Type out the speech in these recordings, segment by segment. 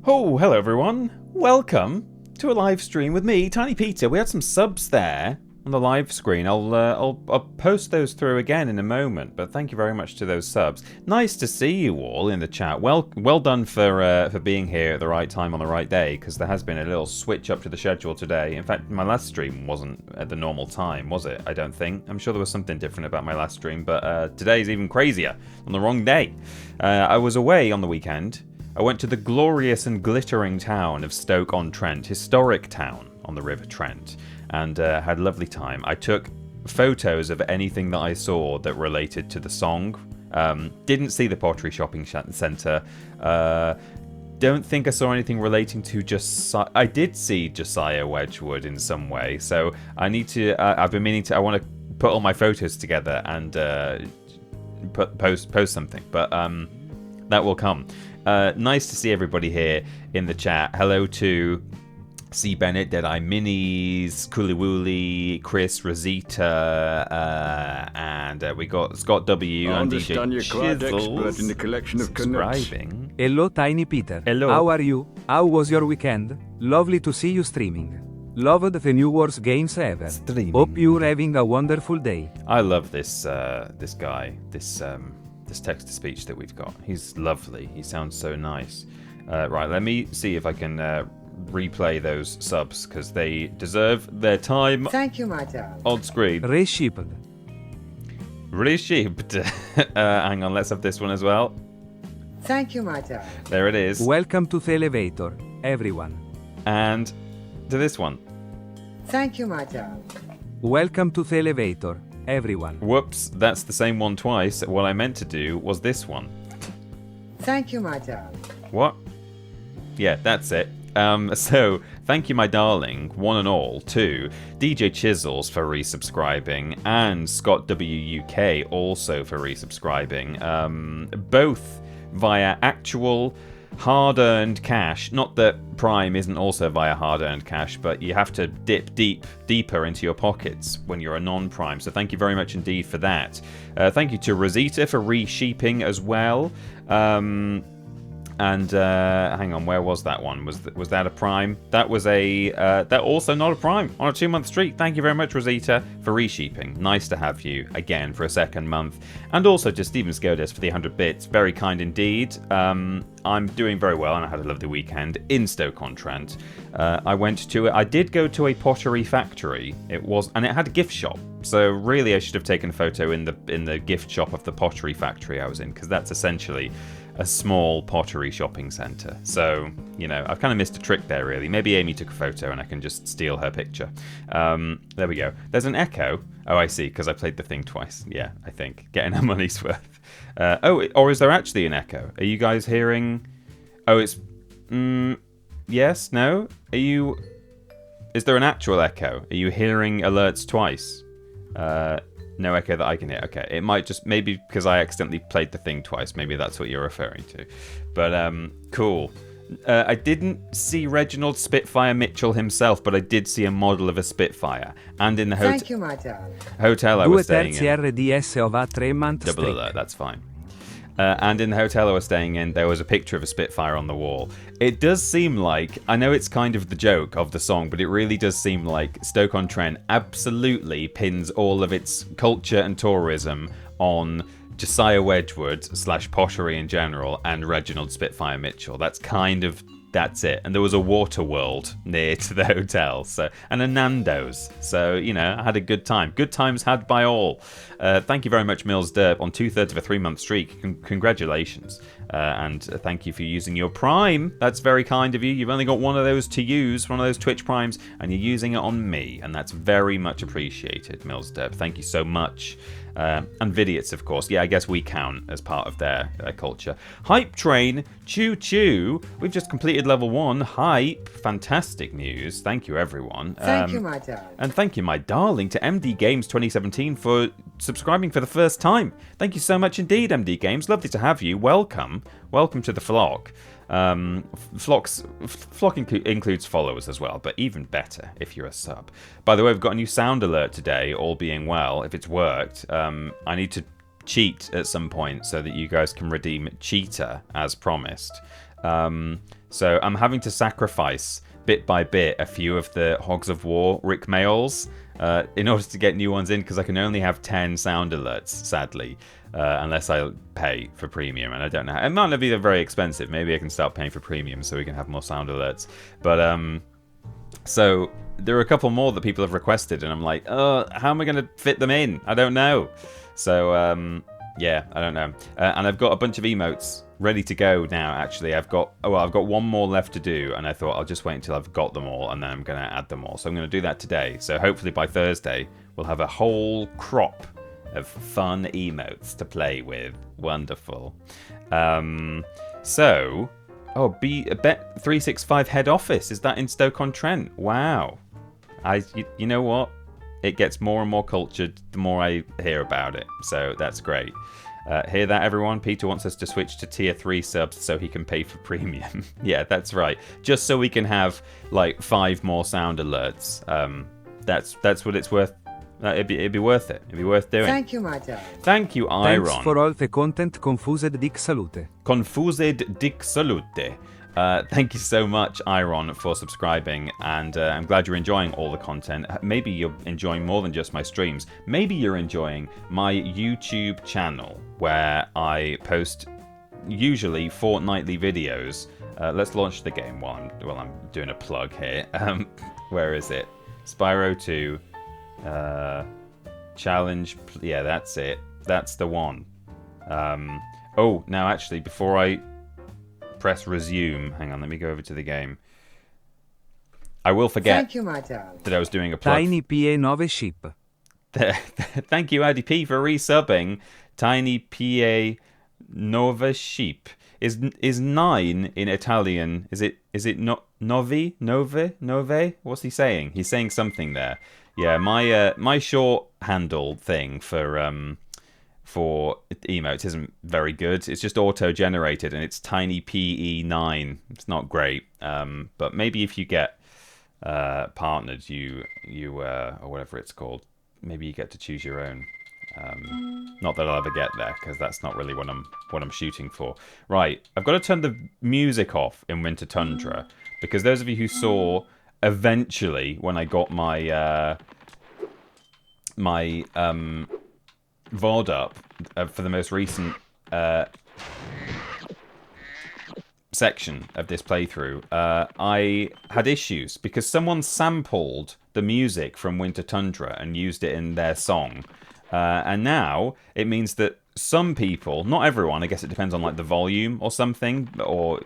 Oh, hello everyone. Welcome to a live stream with me, Tiny Peter. We had some subs there on the live screen. I'll post those through again in a moment, but thank you very much to those subs. Nice to see you all in the chat. Well done for being here at the right time on the right day, because there has been a little switch up to the schedule today. In fact, my last stream wasn't at the normal time, was it? I don't think. I'm sure there was something different about my last stream, but today's even crazier, on the wrong day. I was away on the weekend. I went to the glorious and glittering town of Stoke-on-Trent, historic town on the River Trent, and had a lovely time. I took photos of anything that I saw that related to the song. Didn't see the Pottery Shopping Centre. Don't think I saw anything relating to I did see Josiah Wedgwood in some way, so I need to. I've been meaning to. I want to put all my photos together and post something, but that will come. Nice to see everybody here in the chat. Hello to C. Bennett, Deadeye Minis, Cooley Chris, Rosita, and we got Scott W. and DJ Chisels in the collection of subscribing. Hello, Tiny Peter. Hello. How are you? How was your weekend? Lovely to see you streaming. Loved the new worst games ever. Streaming. Hope you're having a wonderful day. I love this guy, this text-to-speech that we've got. He's lovely. He sounds so nice. Right, let me see if I can replay those subs, because they deserve their time. Thank you, my darling. On screen. Reshipped. Hang on, let's have this one as well. Thank you, my darling. There it is. Welcome to the elevator, everyone. And to this one. Thank you, my darling. Welcome to the elevator, everyone. Whoops, that's the same one twice. What I meant to do was this one. Thank you, my darling. What? Yeah, that's it. So, thank you, my darling, one and all, to DJ Chisels for resubscribing, and Scott WUK also for resubscribing, both via actual hard-earned cash. Not that Prime isn't also via hard-earned cash, but you have to dip deeper into your pockets when you're a non-Prime, so thank you very much indeed for that. Thank you to Rosita for re-sheeping as well. And hang on, where was that one? Was that a Prime? That was that also not a Prime on a 2-month streak. Thank you very much, Rosita, for resheeping. Nice to have you again for a second month. And also to Steven Skodes for the 100 bits. Very kind indeed. I'm doing very well, and I had a lovely weekend in Stoke-on-Trent. I did go to a pottery factory. And it had a gift shop. So really, I should have taken a photo in the gift shop of the pottery factory I was in, because that's essentially a small pottery shopping centre. So, I've kind of missed a trick there, really. Maybe Amy took a photo and I can just steal her picture. There we go. There's an echo. Oh, I see, because I played the thing twice. Yeah, I think. Getting our money's worth. Or is there actually an echo? Are you guys hearing... Oh, it's... yes? No? Is there an actual echo? Are you hearing alerts twice? No echo that I can hear. Okay, it might just... Maybe because I accidentally played the thing twice. Maybe that's what you're referring to. But, cool. I didn't see Reginald Spitfire Mitchell himself, but I did see a model of a Spitfire. And in the Thank you, my darling. hotel I was staying in... RDS of a 3-month Double alert, that's fine. And in the hotel I was staying in, there was a picture of a Spitfire on the wall. It does seem like, I know it's kind of the joke of the song, but it really does seem like Stoke-on-Trent absolutely pins all of its culture and tourism on Josiah Wedgwood / pottery in general and Reginald Spitfire Mitchell. That's it. And there was a water world near to the hotel, and a Nando's. So, I had a good time. Good times had by all. Thank you very much, Mills Derp, on 2/3 of a 3-month streak. Congratulations. And thank you for using your Prime. That's very kind of you. You've only got one of those to use, one of those Twitch Primes, and you're using it on me. And that's very much appreciated, Mills Derp. Thank you so much. And Vidiots, of course. Yeah, I guess we count as part of their culture. Hype Train, choo choo. We've just completed level 1. Hype. Fantastic news. Thank you, everyone. Thank you, my darling. And thank you, my darling, to MD Games 2017 for subscribing for the first time. Thank you so much indeed, MD Games. Lovely to have you. Welcome. Welcome to the flock. Flock includes followers as well, but even better if you're a sub. By the way, we've got a new sound alert today, all being well. If it's worked, I need to cheat at some point so that you guys can redeem Cheetah as promised. So I'm having to sacrifice bit by bit a few of the Hogs of War Rick Mails in order to get new ones in, because I can only have 10 sound alerts, sadly. Unless I pay for premium, and I don't know. It might not be very expensive. Maybe I can start paying for premium so we can have more sound alerts. But so there are a couple more that people have requested, and I'm like, how am I going to fit them in? I don't know. So yeah, I don't know. And I've got a bunch of emotes ready to go now. Actually, I've got one more left to do, and I thought I'll just wait until I've got them all, and then I'm going to add them all. So I'm going to do that today. So hopefully by Thursday we'll have a whole crop of fun emotes to play with. Wonderful. So, Bet365 head office, is that in Stoke-on-Trent? Wow. You know what? It gets more and more cultured the more I hear about it. So that's great. Hear that, everyone? Peter wants us to switch to tier 3 subs so he can pay for premium. Yeah, that's right. Just so we can have, like, 5 more sound alerts. That's what it's worth. It'd be worth it. It'd be worth doing. Thank you, my darling. Thank you, Iron. Thanks for all the content. Confused dic salute. Confused dic salute. Thank you so much, Iron, for subscribing, and I'm glad you're enjoying all the content. Maybe you're enjoying more than just my streams. Maybe you're enjoying my YouTube channel, where I post usually fortnightly videos. Let's launch the game while I'm doing a plug here. Where is it? Spyro 2. Challenge. Yeah, that's it. That's the one. Oh, now actually, before I press resume, hang on, let me go over to the game. I will forget Thank you, my darling. that I was doing a plug. TinyPeterPlays ship. Thank you, IDP, for resubbing. TinyPeterPlays sheep. Is 9 in Italian? Is it novi? Nove? What's he saying? He's saying something there. Yeah, my short handle thing for emotes isn't very good. It's just auto-generated, and it's TinyPe9. It's not great. But maybe if you get partnered, you or whatever it's called, maybe you get to choose your own. Not that I'll ever get there, because that's not really what I'm shooting for. Right, I've got to turn the music off in Winter Tundra, because those of you who saw eventually when I got my VOD up for the most recent section of this playthrough, I had issues because someone sampled the music from Winter Tundra and used it in their song. And now it means that some people, not everyone, I guess it depends on like the volume or something, or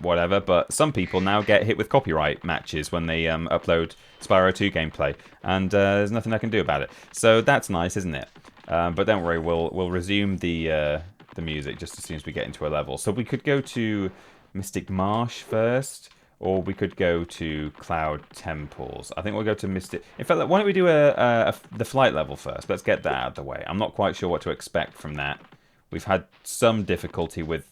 whatever, but some people now get hit with copyright matches when they upload Spyro 2 gameplay, and there's nothing I can do about it. So that's nice, isn't it? But don't worry, we'll resume the music just as soon as we get into a level. So we could go to Mystic Marsh first, or we could go to Cloud Temples. I think we'll go to Mystic... In fact, why don't we do the flight level first? Let's get that out of the way. I'm not quite sure what to expect from that. We've had some difficulty with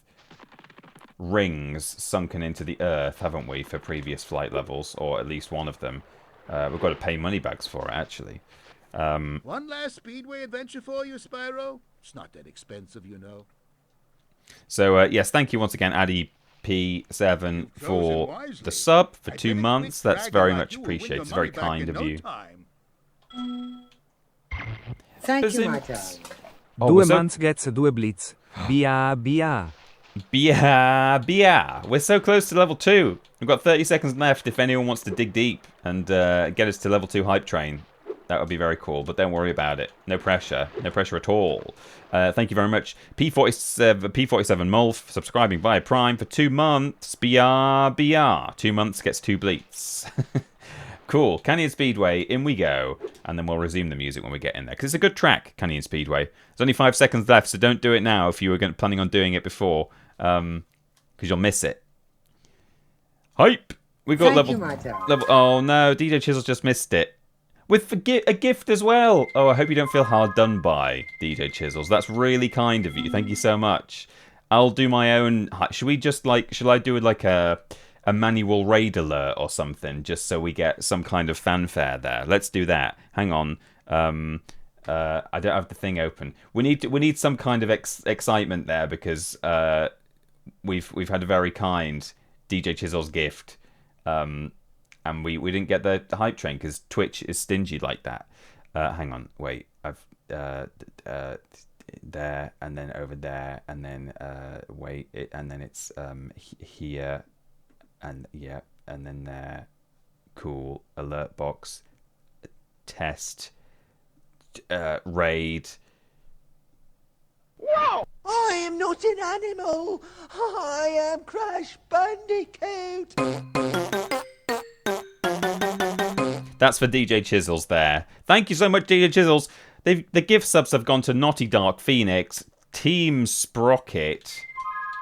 rings sunken into the earth, haven't we, for previous flight levels, or at least one of them. We've got to pay money bags for it, actually. One last Speedway adventure for you, Spyro? It's not that expensive, you know. So, yes, thank you once again, Addy P7, for the sub for 2 months. That's very much appreciated. It's very kind of you. Thank you, my darling. Due months gets due blitz. Bia. Bia. We're so close to level 2. We've got 30 seconds left if anyone wants to dig deep and get us to level 2 hype train. That would be very cool, but don't worry about it. No pressure. No pressure at all. Thank you very much. P47 Mulf subscribing via Prime for 2 months. BR. 2 months gets 2 bleats. Cool. Canyon Speedway, in we go. And then we'll resume the music when we get in there. Because it's a good track, Canyon Speedway. There's only 5 seconds left, so don't do it now if you were planning on doing it before. Because you'll miss it. Hype! We got level... Oh no, DJ Chisel just missed it. With a gift as well. Oh, I hope you don't feel hard done by, DJ Chisels. That's really kind of you. Thank you so much. I'll do my own... Should we just, like... Should I do, like, a manual raid alert or something, just so we get some kind of fanfare there? Let's do that. Hang on. I don't have the thing open. We need some kind of excitement there, because we've had a very kind DJ Chisel's gift. And we didn't get the hype train because Twitch is stingy like that. Hang on, wait. I've there, and then over there, and then wait, and then it's here, and yeah, and then there. Cool. Alert box. Test. Raid. Wow! I am not an animal. I am Crash Bandicoot. That's for DJ Chisels there. Thank you so much, DJ Chisels. The gift subs have gone to Naughty Dark Phoenix, Team Sprocket.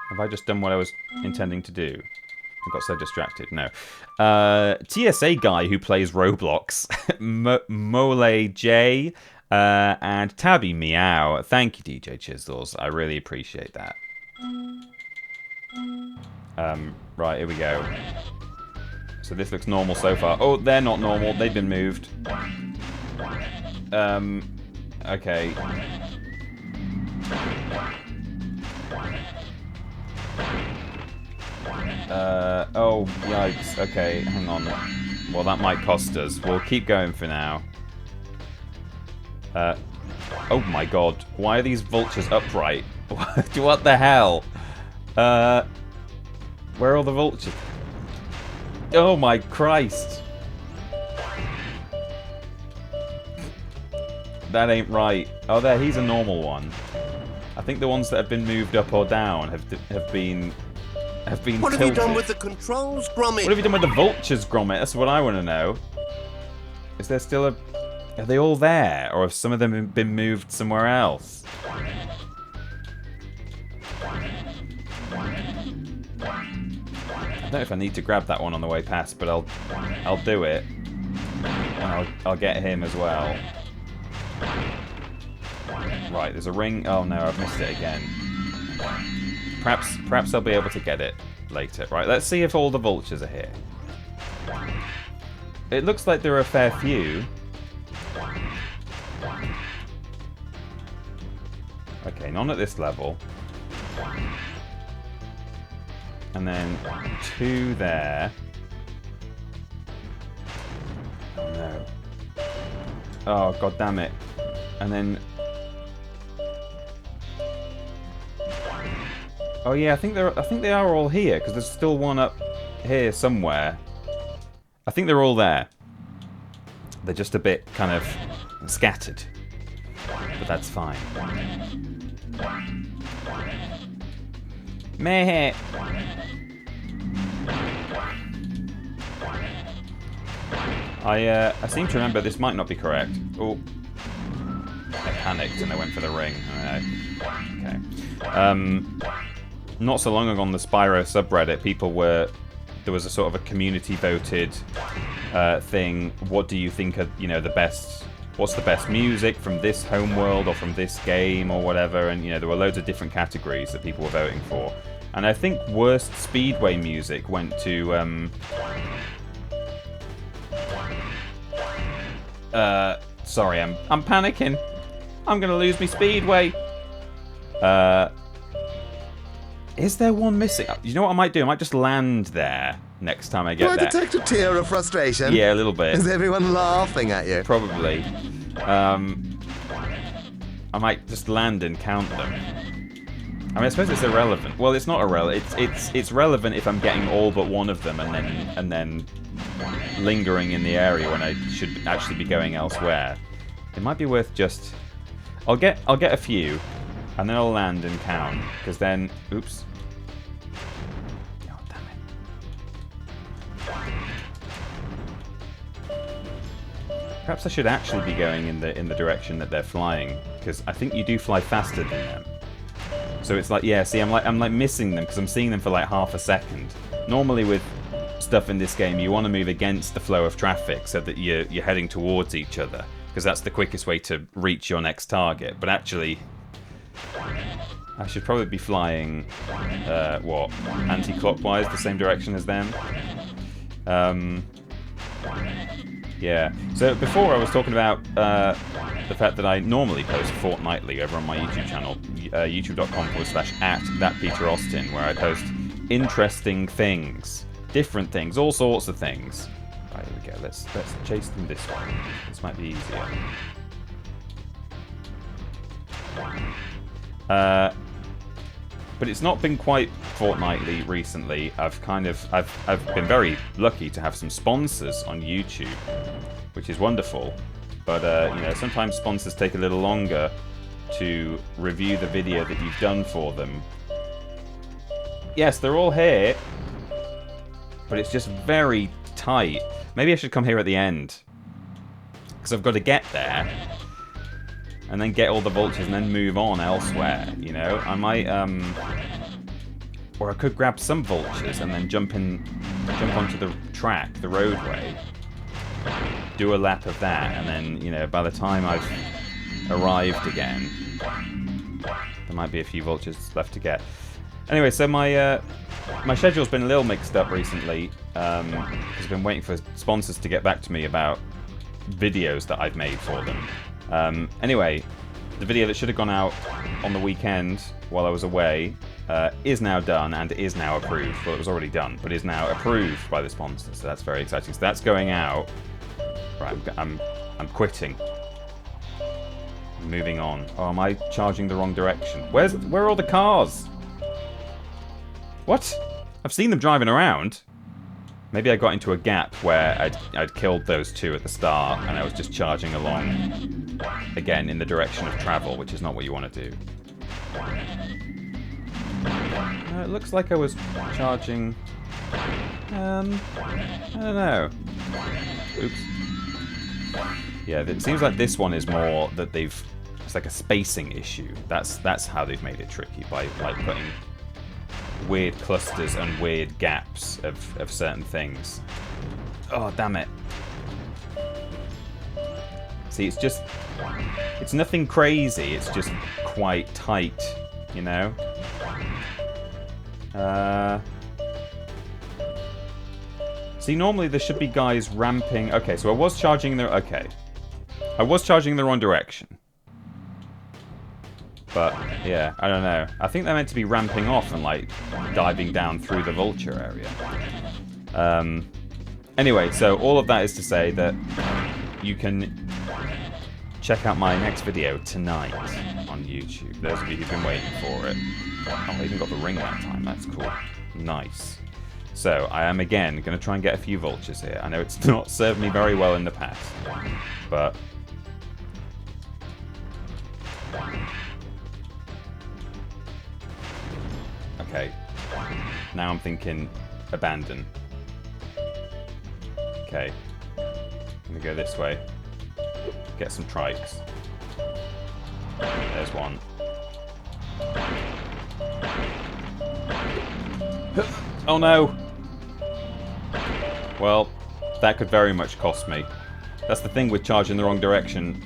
Have I just done what I was intending to do? I got so distracted. No. TSA guy who plays Roblox, Mole J, And Tabby Meow. Thank you, DJ Chisels. I really appreciate that. Right, here we go. So this looks normal so far. Oh, they're not normal. They've been moved. Okay. Oh, yikes. Okay, hang on. Well, that might cost us. We'll keep going for now. Oh my god. Why are these vultures upright? What the hell? Where are all the vultures? Oh my Christ. That ain't right. Oh, there, he's a normal one. I think the ones that have been moved up or down have been What have tilted. you done with the controls, Gromit? What have you done with the vultures, Gromit? That's what I want to know. Is there still a... Are they all there? Or have some of them been moved somewhere else? I don't know if I need to grab that one on the way past, but I'll do it. And I'll get him as well. Right, there's a ring. Oh no, I've missed it again. Perhaps I'll be able to get it later. Right, let's see if all the vultures are here. It looks like there are a fair few. Okay, none at this level. And then 2 there. Oh no. Oh, god damn it. And then... Oh yeah, I think they are all here, because there's still one up here somewhere. I think they're all there. They're just a bit kind of scattered. But that's fine. Meh. I seem to remember this might not be correct. Oh. I panicked and I went for the ring. Okay. Not so long ago on the Spyro subreddit, there was a sort of a community voted thing. What do you think are, the best... What's the best music from this homeworld or from this game or whatever? And, there were loads of different categories that people were voting for. And I think worst Speedway music went to... sorry, I'm panicking. I'm gonna lose me Speedway. Is there one missing? You know what I might do? I might just land there next time I get there. Do I detect a tear of frustration? Yeah, a little bit. Is everyone laughing at you? Probably. I might just land and count them. I mean, I suppose it's irrelevant. Well, it's not irrelevant. It's relevant if I'm getting all but one of them and then lingering in the area when I should actually be going elsewhere. It might be worth just... I'll get a few, and then I'll land and count, because then... Oops. Oh, damn it. Perhaps I should actually be going in the direction that they're flying, because I think you do fly faster than them. So it's like, yeah, see, I'm like missing them, because I'm seeing them for like half a second. Normally with stuff in this game, you want to move against the flow of traffic so that you're heading towards each other, because that's the quickest way to reach your next target. But actually, I should probably be flying, anti-clockwise, the same direction as them. Yeah. So before I was talking about the fact that I normally post fortnightly over on my YouTube channel, youtube.com/@thatpeteraustin, where I post interesting things, different things, all sorts of things. Right, here we go. Let's chase them this way. This might be easier. But it's not been quite fortnightly recently. I've been very lucky to have some sponsors on YouTube, which is wonderful. But sometimes sponsors take a little longer to review the video that you've done for them. Yes, they're all here, but it's just very tight. Maybe I should come here at the end, because I've got to get there and then get all the vultures and then move on elsewhere. I might or I could grab some vultures and then jump onto the track, the roadway, do a lap of that, and then by the time I've arrived again. There might be a few vultures left to get. Anyway, so my schedule's been a little mixed up recently. I've been waiting for sponsors to get back to me about videos that I've made for them. Anyway, the video that should have gone out on the weekend while I was away is now done and is now approved. Well, it was already done, but is now approved by the sponsors, so that's very exciting. So that's going out. Right, I'm quitting. I'm moving on. Oh, am I charging the wrong direction? Where are all the cars? What? I've seen them driving around. Maybe I got into a gap where I'd killed those two at the start and I was just charging along again in the direction of travel, which is not what you want to do. It looks like I was charging... I don't know. Oops. Yeah, it seems like this one is more that they've... It's like a spacing issue. That's how they've made it tricky, by like putting weird clusters and weird gaps of certain things. Oh, damn it. See, it's just... It's nothing crazy, it's just quite tight, you know? See, normally there should be guys ramping... Okay, so I was charging the... Okay. I was charging the wrong direction. But, yeah, I don't know. I think they're meant to be ramping off and, like, diving down through the vulture area. Anyway, so all of that is to say that you can check out my next video tonight on YouTube. Those of you who've been waiting for it. Oh, I even got the ring that time. That's cool. Nice. So, I am, again, going to try and get a few vultures here. I know it's not served me very well in the past. But... Okay, now I'm thinking abandon. Okay, I'm gonna go this way. Get some trikes. There's one. Oh no! Well, that could very much cost me. That's the thing with charging the wrong direction.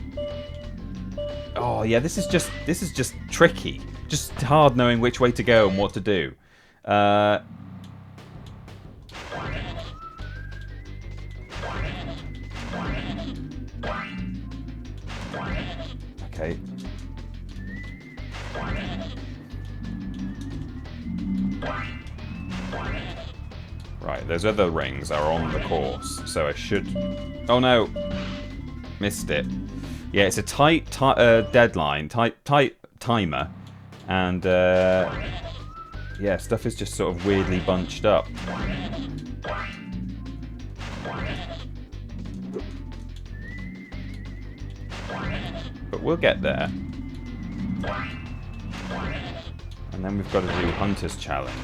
Oh yeah, this is just tricky. Just hard knowing which way to go and what to do. Okay. Right, those other rings are on the course, so I should... Oh no! Missed it. Yeah, it's a tight deadline, tight timer. And, yeah, stuff is just sort of weirdly bunched up. But we'll get there. And then we've got to do Hunter's Challenge,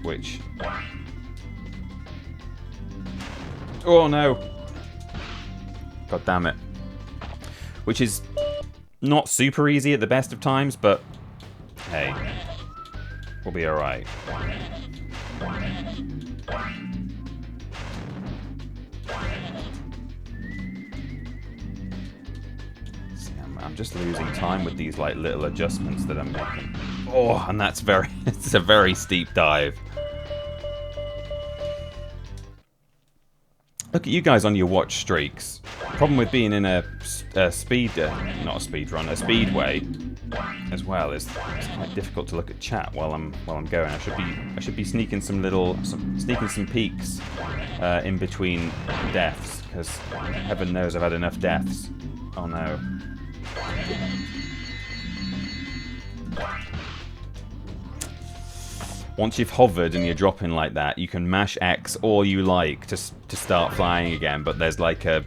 which... Oh, no! God damn it. Which is not super easy at the best of times, but... Hey, we'll be alright. See, I'm just losing time with these like little adjustments that I'm making. Oh, and that's it's a very steep dive. Look at you guys on your watch streaks. Problem with being in a speed, not a speed run, a speedway as well is it's quite difficult to look at chat while I'm going. I should be sneaking some peeks in between deaths, because heaven knows I've had enough deaths. Oh no. Once you've hovered and you're dropping like that, you can mash X all you like to start flying again, but there's like a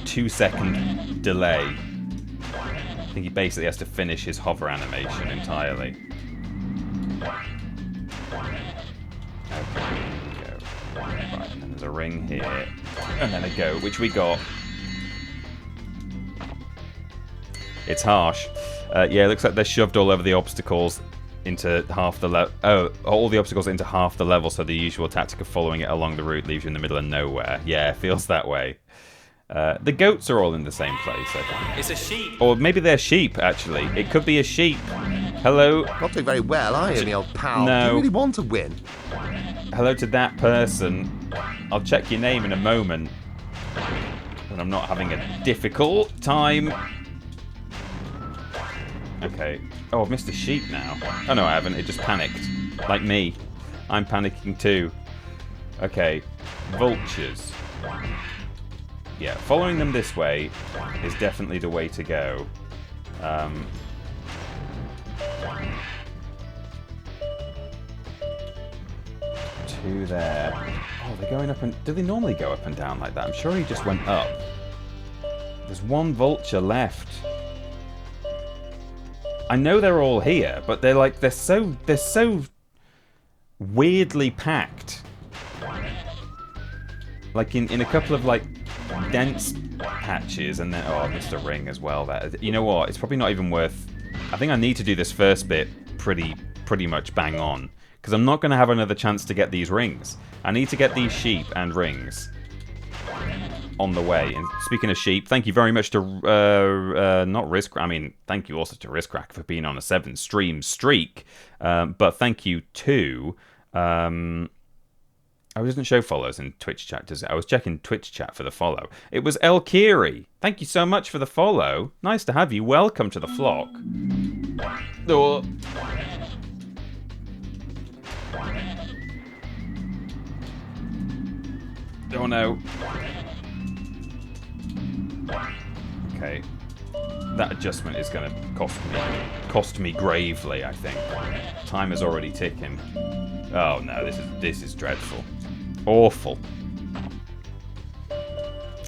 2-second delay. I think he basically has to finish his hover animation entirely. Okay, here we go. Right, and then there's a ring here, and then a go, which we got. It's harsh. Yeah, it looks like they're shoved all over the obstacles into half the level. Oh, all the obstacles into half the level, so the usual tactic of following it along the route leaves you in the middle of nowhere. Yeah, it feels that way. The goats are all in the same place, I think. It's a sheep. Or maybe they're sheep, actually. It could be a sheep. Hello. Not doing very well, are you, me old pal? No. Do you really want to win? Hello to that person. I'll check your name in a moment. But I'm not having a difficult time. Okay. Oh, I've missed a sheep now. Oh, no, I haven't. It just panicked. Like me. I'm panicking too. Okay. Vultures. Yeah, following them this way is definitely the way to go. Two there. Oh, they're going up and... Do they normally go up and down like that? I'm sure he just went up. There's one vulture left. I know they're all here, but they're so weirdly packed. Like in a couple of like dense patches, and then oh, I missed a ring as well. That, you know what? It's probably not even worth. I think I need to do this first bit pretty much bang on, because I'm not going to have another chance to get these rings. I need to get these sheep and rings on the way. And speaking of sheep, thank you very much to not Risk. I mean, thank you also to Riskcrack for being on a 7-stream streak. But thank you to. Oh, it doesn't show follows in Twitch chat, does it? I was checking Twitch chat for the follow. It was El Kiri. Thank you so much for the follow. Nice to have you. Welcome to the flock. Oh. Oh no. Okay. That adjustment is going to cost me gravely, I think. Time is already ticking. Oh no, this is dreadful. Awful.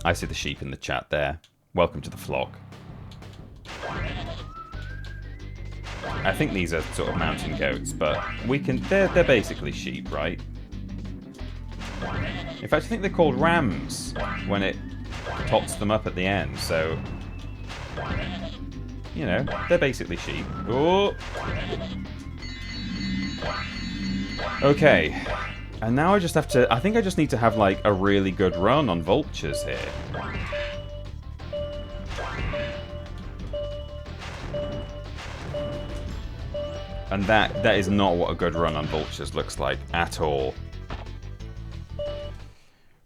I see the sheep in the chat there. Welcome to the flock. I think these are sort of mountain goats, but they're basically sheep, right? In fact, I think they're called rams when it tots them up at the end, so you know, they're basically sheep. Oh. Okay. And now I just have to... I think I just need to have, like, a really good run on vultures here. And that is not what a good run on vultures looks like at all.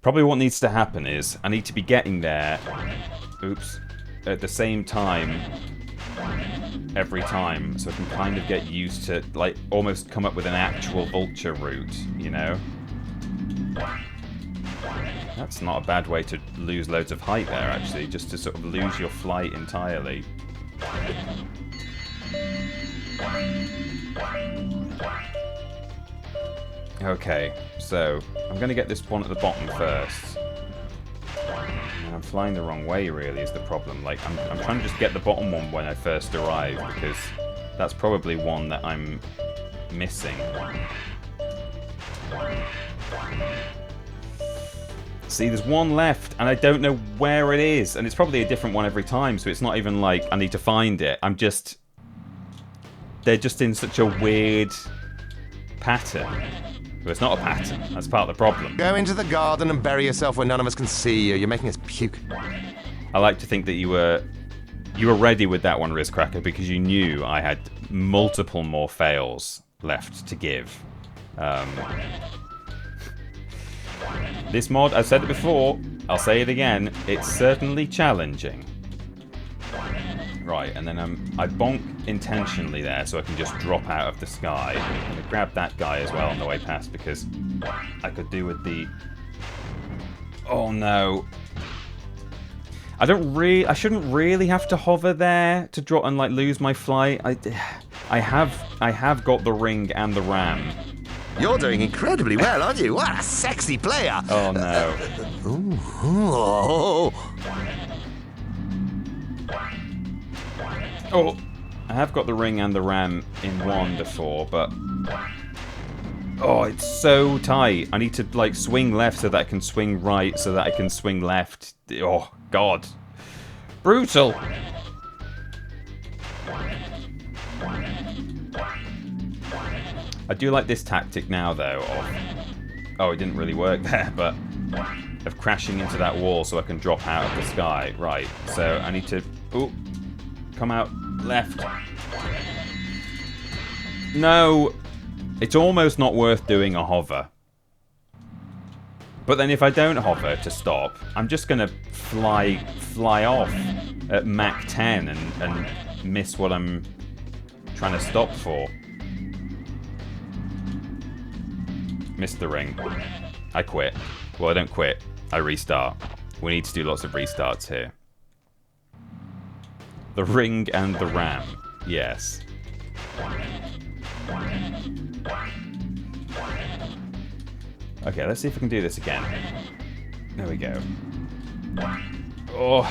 Probably what needs to happen is I need to be getting there... Oops. At the same time... every time, so I can kind of get used to, like, almost come up with an actual vulture route, you know? That's not a bad way to lose loads of height there, actually, just to sort of lose your flight entirely. Okay, so I'm going to get this one at the bottom first. I'm flying the wrong way, really, is the problem. Like, I'm trying to just get the bottom one when I first arrive, because that's probably one that I'm missing. See, there's one left, and I don't know where it is, and it's probably a different one every time, so it's not even like I need to find it. They're just in such a weird pattern. But it's not a pattern. That's part of the problem. Go into the garden and bury yourself where none of us can see you. You're making us puke. I like to think that you were ready with that one, Rizcracker, because you knew I had multiple more fails left to give. This mod, I've said it before, I'll say it again, it's certainly challenging. Right, and then I bonk intentionally there so I can just drop out of the sky. I'm going to grab that guy as well on the way past because I could do with the... Oh no. I shouldn't really have to hover there to drop and like lose my flight. I have got the ring and the ram. You're doing incredibly well, aren't you? What a sexy player! Oh no. Oh, I have got the ring and the ram in one before, but... Oh, it's so tight. I need to, like, swing left so that I can swing right, so that I can swing left. Oh, God. Brutal! I do like this tactic now, though, of... Oh, it didn't really work there, but... of crashing into that wall so I can drop out of the sky. Right, so I need to... Ooh, come out left. No! It's almost not worth doing a hover. But then if I don't hover to stop, I'm just going to fly off at Mach 10 and miss what I'm trying to stop for. Missed the ring. I quit. Well, I don't quit. I restart. We need to do lots of restarts here. The ring and the ram. Yes. Okay, let's see if we can do this again. There we go. Oh.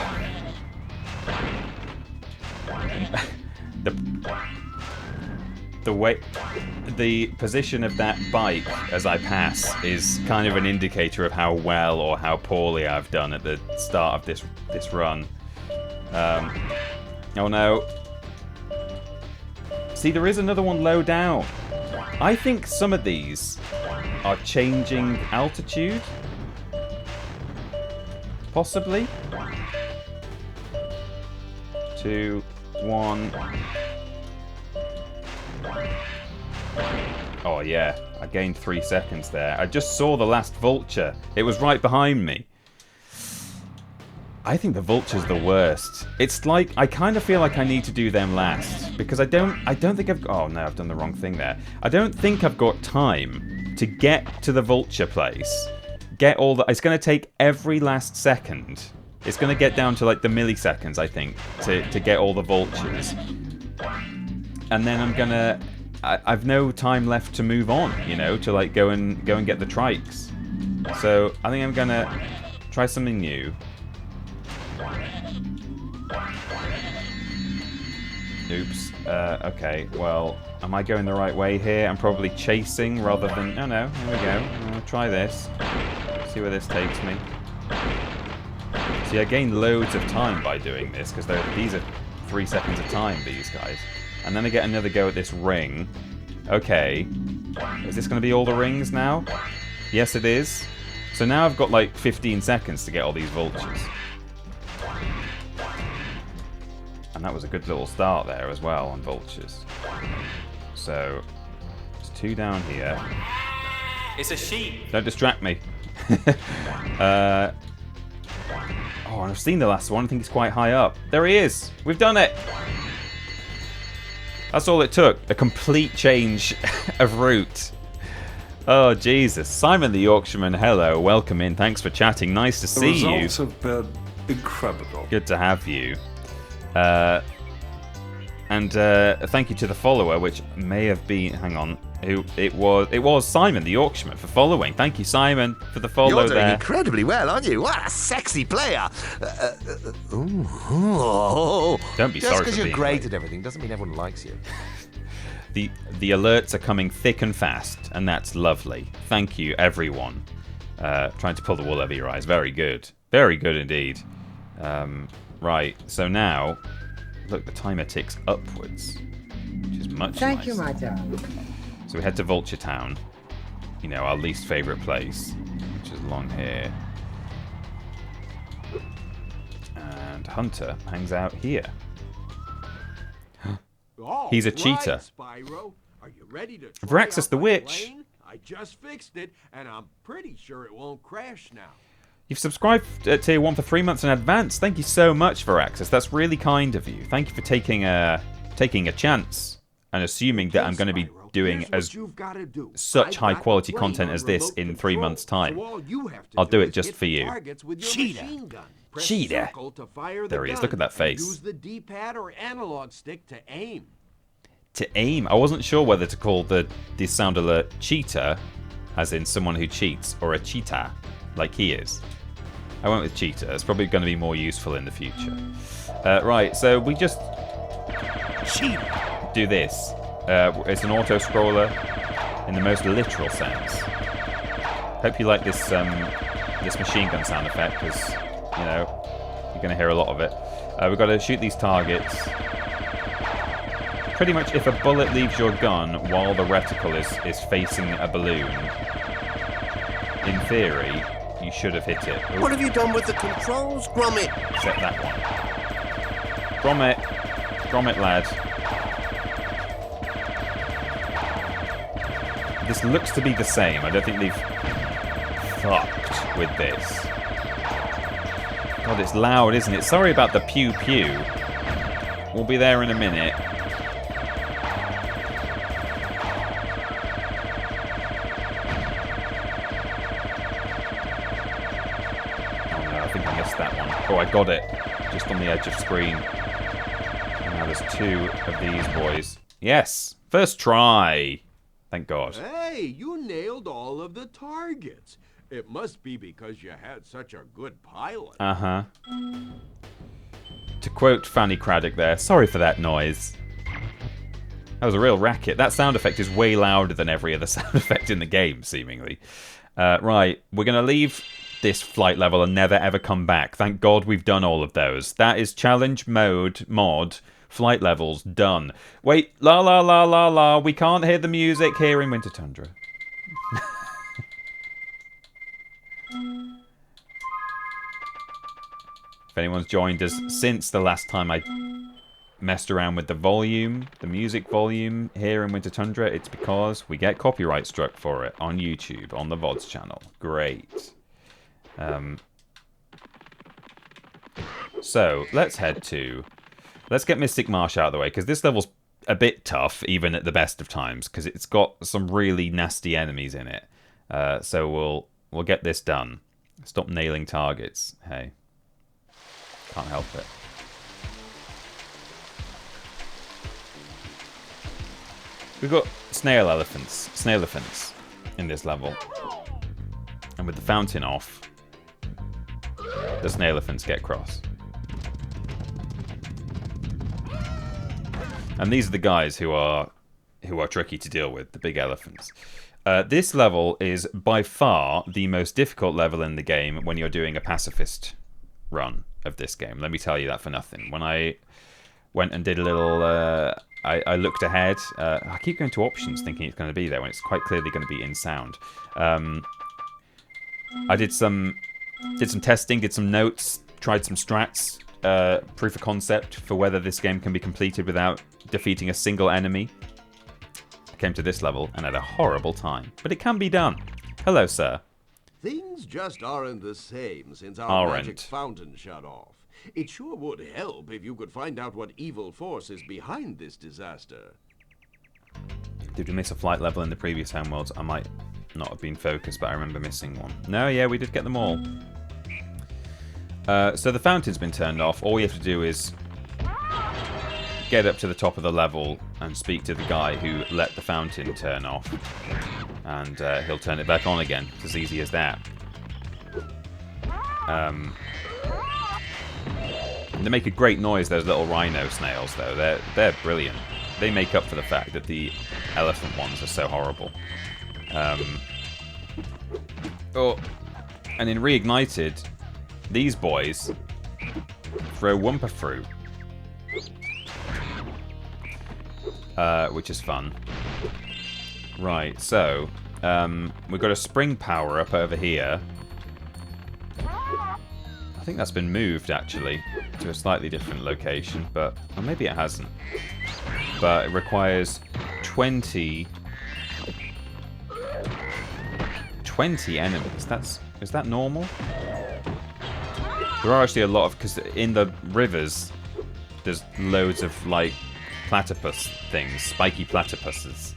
The position of that bike as I pass is kind of an indicator of how well or how poorly I've done at the start of this run. Oh no. See, there is another one low down. I think some of these are changing altitude. Possibly. 2, 1. Oh yeah, I gained 3 seconds there. I just saw the last vulture. It was right behind me. I think the vulture's the worst. It's like, I kind of feel like I need to do them last. Because I don't think I've... Oh no, I've done the wrong thing there. I don't think I've got time to get to the vulture place. Get all the... It's going to take every last second. It's going to get down to like the milliseconds, I think, to get all the vultures. And then I'm going to... I've no time left to move on, you know, to like go and get the trikes. So I think I'm going to try something new. Oops. Okay, well, am I going the right way here? I'm probably chasing rather than... Oh no, here we go. I'll try this. See where this takes me. See, I gain loads of time by doing this, because these are 3 seconds of time, these guys. And then I get another go at this ring. Okay. Is this going to be all the rings now? Yes, it is. So now I've got like 15 seconds to get all these vultures. And that was a good little start there as well on vultures. So, there's 2 down here. It's a sheep. Don't distract me. Oh, and I've seen the last one. I think it's quite high up. There he is. We've done it. That's all it took. A complete change of route. Oh, Jesus. Simon the Yorkshireman, hello. Welcome in. Thanks for chatting. Nice to see you. The results have been incredible. Good to have you. And thank you to the follower, which may have been... Hang on. Who it was Simon the Yorkshireman for following. Thank you, Simon, for the follow. You're doing there. incredibly well, aren't you? What a sexy player! Don't be Just sorry because for you're being great late. at everything doesn't mean everyone likes you. The alerts are coming thick and fast, and that's lovely. Thank you, everyone. Trying to pull the wool over your eyes. Very good. Very good indeed. Right, so now, look, the timer ticks upwards, which is much nicer. Thank you, my darling. So we head to Vulture Town, you know, our least favourite place, which is along here. And Hunter hangs out here. He's a cheater. Spyro. Are you ready to Vraxus the Witch. plane? I just fixed it, and I'm pretty sure it won't crash now. You've subscribed at Tier 1 for 3 months in advance. Thank you so much, Vraxus. That's really kind of you. Thank you for taking a chance and assuming that I'm going to be doing such high quality content as this in 3 months' time. I'll do it just for you. Cheetah. Cheetah. There he is. Look at that face. Use the D-pad or analog stick to aim. To aim? I wasn't sure whether to call the sound alert cheater, as in someone who cheats, or a cheetah, like he is. I went with cheetah. It's probably going to be more useful in the future. Right, so we just do this. It's an auto-scroller in the most literal sense. Hope you like this this machine gun sound effect, because, you know, you're going to hear a lot of it. We've got to shoot these targets. Pretty much if a bullet leaves your gun while the reticle is facing a balloon, in theory, You should have hit it. Ooh. What have you done with the controls, Gromit? Except that one. Gromit. Gromit, lad. This looks to be the same. I don't think they've fucked with this. God, it's loud, isn't it? Sorry about the pew-pew. We'll be there in a minute. Oh no, I think I missed that one. Oh, I got it. Just on the edge of screen. And now there's two of these boys. Yes! First try! Thank God. Hey, you nailed all of the targets. It must be because you had such a good pilot. Uh-huh. To quote Fanny Craddock there, sorry for that noise. That was a real racket. That sound effect is way louder than every other sound effect in the game, seemingly. Right, we're going to leave this flight level and never ever come back. Thank God we've done all of those. That is challenge mode, mod, flight levels, done. Wait, la la la la la, we can't hear the music here in Winter Tundra. If anyone's joined us since the last time I messed around with the volume, the music volume here in Winter Tundra, it's because we get copyright struck for it on YouTube, on the VODs channel. Great. So, let's get Mystic Marsh out of the way, because this level's a bit tough, even at the best of times, because it's got some really nasty enemies in it. So we'll get this done. Stop nailing targets. Hey. Can't help it. We've got snail elephants in this level. And with the fountain off, the snail elephants get cross. And these are the guys who are tricky to deal with, the big elephants. This level is by far the most difficult level in the game when you're doing a pacifist run of this game. Let me tell you that for nothing. When I went and did a little... I looked ahead. I keep going to options thinking it's going to be there when it's quite clearly going to be in sound. I did some testing, did some notes, tried some strats, proof of concept for whether this game can be completed without defeating a single enemy. I came to this level and had a horrible time. But it can be done. Hello, sir. Things just aren't the same since our magic Aren't. fountain shut off. It sure would help if you could find out what evil force is behind this disaster. Did we miss a flight level in the previous homeworlds? I might not have been focused, but I remember missing one. No, yeah, we did get them all. So the fountain's been turned off. All you have to do is get up to the top of the level and speak to the guy who let the fountain turn off. And he'll turn it back on again. It's as easy as that. They make a great noise, those little rhino snails, though. They're brilliant. They make up for the fact that the elephant ones are so horrible. Oh, and in Reignited, these boys throw Wumpa fruit, which is fun. Right, so we've got a spring power up over here. I think that's been moved, actually, to a slightly different location, but or maybe it hasn't. But it requires 20 enemies. Is that normal? There are actually a lot of, because in the rivers, there's loads of like platypus things, spiky platypuses.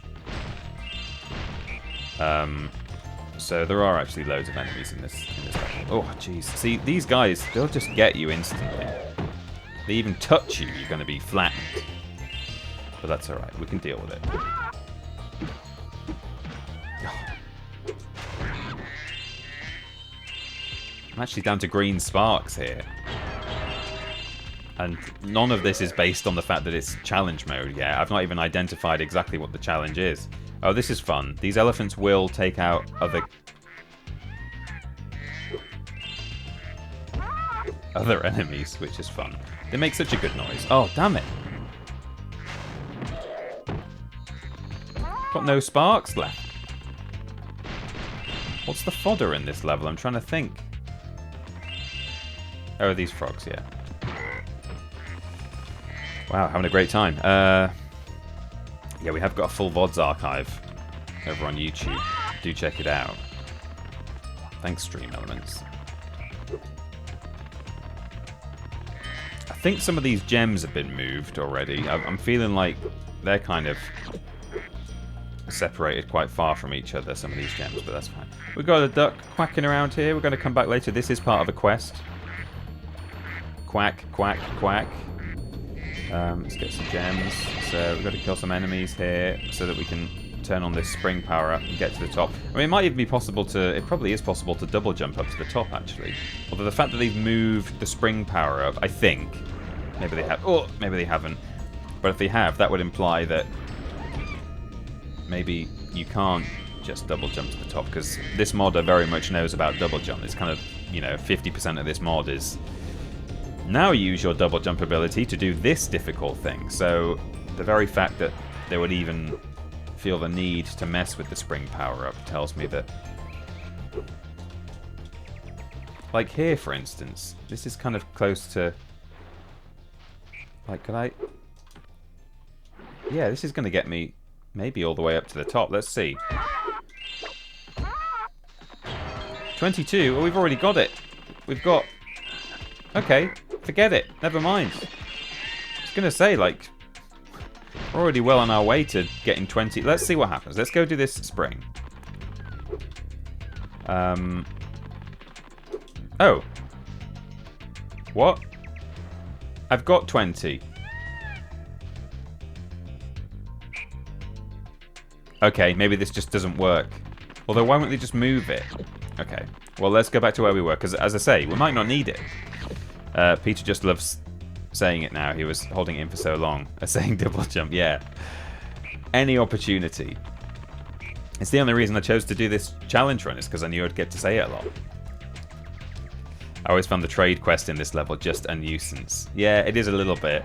So there are actually loads of enemies in this level. Oh, jeez. See, these guys, they'll just get you instantly. They even touch you, you're going to be flattened. But that's alright, we can deal with it. I'm actually down to green sparks here. And none of this is based on the fact that it's challenge mode yet. I've not even identified exactly what the challenge is. Oh, this is fun. These elephants will take out other enemies, which is fun. They make such a good noise. Oh, damn it. Got no sparks left. What's the fodder in this level? I'm trying to think. Oh, these frogs, yeah. Wow, having a great time. Yeah, we have got a full VODs archive over on YouTube. Do check it out. Thanks, Stream Elements. I think some of these gems have been moved already. I'm feeling like they're kind of separated quite far from each other, some of these gems, but that's fine. We've got a duck quacking around here. We're going to come back later. This is part of a quest. Quack, quack, quack. Let's get some gems. So we've got to kill some enemies here so that we can turn on this spring power up and get to the top. I mean, it might even be possible to... It probably is possible to double jump up to the top, actually. Although the fact that they've moved the spring power up, I think... Maybe they have... Oh, maybe they haven't. But if they have, that would imply that maybe you can't just double jump to the top, because this modder very much knows about double jump. It's kind of, you know, 50% of this mod is... Now use your double jump ability to do this difficult thing. So the very fact that they would even feel the need to mess with the spring power-up tells me that... Like here, for instance, this is kind of close to... Like, could I... Yeah, this is going to get me maybe all the way up to the top. Let's see. 22. Oh, we've already got it. We've got... Okay, forget it. Never mind. I was going to say, like... We're already well on our way to getting 20. Let's see what happens. Let's go do this spring. Oh. What? I've got 20. Okay, maybe this just doesn't work. Although, why won't they just move it? Okay. Well, let's go back to where we were, because, as I say, we might not need it. Peter just loves saying it now. He was holding it in for so long. Saying double jump, yeah. Any opportunity. It's the only reason I chose to do this challenge run, is because I knew I'd get to say it a lot. I always found the trade quest in this level just a nuisance. Yeah, it is a little bit.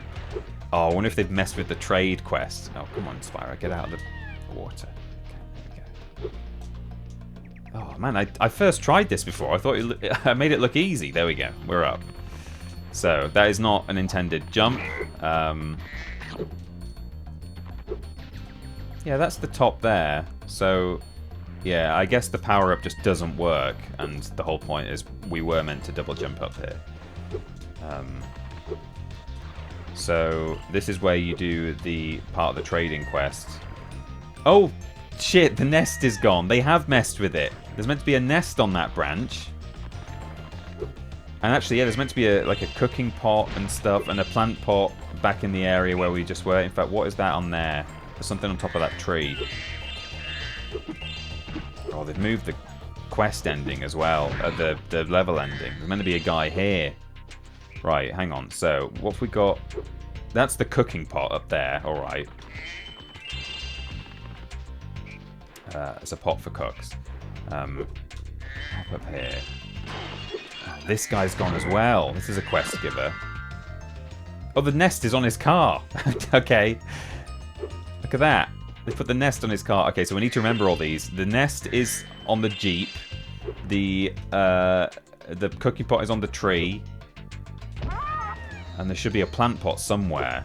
Oh, I wonder if they've messed with the trade quest. Oh, come on, Spyro, get out of the water. Okay, there we go. Oh, man, I first tried this before. I thought I made it look easy. There we go. We're up. So, that is not an intended jump. Yeah, that's the top there. So, yeah, I guess the power-up just doesn't work. And the whole point is we were meant to double jump up here. So, this is where you do the part of the trading quest. Oh, shit, the nest is gone. They have messed with it. There's meant to be a nest on that branch. And actually, yeah, there's meant to be like a cooking pot and stuff, and a plant pot back in the area where we just were. In fact, what is that on there? There's something on top of that tree. Oh, they've moved the quest ending as well, the level ending. There's meant to be a guy here. Right, hang on. So, what have we got? That's the cooking pot up there, alright. It's a pot for cooks. Hop up here. This guy's gone as well. This is a quest giver. Oh, the nest is on his car. Okay. Look at that. They put the nest on his car. Okay, so we need to remember all these. The nest is on the Jeep. The cooking pot is on the tree. And there should be a plant pot somewhere.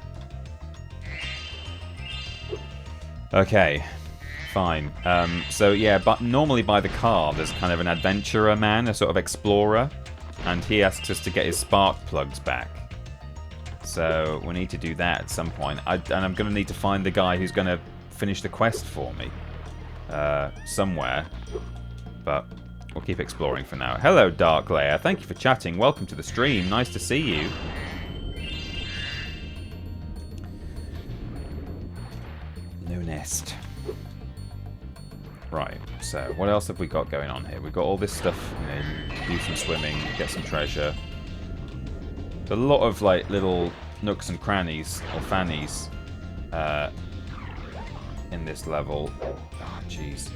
Okay. Fine. So, yeah, but normally by the car, there's kind of an adventurer man, a sort of explorer. And he asks us to get his spark plugs back. So we need to do that at some point. And I'm going to need to find the guy who's going to finish the quest for me. Somewhere. But we'll keep exploring for now. Hello, Dark Layer. Thank you for chatting. Welcome to the stream. Nice to see you. No nest. Right, so what else have we got going on here? We've got all this stuff, you know, do some swimming, get some treasure. There's a lot of like little nooks and crannies, or fannies, in this level. Oh, jeez.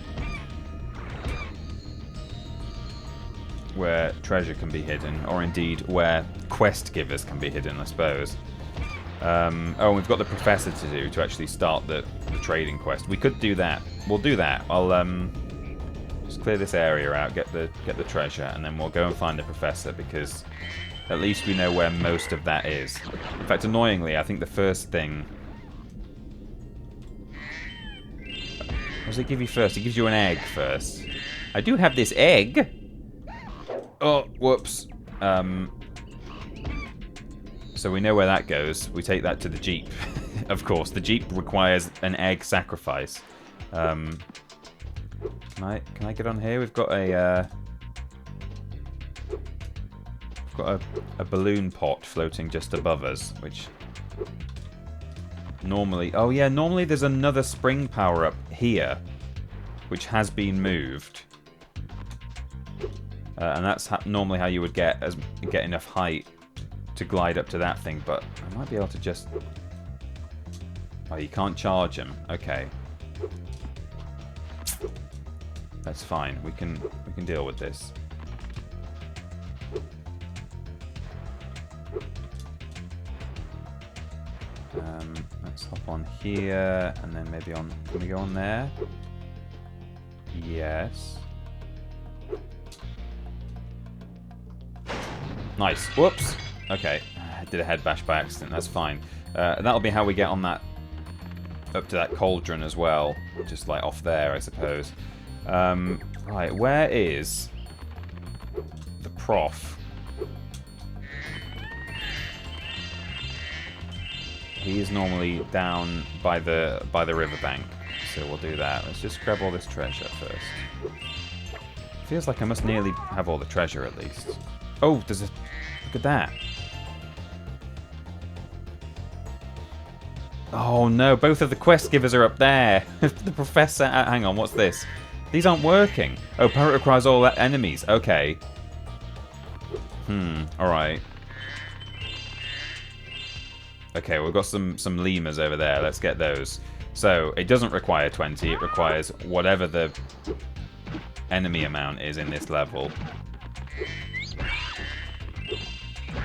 Where treasure can be hidden, or indeed where quest givers can be hidden, I suppose. Oh, we've got the professor to do to actually start the trading quest. We could do that. We'll do that. Just clear this area out, get the treasure, and then we'll go and find the professor, because at least we know where most of that is. In fact, annoyingly, I think the first thing... What does it give you first? It gives you an egg first. I do have this egg! Oh, whoops. So we know where that goes. We take that to the Jeep. Of course, the Jeep requires an egg sacrifice. Can I get on here? We've got a balloon pot floating just above us, which normally... Oh yeah, normally there's another spring power-up here, which has been moved. And that's normally how you would get enough height to glide up to that thing, but I might be able to just... Oh, you can't charge him. Okay. That's fine. We can deal with this. Let's hop on here, and then maybe on... Can we go on there? Yes. Nice. Whoops. Okay. I did a head bash by accident. That's fine. That'll be how we get on that... Up to that cauldron as well. Just like off there, I suppose. Right, where is... the prof? He is normally down by the riverbank. So we'll do that. Let's just grab all this treasure first. Feels like I must nearly have all the treasure at least. Oh, there's a... Look at that. Oh no, both of the quest givers are up there. The professor... hang on, what's this? These aren't working. Oh, pirate requires all enemies. Okay. Alright. Okay, we've got some lemurs over there. Let's get those. So, it doesn't require 20. It requires whatever the enemy amount is in this level.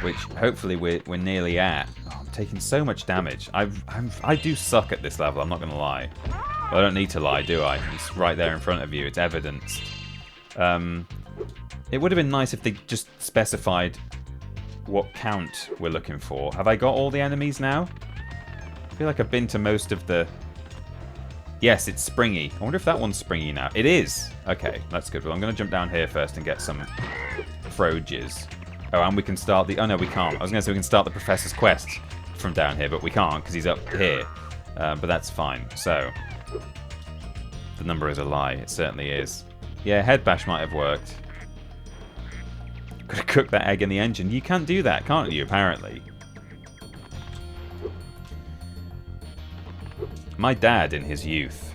Which, hopefully, we're nearly at. Oh, I'm taking so much damage. I do suck at this level, I'm not going to lie. Well, I don't need to lie, do I? It's right there in front of you. It's evidenced. It would have been nice if they just specified what count we're looking for. Have I got all the enemies now? I feel like I've been to most of the... Yes, it's springy. I wonder if that one's springy now. It is! Okay, that's good. Well, I'm going to jump down here first and get some froges. Oh, and we can start the... Oh, no, we can't. I was going to say we can start the Professor's quest from down here, but we can't because he's up here. But that's fine. So, the number is a lie. It certainly is. Yeah, head bash might have worked. Gotta cook that egg in the engine. You can't do that, can't you, apparently? My dad, in his youth,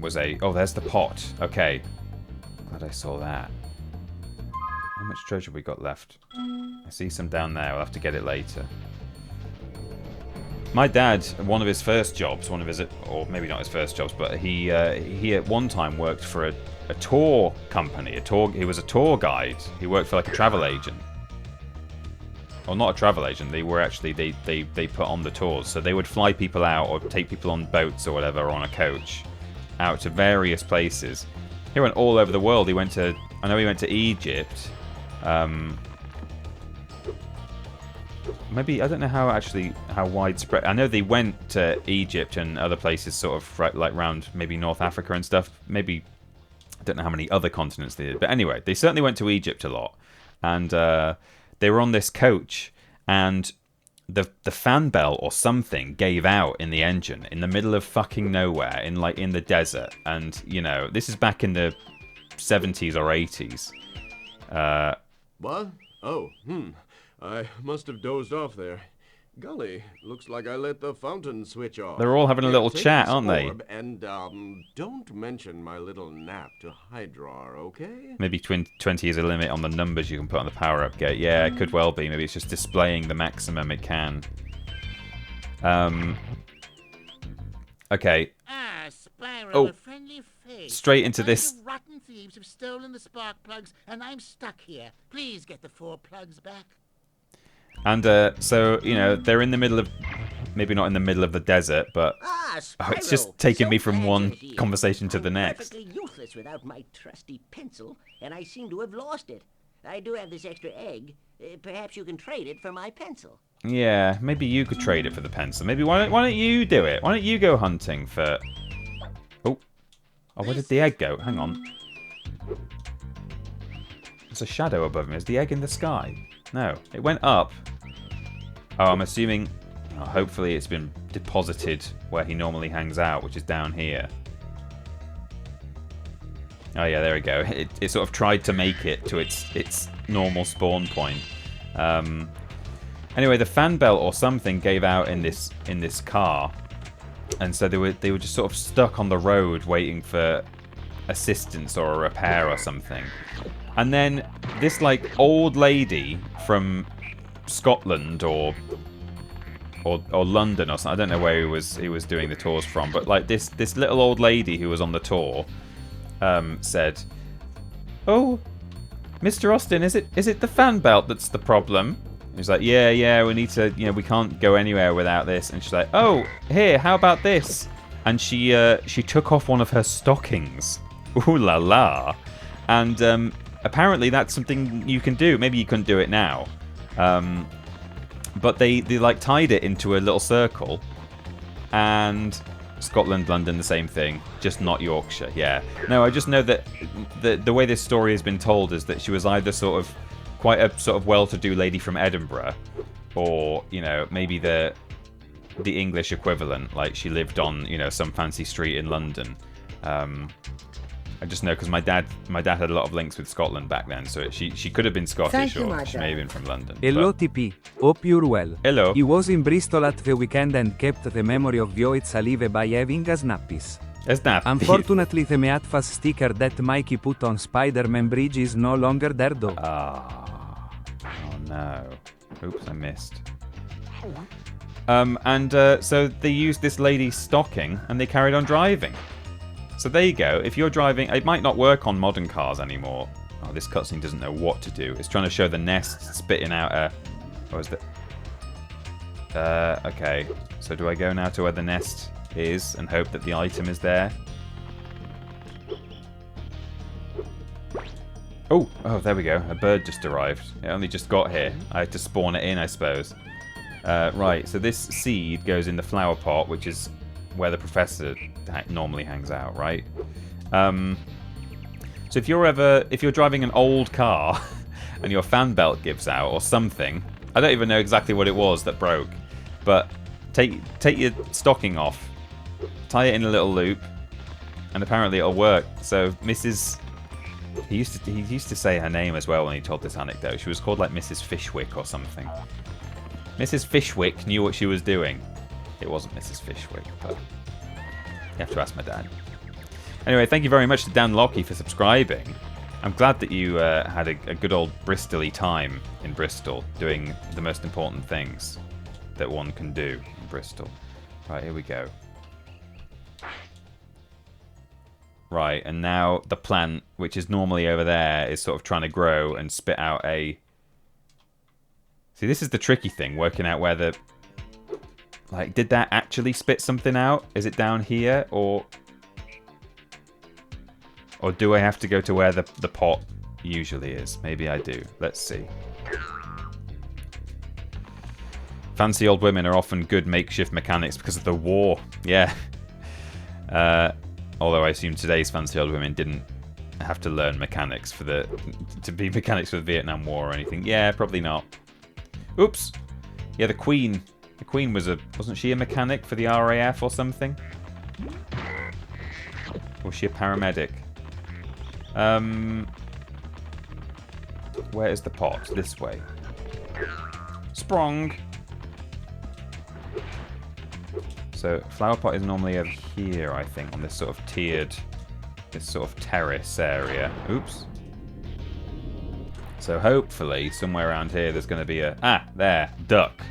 was a... Oh, there's the pot. Okay. Glad I saw that. How much treasure we got left? I see some down there. We'll have to get it later. My dad, one of his first jobs, or maybe not his first jobs, but he at one time worked for a tour company. He was a tour guide. He worked for like a travel agent. Or not a travel agent. They were actually they put on the tours. So they would fly people out or take people on boats or whatever, or on a coach out to various places. He went all over the world. I know he went to Egypt. Maybe, I don't know how widespread. I know they went to Egypt and other places, sort of like around maybe North Africa and stuff. Maybe, I don't know how many other continents they did. But anyway, they certainly went to Egypt a lot. And they were on this coach, and the fan belt or something gave out in the engine in the middle of fucking nowhere, in the desert. And, you know, this is back in the 70s or 80s. What? Oh, I must have dozed off there. Golly, looks like I let the fountain switch off. They're all having a little Take chat, this aren't they? orb and, don't mention my little nap to Hydra, okay? Maybe 20 is a limit on the numbers you can put on the power-up gate. Yeah, it could well be. Maybe it's just displaying the maximum it can. Okay. Ah, Spyro, Oh. a friendly face. Straight into A bunch this. of rotten thieves have stolen the spark plugs, and I'm stuck here. Please get the 4 plugs back. And so, you know, they're in the middle of... Maybe not in the middle of the desert, but... Ah, Oh, it's just taking me from one conversation to the next. Perfectly useless office without my trusty pencil, and I seem to have lost it. I do have this extra egg. Perhaps you can trade it for my pencil. Yeah, maybe you could trade it for the pencil. Maybe why don't you do it? Why don't you go hunting for... Oh, where did the egg go? Hang on. There's a shadow above him. Is the egg in the sky? No, it went up. Oh, I'm assuming... Oh, hopefully it's been deposited where he normally hangs out, which is down here. Oh yeah, there we go. It sort of tried to make it to its normal spawn point. Anyway, the fan belt or something gave out in this car, and so they were just sort of stuck on the road waiting for assistance or a repair or something. And then this like old lady from Scotland or London or something, I don't know where he was doing the tours from, but like this little old lady who was on the tour said, "Oh, Mr. Austin, is it the fan belt that's the problem?" He's like, yeah, we need to, we can't go anywhere without this. And she's like, "Oh, here, how about this?" And she took off one of her stockings. Ooh la la. And apparently that's something you can do. Maybe you couldn't do it now. But they like tied it into a little circle. And Scotland, London, the same thing, just not Yorkshire. Yeah. No, I just know that the way this story has been told is that she was either sort of quite a sort of well-to-do lady from Edinburgh, or maybe the English equivalent, like she lived on some fancy street in London. I just know because my dad had a lot of links with Scotland back then, so she could have been Scottish or she may have been from London. Hello TP, hope you're well. Hello. He was in Bristol at the weekend and kept the memory of Violet alive by having a snappies. A snap. Unfortunately, the Meatfast sticker that Mikey put on Spider-Man Bridge is no longer there though. Oh no. Oops, I missed. So they used this lady's stocking and they carried on driving. So there you go. If you're driving, it might not work on modern cars anymore. Oh, this cutscene doesn't know what to do. It's trying to show the nest spitting out a... What was that? Okay. So do I go now to where the nest is and hope that the item is there? Oh, there we go. A bird just arrived. It only just got here. I had to spawn it in, I suppose. Right, so this seed goes in the flower pot, which is where the professor normally hangs out, right? So if you're driving an old car and your fan belt gives out or something, I don't even know exactly what it was that broke, but take your stocking off, tie it in a little loop, and apparently it'll work. So Mrs. He used to say her name as well when he told this anecdote. She was called like Mrs. Fishwick or something. Mrs. Fishwick knew what she was doing. It wasn't Mrs. Fishwick, but you have to ask my dad. Anyway, thank you very much to Dan Lockie for subscribing. I'm glad that you had a good old Bristol-y time in Bristol, doing the most important things that one can do in Bristol. Right, here we go. Right, and now the plant, which is normally over there, is sort of trying to grow and spit out a... See, this is the tricky thing, working out where the... Like, did that actually spit something out? Is it down here, or do I have to go to where the pot usually is? Maybe I do. Let's see. Fancy old women are often good makeshift mechanics because of the war. Yeah. Although I assume today's fancy old women didn't have to learn mechanics to be mechanics for the Vietnam War or anything. Yeah, probably not. Oops. Yeah, the Queen. The Queen wasn't she a mechanic for the RAF or something? Or was she a paramedic? Where is the pot? This way. Sprung. So flower pot is normally over here, I think, on this sort of this sort of terrace area. Oops. So hopefully somewhere around here there's going to be there, duck.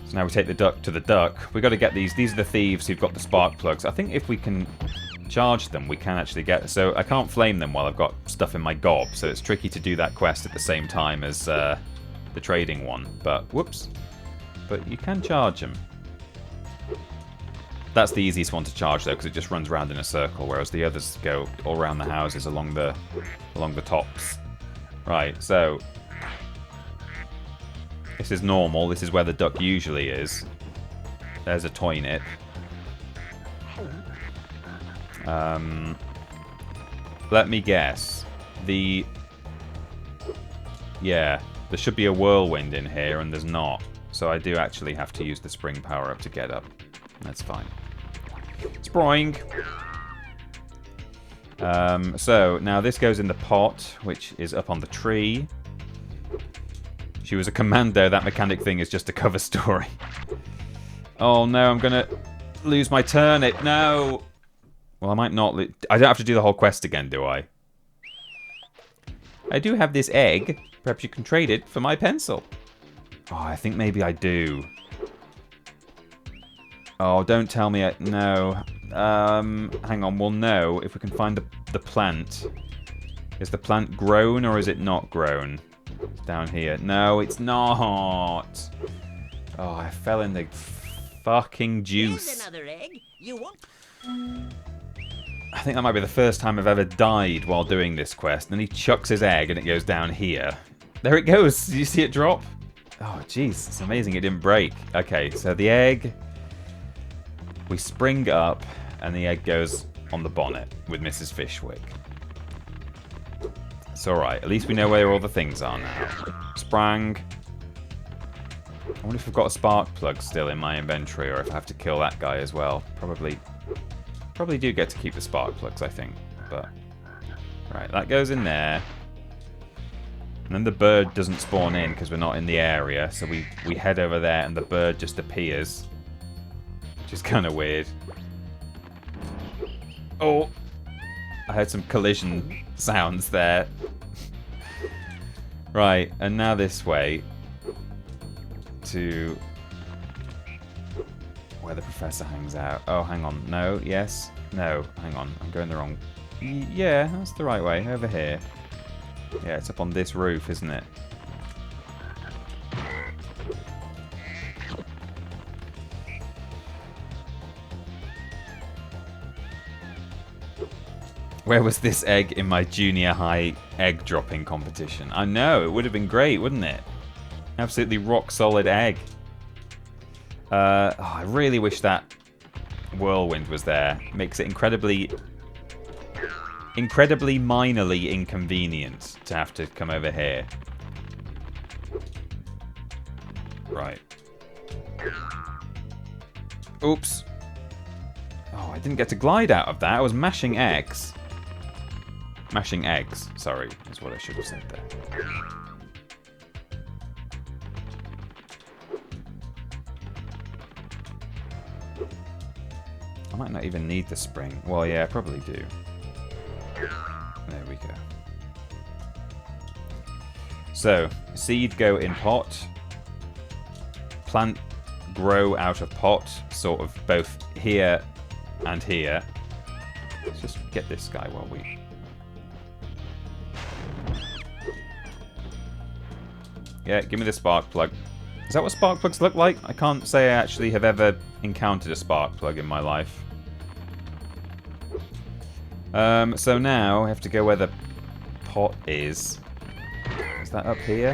So now we take the duck to the duck. We've got to get these. These are the thieves who've got the spark plugs. I think if we can charge them, we can actually get... So I can't flame them while I've got stuff in my gob, so it's tricky to do that quest at the same time as the trading one. But, whoops. But you can charge them. That's the easiest one to charge though, because it just runs around in a circle, whereas the others go all around the houses along the tops. Right, so this is normal. This is where the duck usually is. There's a toy nip. Let me guess. Yeah, there should be a whirlwind in here, and there's not. So I do actually have to use the spring power up to get up. That's fine. Spring. So now this goes in the pot, which is up on the tree. She was a commando. That mechanic thing is just a cover story. Oh no, I'm gonna lose my turnip. No. Well, I might not. I don't have to do the whole quest again, do I? I do have this egg. Perhaps you can trade it for my pencil. Oh, I think maybe I do. Oh, don't tell me. No. Hang on. We'll know if we can find the plant. Is the plant grown or is it not grown? It's down here. No, it's not. Oh, I fell in the fucking juice. Here's another egg. You won't... I think that might be the first time I've ever died while doing this quest. And then he chucks his egg and it goes down here. There it goes. Did you see it drop? Oh, jeez. It's amazing it didn't break. Okay, so the egg... We spring up, and the egg goes on the bonnet with Mrs. Fishwick. It's alright. At least we know where all the things are now. Sprang. I wonder if we've got a spark plug still in my inventory, or if I have to kill that guy as well. Probably do get to keep the spark plugs, I think. But right, that goes in there. And then the bird doesn't spawn in because we're not in the area, so we head over there and the bird just appears. Which is kind of weird. Oh! I heard some collision sounds there. Right, and now this way to where the professor hangs out. Oh, hang on. No, yes, no, hang on. I'm going the wrong... Yeah, that's the right way. Over here. Yeah, it's up on this roof, isn't it? Where was this egg in my junior high egg dropping competition? I know, it would have been great, wouldn't it? Absolutely rock solid egg. I really wish that whirlwind was there. Makes it incredibly minorly inconvenient to have to come over here. Right. Oops. Oh, I didn't get to glide out of that. I was mashing X. Mashing eggs, sorry, is what I should have said there. I might not even need the spring. Well, yeah, I probably do. There we go. So, seed go in pot. Plant grow out of pot, sort of both here and here. Let's just get this guy while we... Yeah, give me the spark plug. Is that what spark plugs look like? I can't say I actually have ever encountered a spark plug in my life. So now I have to go where the pot is. Is that up here?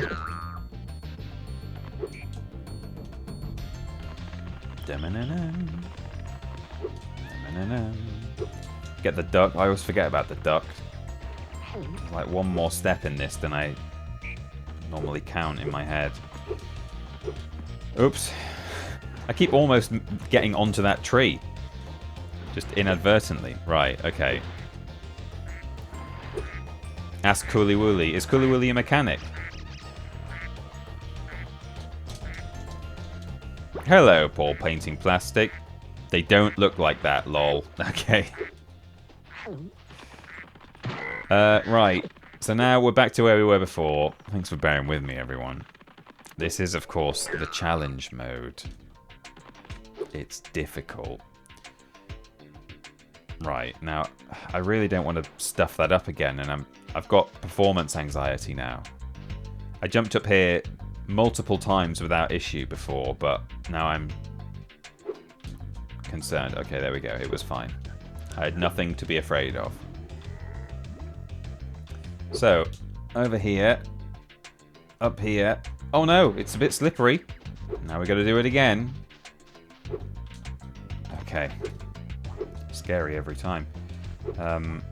Get the duck. I always forget about the duck. There's like one more step in this than I normally count in my head. Oops. I keep almost getting onto that tree. Just inadvertently. Right, okay. Ask Cooley Wooly. Is Cooley Wooly a mechanic? Hello, Paul Painting Plastic. They don't look like that, lol. Okay. Right. So now we're back to where we were before. Thanks for bearing with me, everyone. This is, of course, the challenge mode. It's difficult. Right, now, I really don't want to stuff that up again, and I've got performance anxiety now. I jumped up here multiple times without issue before, but now I'm concerned. Okay, there we go. It was fine. I had nothing to be afraid of. So, over here. Up here. Oh no, it's a bit slippery. Now we got to do it again. Okay. Scary every time. There's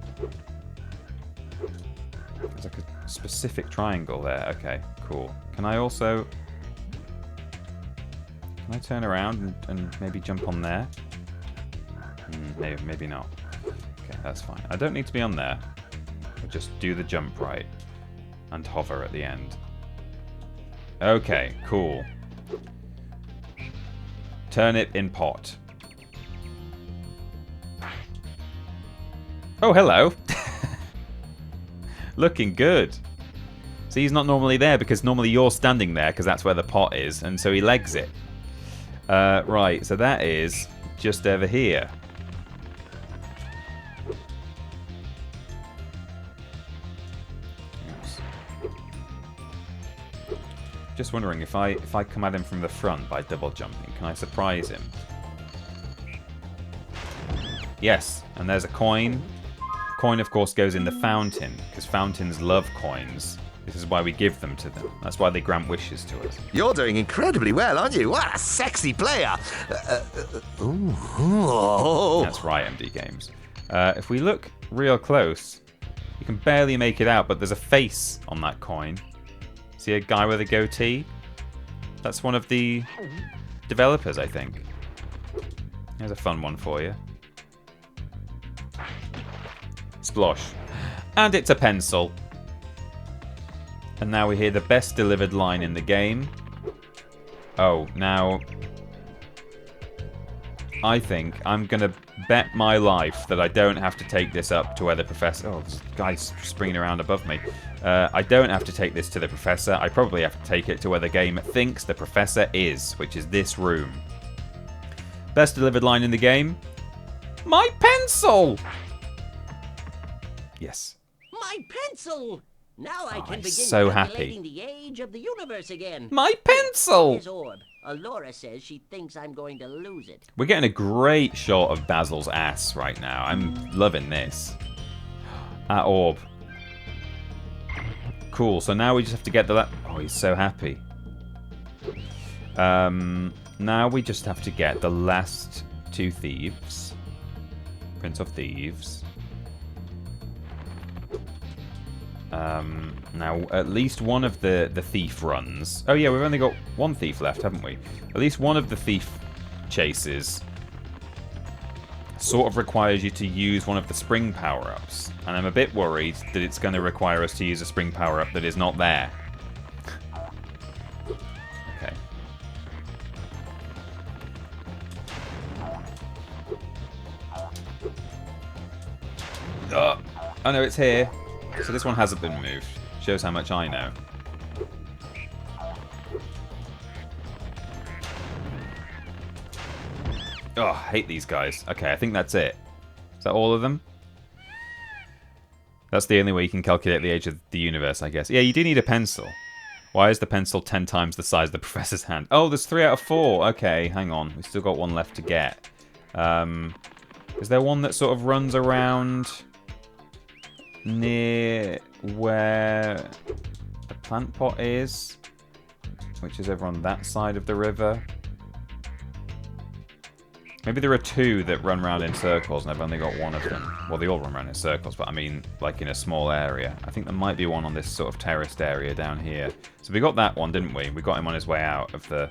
like a specific triangle there. Okay, cool. Can I also... Can I turn around and maybe jump on there? Maybe not. Okay, that's fine. I don't need to be on there. I'll just do the jump right. And hover at the end. Okay, cool. Turnip in pot. Oh, hello. Looking good. See, he's not normally there because normally you're standing there because that's where the pot is, and so he legs it. Right, so that is just over here. Oops. Just wondering if I come at him from the front by double jumping, can I surprise him? Yes, and there's a coin. Coin, of course, goes in the fountain because fountains love coins. This is why we give them to them. That's why they grant wishes to us. You're doing incredibly well, aren't you? What a sexy player. That's right, MD Games. If we look real close, you can barely make it out, but there's a face on that coin. See a guy with a goatee? That's one of the developers, I think. Here's a fun one for you. Splosh. And it's a pencil. And now we hear the best delivered line in the game. Oh, now... I think I'm going to bet my life that I don't have to take this up to where the professor... Oh, this guy's springing around above me. I don't have to take this to the professor. I probably have to take it to where the game thinks the professor is, which is this room. Best delivered line in the game. My pencil! Yes. My pencil! Now I can begin so calculating happy. the age of the universe again. My pencil! His orb. Alora says she thinks I'm going to lose it. We're getting a great shot of Basil's ass right now. I'm loving this. That orb. Cool, so now we just have to get the... Oh, he's so happy. Now we just have to get the last two thieves. Prince of Thieves. Now, at least one of the thief runs... Oh yeah, we've only got one thief left, haven't we? At least one of the thief chases sort of requires you to use one of the spring power-ups. And I'm a bit worried that it's going to require us to use a spring power-up that is not there. Okay. Oh no, it's here. So this one hasn't been moved. Shows how much I know. Oh, I hate these guys. Okay, I think that's it. Is that all of them? That's the only way you can calculate the age of the universe, I guess. Yeah, you do need a pencil. Why is the pencil 10 times the size of the professor's hand? Oh, there's 3 out of 4. Okay, hang on. We've still got one left to get. Is there one that sort of runs around near where the plant pot is, which is over on that side of the river? Maybe there are 2 that run around in circles and I've only got one of them. Well, they all run around in circles, but I mean like in a small area. I think there might be one on this sort of terraced area down here. So we got that one, didn't we? We got him on his way out of the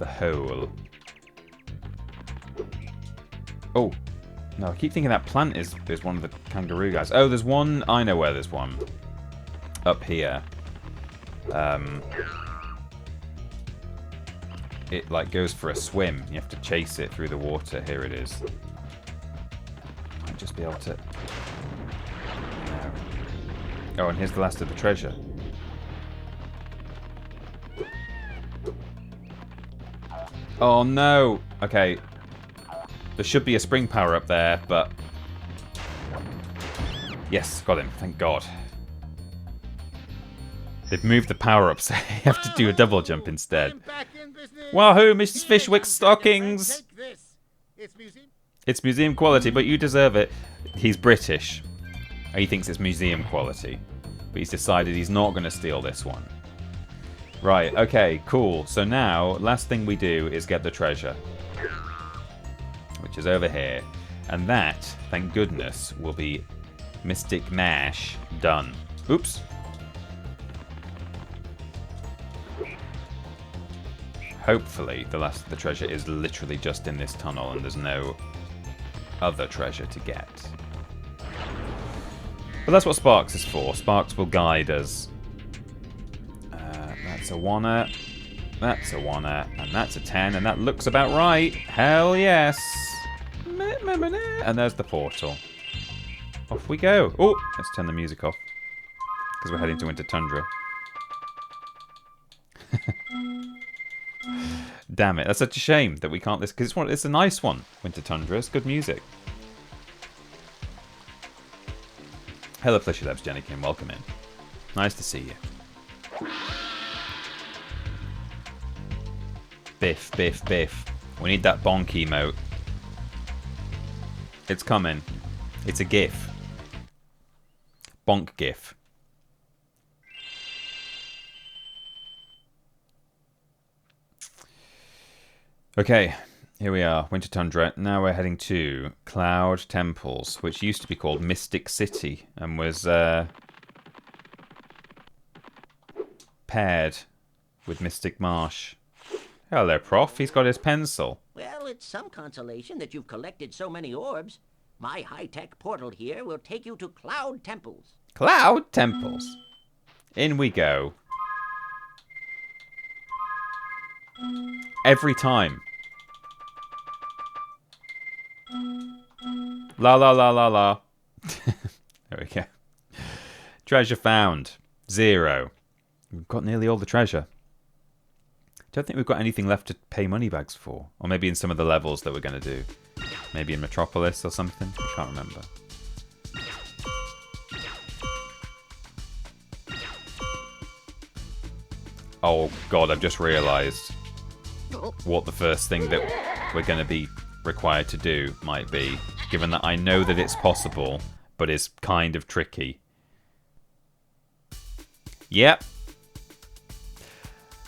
hole. Oh, no, I keep thinking that plant is one of the kangaroo guys. Oh, there's one. I know where there's one. Up here. It like goes for a swim. You have to chase it through the water. Here it is. Might just be able to... No. Oh, and here's the last of the treasure. Oh no. Okay. There should be a spring power up there, but... Yes, got him. Thank God. They've moved the power-ups. You have to do a double jump instead. Wahoo, Mrs. Fishwick's stockings! It's museum quality, but you deserve it. He's British. He thinks it's museum quality. But he's decided he's not going to steal this one. Right, okay, cool. So now, last thing we do is get the treasure. Which is over here. And that, thank goodness, will be Mystic Mash done. Oops. Hopefully, the treasure is literally just in this tunnel and there's no other treasure to get. But that's what Sparks is for. Sparks will guide us. That's a 1-er. That's a 1-er. And that's a 10. And that looks about right. Hell yes. And there's the portal. Off we go. Oh, let's turn the music off. Because we're heading to Winter Tundra. Damn it. That's such a shame that we can't... Because it's a nice one, Winter Tundra. It's good music. Hello, Plushy Labs, Jenny Kim. Welcome in. Nice to see you. Biff, biff, biff. We need that bonk emote. It's coming. It's a gif. Bonk gif. Okay, here we are, Winter Tundra. Now we're heading to Cloud Temples, which used to be called Mystic City, and was paired with Mystic Marsh. Hello, Prof. He's got his pencil. Well, it's some consolation that you've collected so many orbs. My high-tech portal here will take you to Cloud Temples. Cloud Temples. In we go. Every time. La la la la la. There we go. Treasure found. 0. We've got nearly all the treasure. Don't think we've got anything left to pay money bags for. Or maybe in some of the levels that we're going to do. Maybe in Metropolis or something. I can't remember. Oh god, I've just realised what the first thing that we're going to be required to do might be, given that I know that it's possible, but it's kind of tricky. Yep.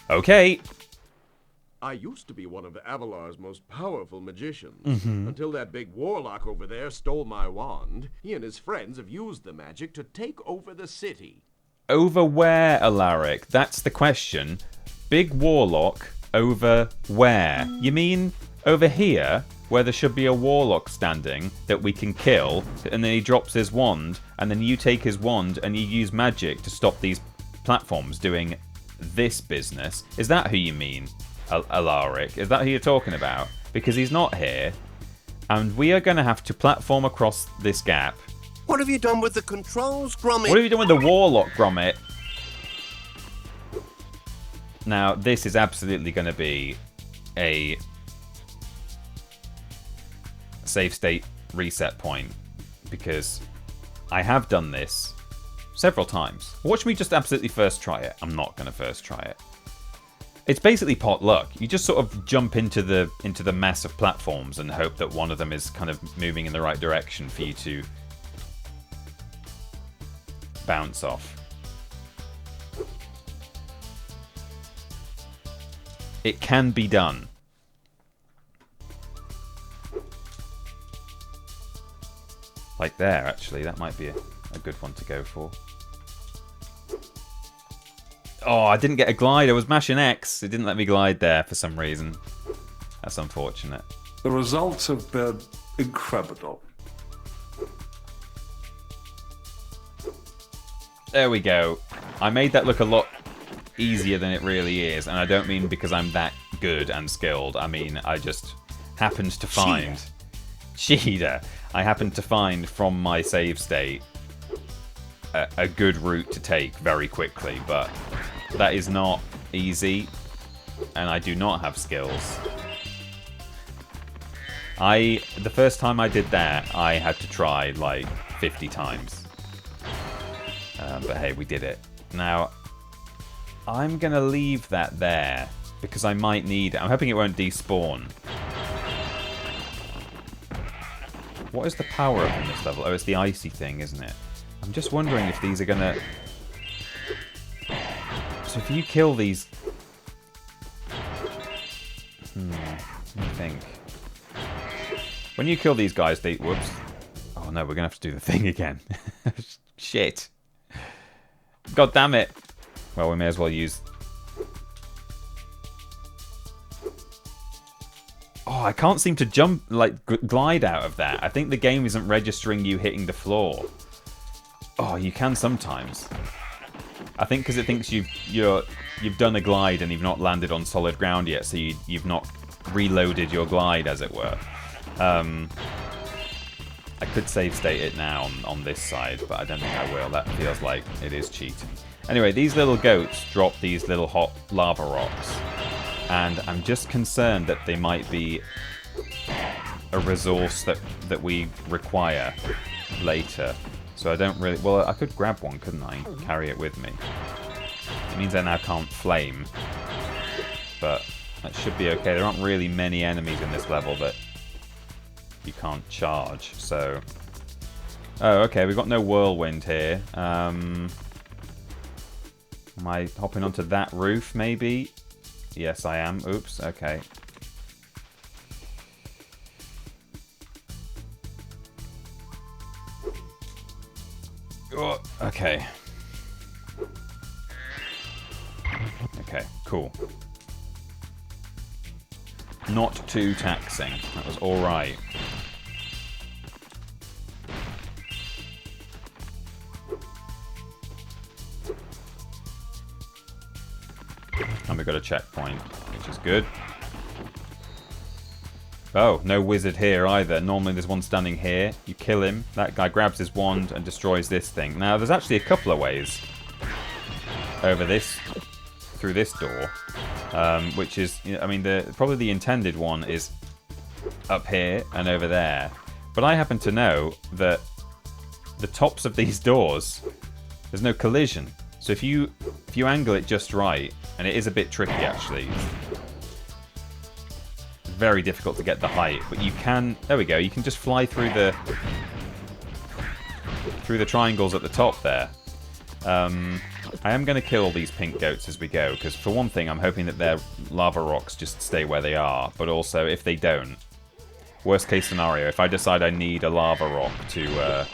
Okay. I used to be one of Avalar's most powerful magicians, until that big warlock over there stole my wand. He and his friends have used the magic to take over the city. Over where, Alaric? That's the question. Big warlock over where? You mean over here, where there should be a warlock standing that we can kill, and then he drops his wand, and then you take his wand and you use magic to stop these platforms doing this business? Is that who you mean, Alaric? Is that who you're talking about? Because he's not here, and we are going to have to platform across this gap. What have you done with the controls, Gromit? What have you done with the warlock, Gromit? Now, this is absolutely going to be a save state reset point, because I have done this several times. Watch me just absolutely first try it. I'm not going to first try it. It's basically pot luck. You just sort of jump into the mass of platforms and hope that one of them is kind of moving in the right direction for you to bounce off. It can be done. Like there, actually. That might be a good one to go for. Oh, I didn't get a glide. I was mashing X. It didn't let me glide there for some reason. That's unfortunate. The results have been incredible. There we go. I made that look a lot easier than it really is, and I don't mean because I'm that good and skilled. I mean, I just happened to find... Cheater. I happened to find from my save state a good route to take very quickly, but that is not easy, and I do not have skills. The first time I did that, I had to try like 50 times. But hey, we did it. Now, I'm going to leave that there, because I might need it. I'm hoping it won't despawn. What is the power up in this level? Oh, it's the icy thing, isn't it? I'm just wondering if these are gonna... So if you kill these... Let me think. When you kill these guys, they... Whoops. Oh no, we're gonna have to do the thing again. Shit. God damn it. Well, we may as well use... Oh, I can't seem to jump, like, glide out of that. I think the game isn't registering you hitting the floor. Oh, you can sometimes. I think because it thinks you've done a glide and you've not landed on solid ground yet, so you've not reloaded your glide, as it were. I could save state it now on this side, but I don't think I will. That feels like it is cheating. Anyway, these little goats drop these little hot lava rocks. And I'm just concerned that they might be a resource that we require later. So I don't really... Well, I could grab one, couldn't I? Carry it with me. It means I now can't flame. But that should be okay. There aren't really many enemies in this level that you can't charge, so... Oh, okay, we've got no whirlwind here. Am I hopping onto that roof, maybe? Yes, I am. Oops, okay. Oh, okay. Okay, cool. Not too taxing. That was alright. And we've got a checkpoint, which is good. Oh, no wizard here either. Normally there's one standing here. You kill him. That guy grabs his wand and destroys this thing. Now, there's actually a couple of ways over this, through this door. Which is, I mean, probably the intended one is up here and over there. But I happen to know that the tops of these doors, there's no collision. So if you angle it just right, and it is a bit tricky actually, it's very difficult to get the height, but you can, there we go, you can just fly through the triangles at the top there. I am going to kill these pink goats as we go, because for one thing I'm hoping that their lava rocks just stay where they are, but also if they don't, worst case scenario, if I decide I need a lava rock to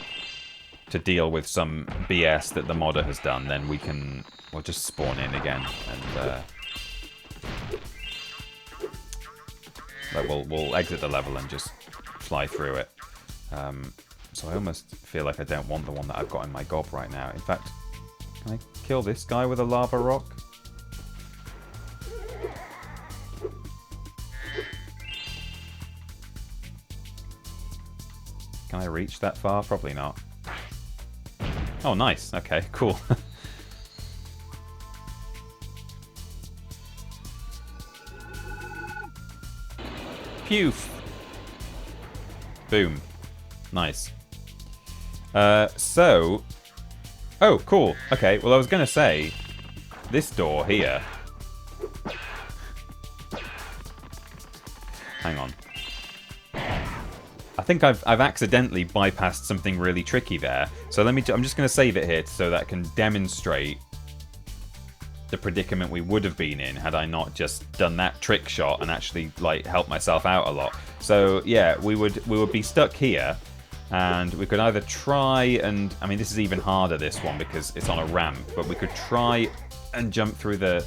deal with some BS that the modder has done, then we'll just spawn in again and we'll exit the level and just fly through it. So I almost feel like I don't want the one that I've got in my gob right now. In fact, can I kill this guy with a lava rock? Can I reach that far? Probably not. Oh, nice. Okay, cool. Pew! Boom. Nice. So... Oh, cool. Okay, well I was going to say, this door here... Hang on. I think I've accidentally bypassed something really tricky there. So I'm just going to save it here so that I can demonstrate the predicament we would have been in had I not just done that trick shot and actually like helped myself out a lot. So yeah, we would be stuck here, and we could either try and, I mean this is even harder, this one, because it's on a ramp, but we could try and jump through the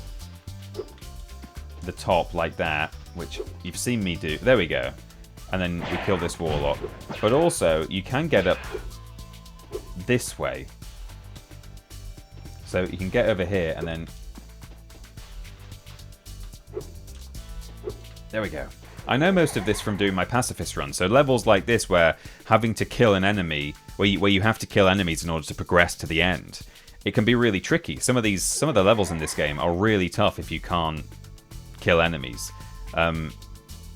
top like that, which you've seen me do. There we go. And then we kill this warlock. But also, you can get up this way. So you can get over here and then... There we go. I know most of this from doing my pacifist run. So levels like this where having to kill an enemy, where you have to kill enemies in order to progress to the end, it can be really tricky. Some of the levels in this game are really tough if you can't kill enemies.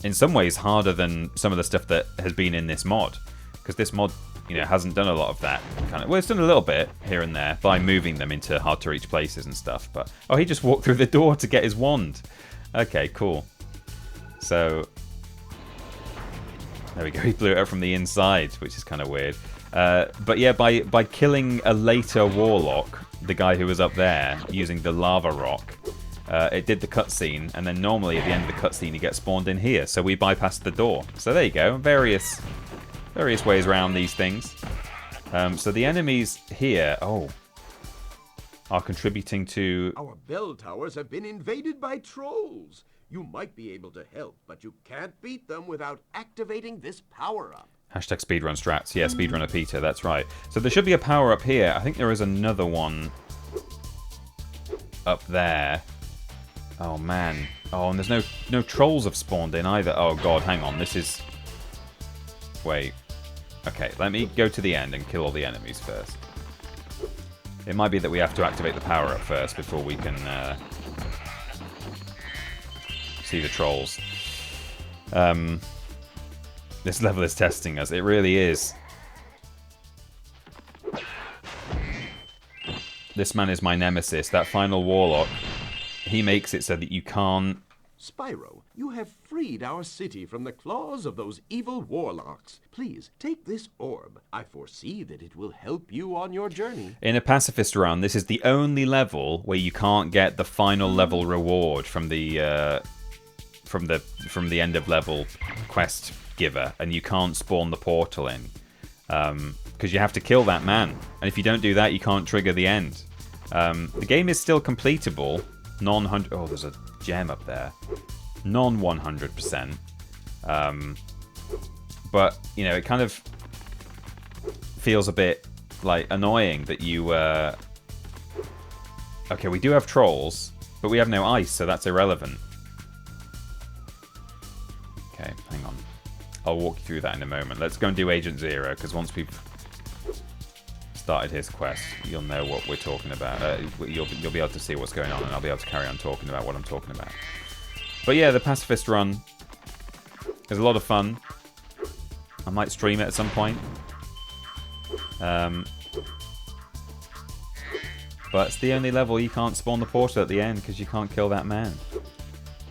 In some ways harder than some of the stuff that has been in this mod, because this mod, hasn't done a lot of that kind of. Well, it's done a little bit here and there by moving them into hard to reach places and stuff. But oh, he just walked through the door to get his wand. Okay, cool. So There we go. He blew it up from the inside, which is kind of weird. But yeah, by killing a later warlock, the guy who was up there using the lava rock, it did the cutscene, and then normally at the end of the cutscene you get spawned in here. So we bypassed the door. So there you go. Various ways around these things. So the enemies here, are contributing to... Our bell towers have been invaded by trolls. You might be able to help, but you can't beat them without activating this power-up. Hashtag speedrun strats. Yeah, speedrunner Peter, that's right. So there should be a power-up here. I think there is another one up there. Oh, man. Oh, and there's no trolls have spawned in either. Oh, God, hang on. This is... Wait. Okay, let me go to the end and kill all the enemies first. It might be that we have to activate the power-up first before we can see the trolls. This level is testing us. It really is. This man is my nemesis. That final warlock, he makes it so that you can't... Spyro, you have freed our city from the claws of those evil warlocks. Please, take this orb. I foresee that it will help you on your journey. In a pacifist run, this is the only level where you can't get the final level reward from the end of level quest giver, and you can't spawn the portal in because you have to kill that man, and if you don't do that, you can't trigger the end. The game is still completable. Non-100. Oh, there's a gem up there. Non-100%. But you know, it kind of feels a bit like annoying that you. Okay, we do have trolls, but we have no ice, so that's irrelevant. Okay, hang on. I'll walk you through that in a moment. Let's go and do Agent Zero, because once we've started his quest, you'll know what we're talking about. You'll be able to see what's going on, and I'll be able to carry on talking about what I'm talking about. But yeah, the pacifist run is a lot of fun. I might stream it at some point. But it's the only level you can't spawn the portal at the end because you can't kill that man.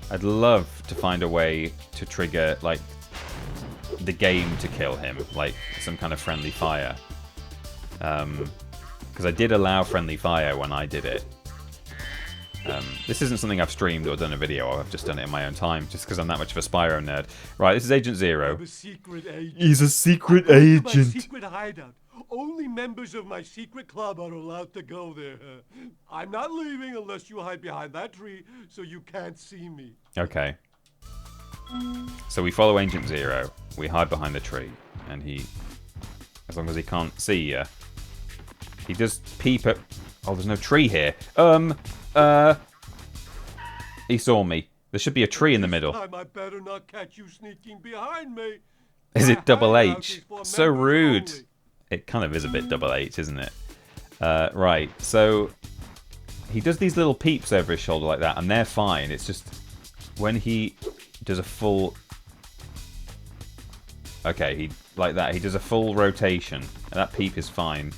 I'd love to find a way to trigger, like, the game to kill him, like some kind of friendly fire. Because I did allow friendly fire when I did it. This isn't something I've streamed or done a video of. I've just done it in my own time, just because I'm that much of a Spyro nerd. Right, this is Agent Zero. I'm a secret agent. He's a secret I'm going to agent. my secret hideout. Only members of my secret club are allowed to go there. I'm not leaving unless you hide behind that tree so you can't see me. Okay. So we follow Agent Zero. We hide behind the tree, and he, as long as he can't see you, he does peep at... Oh, there's no tree here. He saw me. There should be a tree in the middle. This time I better not catch you sneaking behind me. Is it Double hideout H? is for So members rude. only. It kind of is a bit Double H, isn't it? Right, so he does these little peeps over his shoulder like that, and they're fine. It's just when he does a full... Okay, he like that. He does a full rotation, and that peep is fine.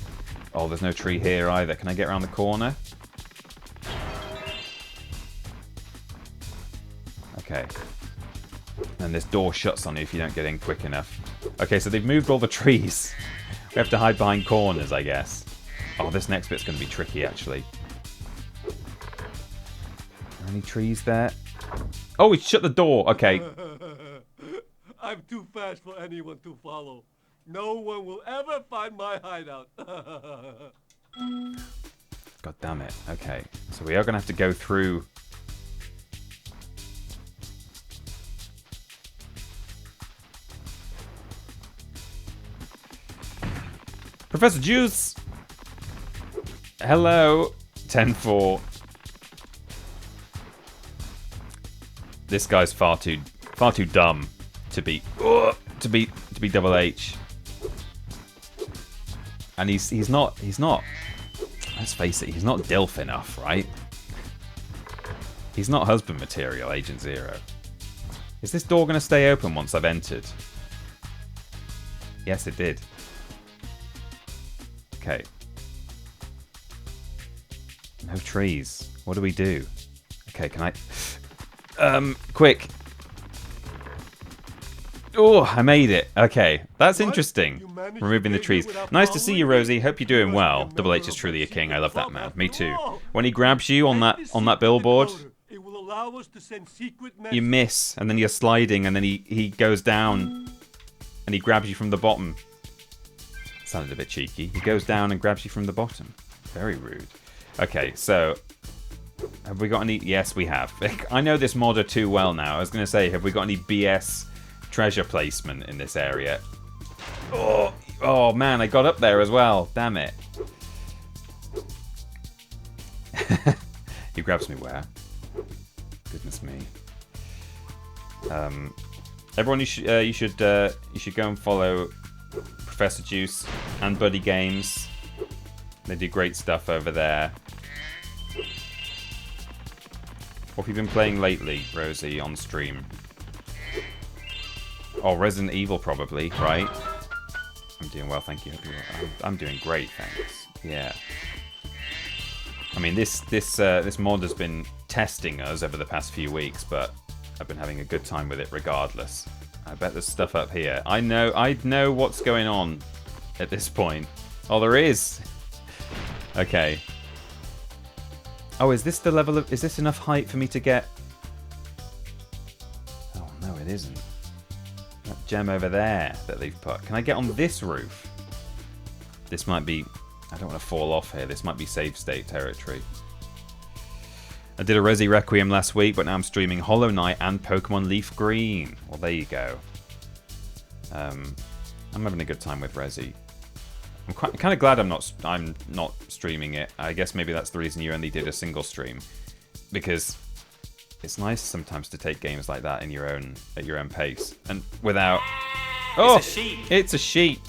Oh, there's no tree here either. Can I get around the corner? Okay. And this door shuts on you if you don't get in quick enough. Okay, so they've moved all the trees. We have to hide behind corners, I guess. Oh, this next bit's going to be tricky, actually. Are any trees there? Oh, he shut the door. Okay. I'm too fast for anyone to follow. No one will ever find my hideout. God damn it. Okay. So we are going to have to go through... Professor Juice! Hello! 10-4. This guy's far too dumb to be Double H. And he's not, let's face it, he's not DILF enough, right? He's not husband material, Agent Zero. Is this door going to stay open once I've entered? Yes, it did. Okay. No trees. What do we do? Okay, can I... quick. Oh, I made it. Okay, that's interesting. Removing the trees. Nice to see you, Rosie. Hope you're doing well. Double H is truly a king. I love that man. Me too. When he grabs you on that billboard, you miss, and then you're sliding, and then he goes down, and he grabs you from the bottom. Sounded a bit cheeky. He goes down and grabs you from the bottom. Very rude. Okay, so have we got any? Yes, we have. I know this modder too well now. I was going to say, have we got any BS treasure placement in this area? Oh man, I got up there as well. Damn it. He grabs me where? Goodness me. Everyone, you should go and follow Professor Juice and Buddy Games. They do great stuff over there. What have you been playing lately, Rosie, on stream? Oh, Resident Evil, probably, right? I'm doing well, thank you. I'm doing great, thanks. Yeah. I mean, this mod has been testing us over the past few weeks, but I've been having a good time with it regardless. I bet there's stuff up here. I know what's going on at this point. Oh, there is. Okay. Oh, is this the level of... Is this enough height for me to get... Oh, no, it isn't. That gem over there that they've put. Can I get on this roof? This might be... I don't want to fall off here. This might be save state territory. I did a Resi Requiem last week, but now I'm streaming Hollow Knight and Pokemon Leaf Green. Well, there you go. I'm having a good time with Resi. I'm kind of glad I'm not streaming it. I guess maybe that's the reason you only did a single stream, because it's nice sometimes to take games like that at your own pace and without. Oh, it's a sheep. It's a sheep.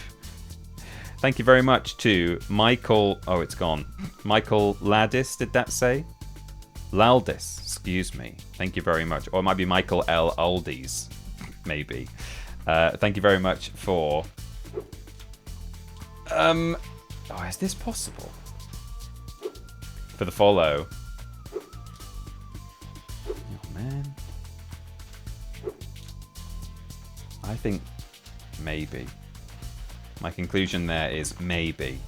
Thank you very much to Michael. Oh, it's gone. Michael Ladis, did that say? Laldis, excuse me. Thank you very much. Or it might be Michael L. Aldies, maybe. Thank you very much for... Oh, is this possible? For the follow. Oh, man. I think maybe. My conclusion there is maybe.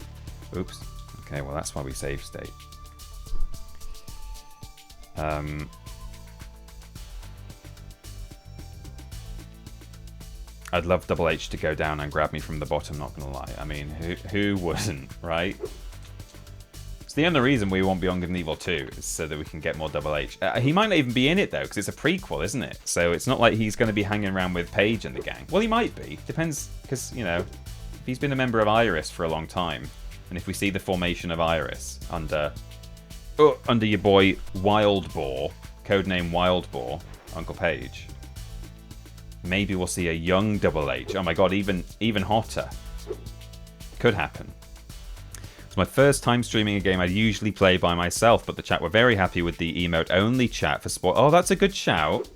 Oops. Okay, well, that's why we save state. I'd love Double H to go down and grab me from the bottom, not gonna lie. I mean, who wouldn't, right? It's the only reason we won't be on Good and Evil 2, is so that we can get more Double H. He might not even be in it, though, because it's a prequel, isn't it? So it's not like he's going to be hanging around with Paige and the gang. Well, he might be. Depends, because, you know, if he's been a member of Iris for a long time, and if we see the formation of Iris under your boy Wild Boar, codename Wild Boar, Uncle Paige, maybe we'll see a young Double H. Oh my god, even hotter. Could happen. It's my first time streaming a game I usually play by myself, but the chat were very happy with the emote-only chat for sport. Oh, that's a good shout.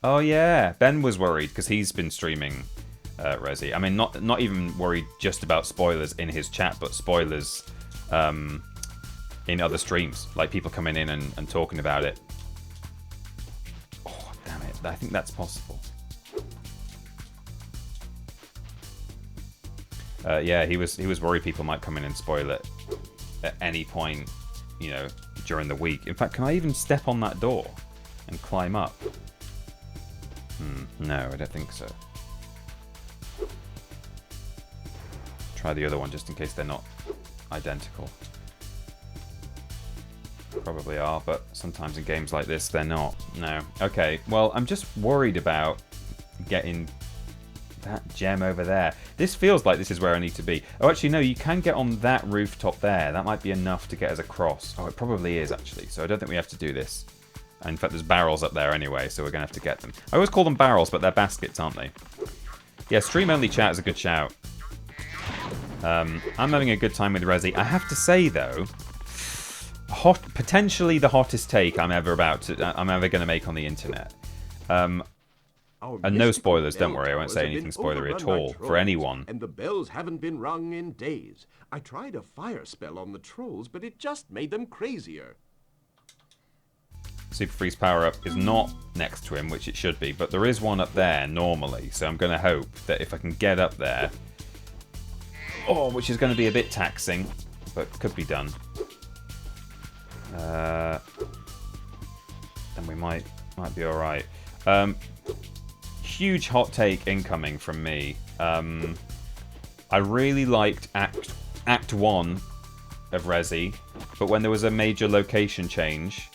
Oh yeah, Ben was worried because he's been streaming Resi. I mean, not even worried just about spoilers in his chat, but spoilers in other streams, like people coming in and talking about it. Oh, damn it. I think that's possible. Yeah, he was worried people might come in and spoil it at any point, you know, during the week. In fact, can I even step on that door and climb up? No, I don't think so. Try the other one just in case they're not identical. Probably are, but sometimes in games like this they're not. No. Okay, well, I'm just worried about getting that gem over there. This feels like this is where I need to be. Oh, actually, no, you can get on that rooftop there. That might be enough to get us across. Oh, it probably is, actually. So I don't think we have to do this. In fact, there's barrels up there anyway, so we're going to have to get them. I always call them barrels, but they're baskets, aren't they? Yeah, stream-only chat is a good shout. I'm having a good time with Resi. I have to say, though, potentially the hottest take I'm ever going to make on the internet. And no spoilers, don't worry, I won't say anything spoilery at all for anyone. And the bells haven't been rung in days. I tried a fire spell on the trolls, but it just made them crazier. Super Freeze power-up is not next to him, which it should be, but there is one up there normally, so I'm going to hope that if I can get up there... Oh, which is going to be a bit taxing, but could be done. Then we might be alright. Huge hot take incoming from me. I really liked Act 1 of Resi, but when there was a major location change,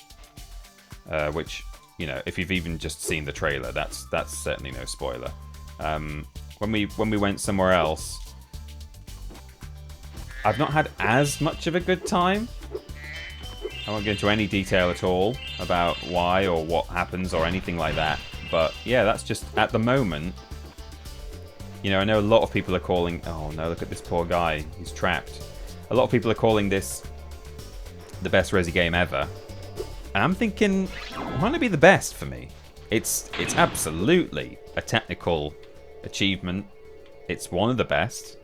which, you know, if you've even just seen the trailer, that's certainly no spoiler. When we went somewhere else, I've not had as much of a good time. I won't go into any detail at all about why or what happens or anything like that. But yeah, that's just at the moment. You know, I know a lot of people are calling... Oh no, look at this poor guy. He's trapped. A lot of people are calling this the best Resi game ever. And I'm thinking, it might not be the best for me. It's absolutely a technical achievement. It's one of the best.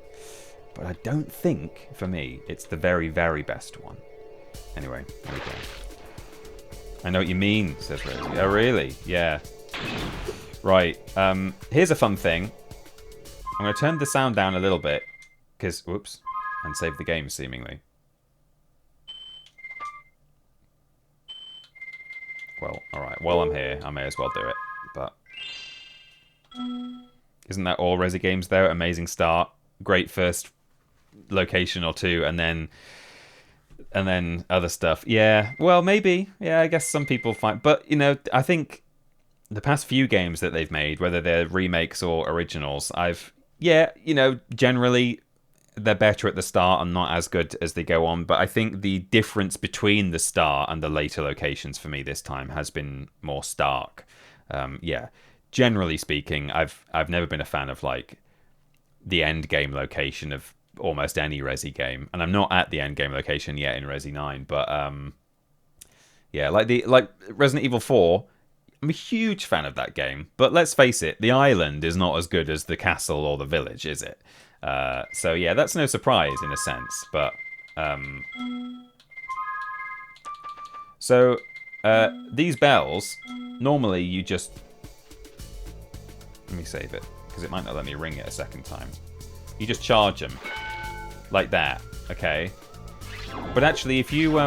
But I don't think, for me, it's the very, very best one. Anyway, there we go. I know what you mean, says Rosie. Oh, really? Yeah. Right. Here's a fun thing. I'm going to turn the sound down a little bit. Because, whoops. And save the game, seemingly. Well, alright. While I'm here, I may as well do it. But... Isn't that all Resi games, though? Amazing start. Great first location or two, and then other stuff. Yeah, well, maybe. Yeah, I guess some people find... But, you know, I think the past few games that they've made, whether they're remakes or originals, yeah, you know, generally they're better at the start and not as good as they go on. But I think the difference between the start and the later locations for me this time has been more stark. Yeah, generally speaking, I've never been a fan of, like, the end game location of almost any Resi game, and I'm not at the end game location yet in Resi 9, but yeah, like Resident Evil 4, I'm a huge fan of that game, but let's face it, the island is not as good as the castle or the village, is it? So yeah, that's no surprise in a sense, but so these bells, normally you just... Let me save it, because it might not let me ring it a second time. You just charge them. Like that, okay? But actually, if you...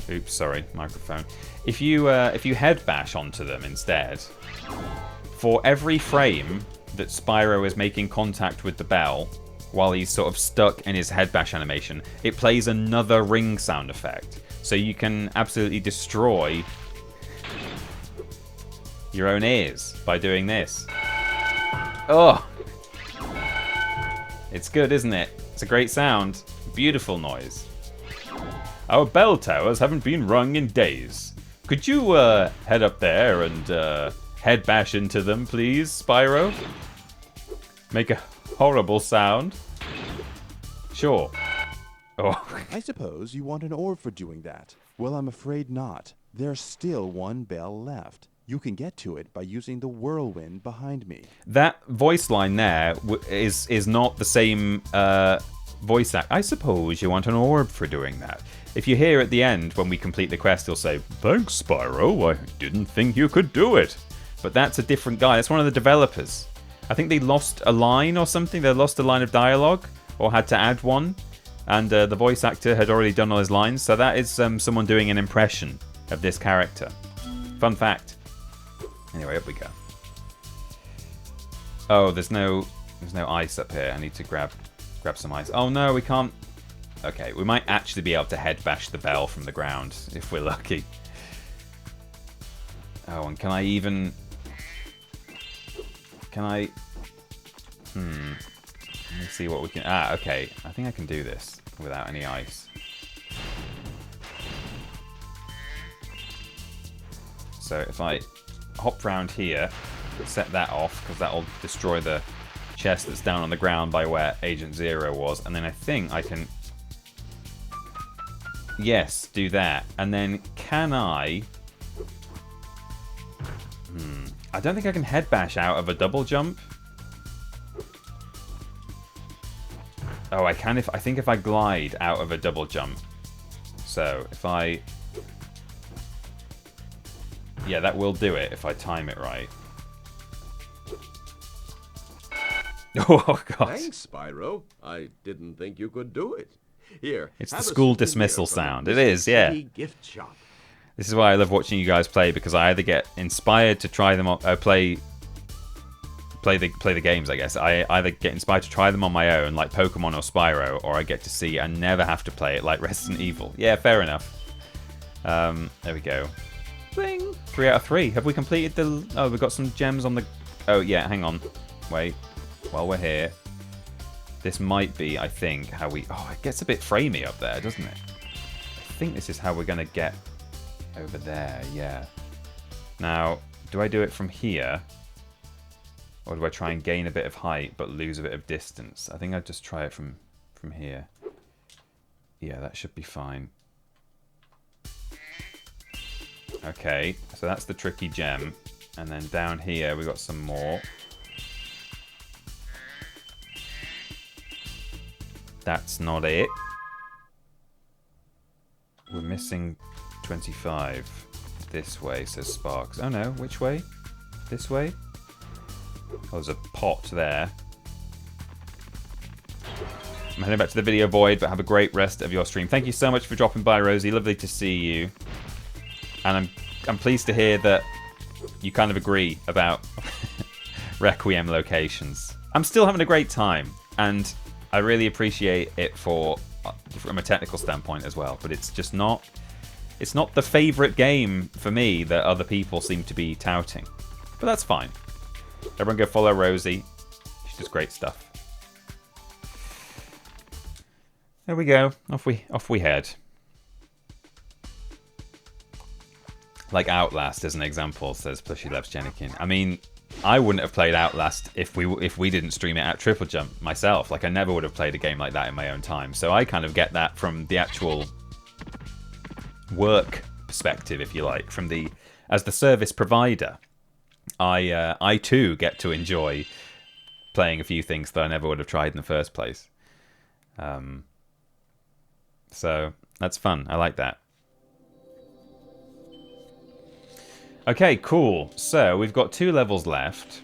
Oops, sorry, microphone. If you head bash onto them instead, for every frame that Spyro is making contact with the bell, while he's sort of stuck in his head bash animation, it plays another ring sound effect. So you can absolutely destroy your own ears by doing this. Oh! It's good, isn't it? It's a great sound. Beautiful noise. Our bell towers haven't been rung in days. Could you head up there and head bash into them, please, Spyro? Make a horrible sound. Sure. Oh. I suppose you want an orb for doing that. Well, I'm afraid not. There's still one bell left. You can get to it by using the whirlwind behind me. That voice line there is not the same voice act. I suppose you want an orb for doing that. If you hear at the end, when we complete the quest, he'll say, "Thanks, Spyro, I didn't think you could do it." But that's a different guy. That's one of the developers. I think they lost a line or something. They lost a line of dialogue, or had to add one. And the voice actor had already done all his lines. So that is someone doing an impression of this character. Fun fact. Anyway, up we go. Oh, there's no ice up here. I need to grab some ice. Oh no, we can't. Okay, we might actually be able to head bash the bell from the ground if we're lucky. Oh, and can I even... Can I... Let me see what we can... Ah, okay. I think I can do this without any ice. So if I hop round here, set that off, because that'll destroy the chest that's down on the ground by where Agent Zero was. And then I think I can... Yes, do that. And then can I... I don't think I can head bash out of a double jump. Oh, I can I think if I glide out of a double jump. So, if I... Yeah, that will do it if I time it right. Oh, God. Thanks, Spyro. I didn't think you could do it. Here, It's the have a school souvenir dismissal from the sound. It Mystic is, yeah. City gift shop. This is why I love watching you guys play, because I either get inspired to try them on, play the games, I guess. I either get inspired to try them on my own, like Pokemon or Spyro, or I get to see and never have to play it, like Resident Evil. Yeah, fair enough. There we go. Bling! 3 out of 3. Have we completed the... Oh, we've got some gems on the... Oh, yeah, hang on. Wait. While we're here. This might be, I think, how we... Oh, it gets a bit framey up there, doesn't it? I think this is how we're going to get over there, yeah. Now, do I do it from here? Or do I try and gain a bit of height but lose a bit of distance? I think I'd just try it from here. Yeah, that should be fine. Okay, so that's the tricky gem. And then down here we got some more. That's not it. We're missing 25. This way, says Sparks. Oh no, which way? This way? Oh, there's a pot there. I'm heading back to the video void, but have a great rest of your stream. Thank you so much for dropping by, Rosie. Lovely to see you. And I'm pleased to hear that you kind of agree about Requiem locations. I'm still having a great time, and I really appreciate it from a technical standpoint as well. But it's just not... It's not the favourite game for me that other people seem to be touting. But that's fine. Everyone go follow Rosie. She does great stuff. There we go. Off we head. Like Outlast as an example, says Plushy Loves Jennikin. I mean, I wouldn't have played Outlast if we didn't stream it at Triple Jump myself. Like, I never would have played a game like that in my own time. So I kind of get that from the actual work perspective, if you like, from the as the service provider. I too get to enjoy playing a few things that I never would have tried in the first place. So that's fun. I like that. Okay, cool. So we've got 2 levels left.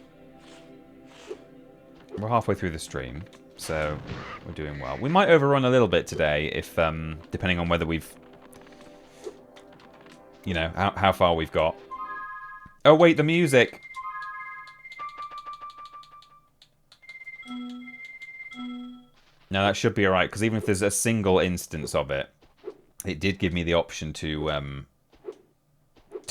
We're halfway through the stream, so we're doing well. We might overrun a little bit today, if depending on whether we've, you know, how far we've got. Oh wait, the music. Now that should be alright, because even if there's a single instance of it, it did give me the option to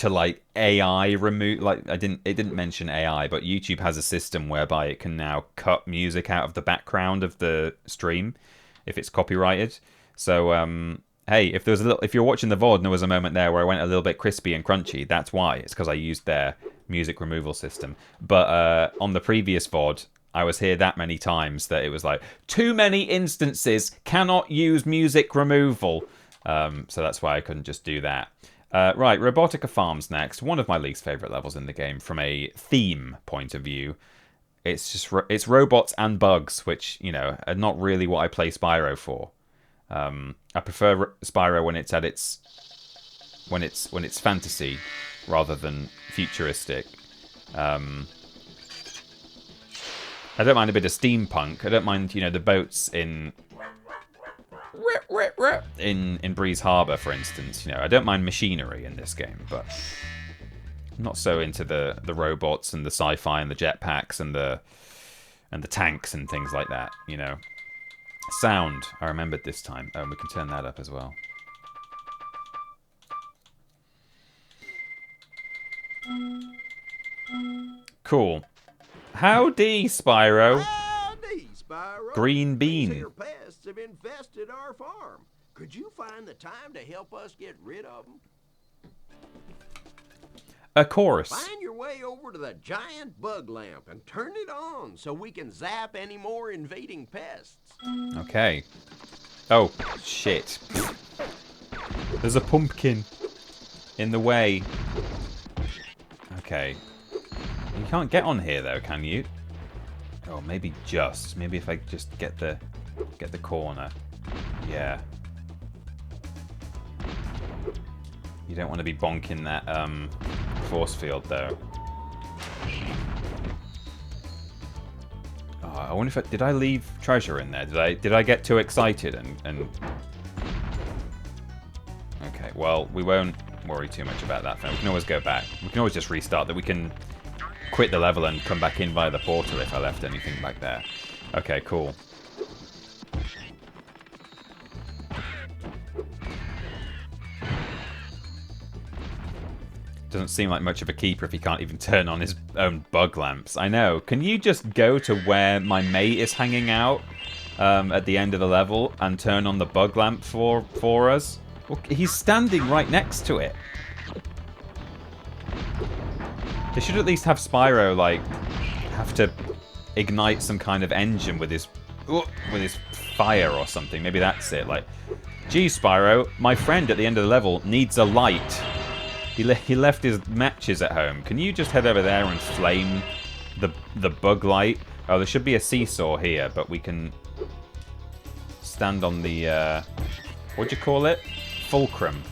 like AI remove, like it didn't mention AI, but YouTube has a system whereby it can now cut music out of the background of the stream if it's copyrighted. So hey, if you're watching the VOD and there was a moment there where I went a little bit crispy and crunchy, that's why. It's because I used their music removal system. But on the previous VOD, I was here that many times that it was like, too many instances, cannot use music removal. So that's why I couldn't just do that. Right, Robotica Farms next. One of my least favourite levels in the game from a theme point of view. It's robots and bugs, which, you know, are not really what I play Spyro for. I prefer Spyro when it's at when it's fantasy rather than futuristic. I don't mind a bit of steampunk. I don't mind, you know, the boats in Breeze Harbour, for instance. You know, I don't mind machinery in this game, but I'm not so into the robots and the sci-fi and the jetpacks and the tanks and things like that. You know, sound. I remembered this time. Oh, and we can turn that up as well. Cool. Howdy, Spyro. Howdy, Spyro. Green bean. These here pests have infested our farm. Could you find the time to help us get rid of them? Of course. Find your way over to the giant bug lamp and turn it on so we can zap any more invading pests. Okay. Oh, shit. There's a pumpkin in the way. Okay. You can't get on here, though, can you? Oh, maybe just. Maybe if I just get the Get the corner. Yeah. You don't want to be bonking that force field, though. Oh, I wonder if did I leave treasure in there? Did I get too excited and... Okay, well, we won't worry too much about that. We can always go back. We can always just restart that. We can quit the level and come back in via the portal if I left anything back there. Okay, cool. Doesn't seem like much of a keeper if he can't even turn on his own bug lamps. I know. Can you just go to where my mate is hanging out at the end of the level and turn on the bug lamp for us? Well, he's standing right next to it. They should at least have Spyro, like, have to ignite some kind of engine with his fire or something. Maybe that's it. Like, gee, Spyro, my friend at the end of the level needs a light. He left his matches at home. Can you just head over there and flame the bug light? Oh, there should be a seesaw here, but we can stand on the, what'd you call it? Fulcrum.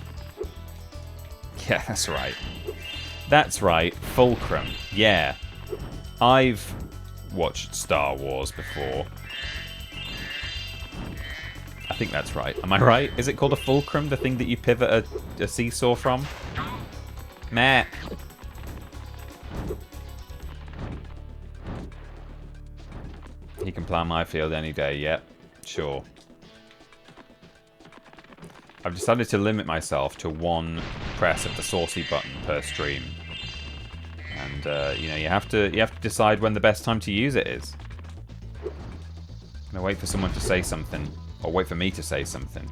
Yeah, that's right. That's right, Fulcrum. Yeah. I've watched Star Wars before. I think that's right. Am I right? Is it called a fulcrum, the thing that you pivot a seesaw from? Meh. He can plow my field any day. Yep, sure. I've decided to limit myself to one press of the saucy button per stream. And you know, you have to decide when the best time to use it is. I'm gonna wait for someone to say something, or wait for me to say something.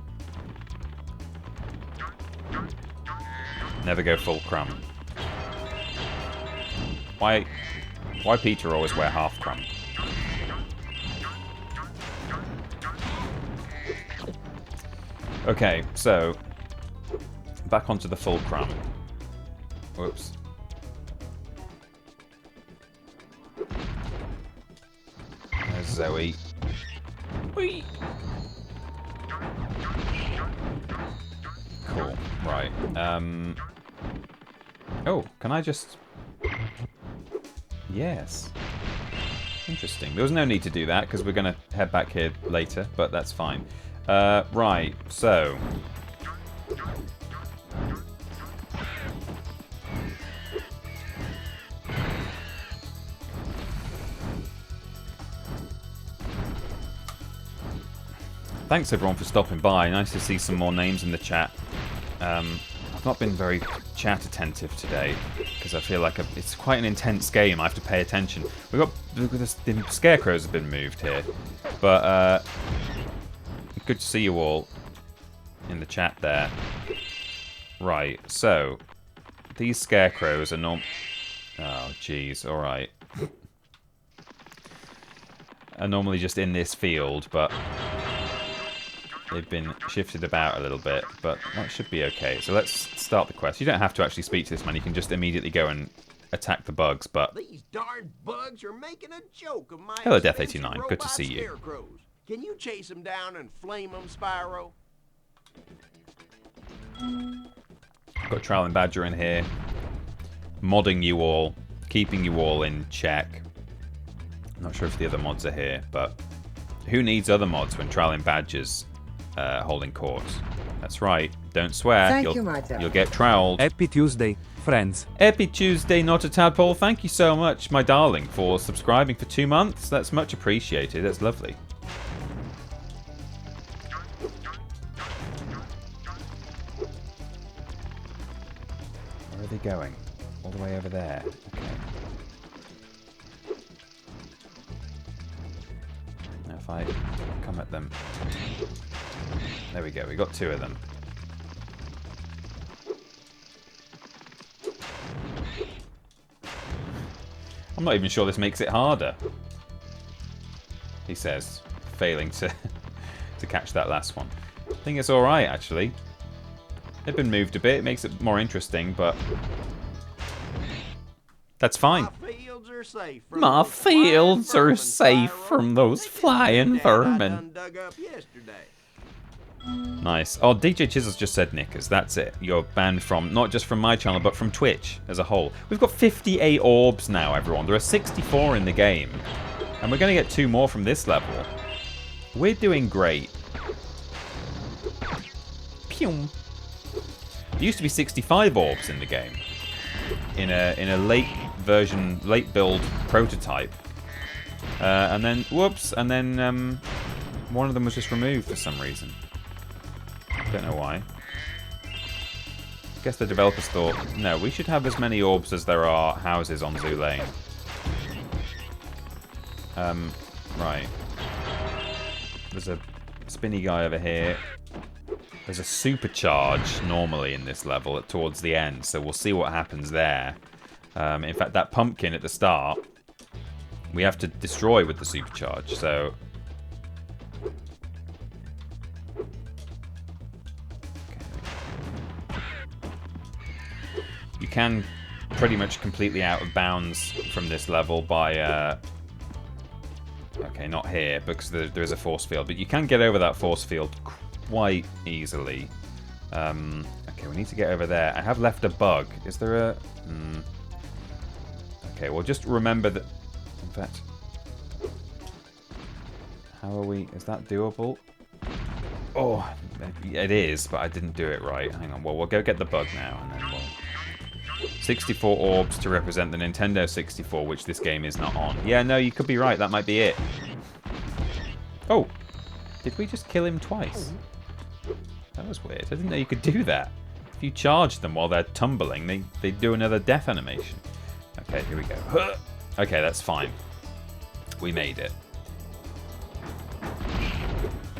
Never go full crumb. Why Peter always wear half crumb? Okay, so back onto the full crumb. Whoops. There's Zoe. Whee! Cool. Right. Oh, can I just... Yes. Interesting. There was no need to do that, because we're going to head back here later, but that's fine. Right, so... Thanks everyone for stopping by. Nice to see some more names in the chat. I've not been very chat attentive today because I feel like it's quite an intense game. I have to pay attention. The scarecrows have been moved here, but good to see you all in the chat there. Right, so these scarecrows are not. Oh, jeez. All right. Are normally just in this field, but they've been shifted about a little bit, but that should be okay. So let's start the quest. You don't have to actually speak to this man. You can just immediately go and attack the bugs, but... These darn bugs are making a joke of my... Hello, Death89. Good to see you. Scarecrows. Can you chase them down and flame them, Spyro? Got Trowel and Badger in here. Modding you all. Keeping you all in check. Not sure if the other mods are here, but... Who needs other mods when Trowel and Badger's holding court? That's right. Don't swear. You'll get troweled. Happy Tuesday, friends. Happy Tuesday, not a tadpole. Thank you so much, my darling, for subscribing for 2 months. That's much appreciated. That's lovely. Where are they going? All the way over there. Okay. Now if I come at them. There we go. We got 2 of them. I'm not even sure this makes it harder. He says, failing to catch that last one. I think it's alright, actually. They've been moved a bit. It makes it more interesting, but... That's fine. My field fields are safe from My those flying fields are vermin, safe Spyro. from those They just flying like that I vermin. done dug up yesterday. Nice. Oh, DJ Chisels just said Knickers. That's it. You're banned from, not just from my channel, but from Twitch as a whole. We've got 58 orbs now, everyone. There are 64 in the game. And we're going to get 2 more from this level. We're doing great. Pew. There used to be 65 orbs in the game. In a late version, late build prototype. And then, whoops, and then one of them was just removed for some reason. Don't know why. Guess the developers thought, no, we should have as many orbs as there are houses on Zoo Lane. Right. There's a spinny guy over here. There's a supercharge normally in this level towards the end, so we'll see what happens there. In fact, that pumpkin at the start, we have to destroy with the supercharge, so... You can pretty much completely out of bounds from this level by... Okay, not here, because there is a force field, but you can get over that force field quite easily. Okay, we need to get over there. I have left a bug. Is there a... Okay, well, just remember that... In fact... How are we... Is that doable? Oh, it is, but I didn't do it right. Hang on. Well, we'll go get the bug now, and then we'll... 64 orbs to represent the Nintendo 64, which this game is not on. Yeah, no, you could be right. That might be it. Oh! Did we just kill him twice? That was weird. I didn't know you could do that. If you charge them while they're tumbling, they do another death animation. Okay, here we go. Okay, that's fine. We made it.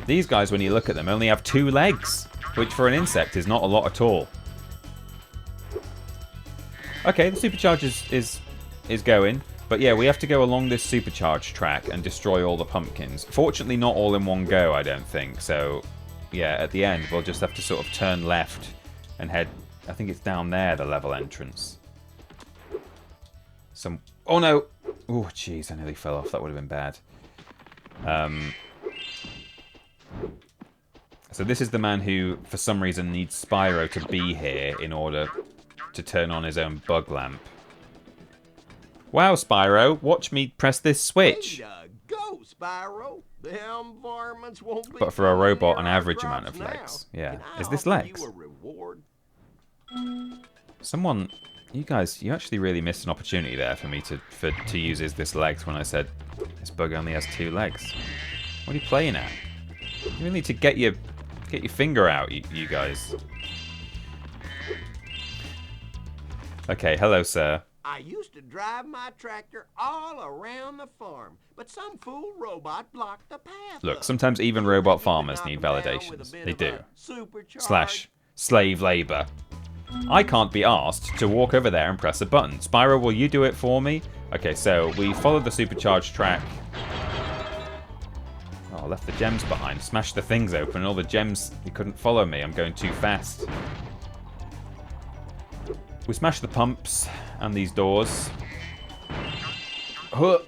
These guys, when you look at them, only have 2 legs, which for an insect is not a lot at all. Okay, the supercharge is going. But yeah, we have to go along this supercharge track and destroy all the pumpkins. Fortunately, not all in one go, I don't think. So, yeah, at the end, we'll just have to sort of turn left and head... I think it's down there, the level entrance. Oh, no! Oh, jeez, I nearly fell off. That would have been bad. So this is the man who, for some reason, needs Spyro to be here in order to turn on his own bug lamp. Wow, Spyro, watch me press this switch. Go, Spyro. Them varmints won't be... But for a robot, an average amount of legs. Yeah. Is this legs? Someone... You guys, you actually really missed an opportunity there for me to use this legs when I said this bug only has 2 legs. What are you playing at? You really need to get your finger out, you guys. Okay, hello, sir. I used to drive my tractor all around the farm, but some fool robot blocked the path. Look, sometimes even robot farmers need validations. They do. / slave labor. I can't be asked to walk over there and press a button. Spyro, will you do it for me? Okay, so we follow the supercharged track. Oh, I left the gems behind. Smashed the things open. All the gems, they couldn't follow me. I'm going too fast. We smash the pumps and these doors. Huh.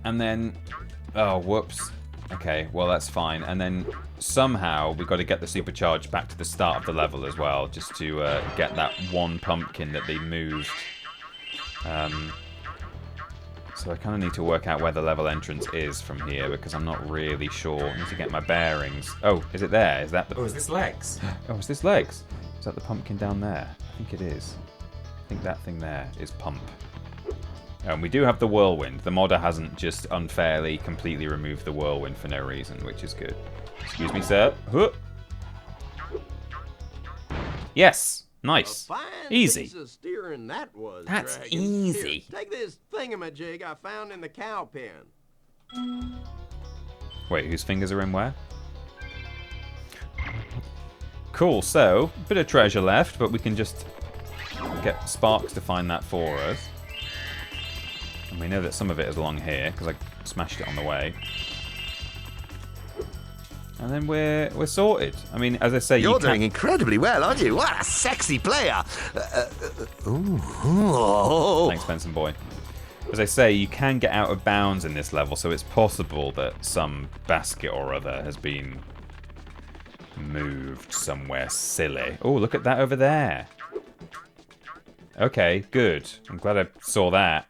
And then... Oh, whoops. Okay, well, that's fine. And then somehow we've got to get the supercharge back to the start of the level as well, just to get that one pumpkin that they moved. So I kind of need to work out where the level entrance is from here, because I'm not really sure. I need to get my bearings. Oh, is it there? Is that the... Oh, is this legs? Oh, is this legs? Is that the pumpkin down there? I think it is. I think that thing there is pump. And we do have the whirlwind. The modder hasn't just unfairly completely removed the whirlwind for no reason, which is good. Excuse me, sir. Huh. Yes. Nice. Easy. That's easy. Here, take this thingamajig I found in the cow pen. Wait, whose fingers are in where? Cool, so, a bit of treasure left, but we can just get Sparks to find that for us. And we know that some of it is along here, because I smashed it on the way. And then we're sorted. I mean, as I say, You're doing incredibly well, aren't you? What a sexy player! Ooh. Thanks, Benson boy. As I say, you can get out of bounds in this level, so it's possible that some basket or other has been moved somewhere silly. Oh, look at that over there. Okay, good. I'm glad I saw that.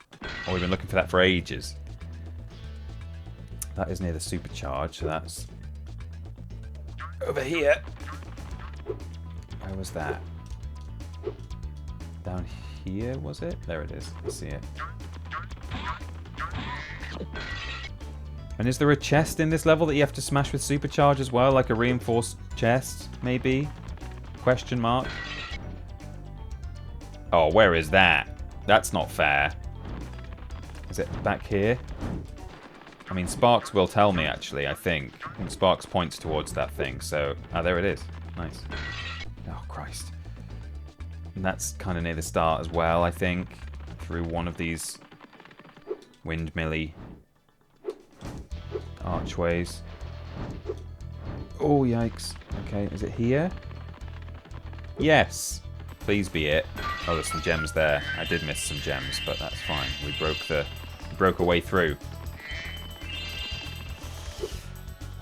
Oh, we've been looking for that for ages. That is near the supercharge, so that's over here. Where was that? Down here, was it? There it is. I see it. And is there a chest in this level that you have to smash with supercharge as well? Like a reinforced chest, maybe? Question mark. Oh, where is that? That's not fair. Is it back here? I mean, Sparks will tell me, actually, I think. I think Sparks points towards that thing, so... Ah, there it is. Nice. Oh, Christ. And that's kind of near the start as well, I think. Through one of these windmilly archways. Oh, yikes. Okay, is it here? Yes. Please be it. Oh, there's some gems there. I did miss some gems, but that's fine. We broke a way through.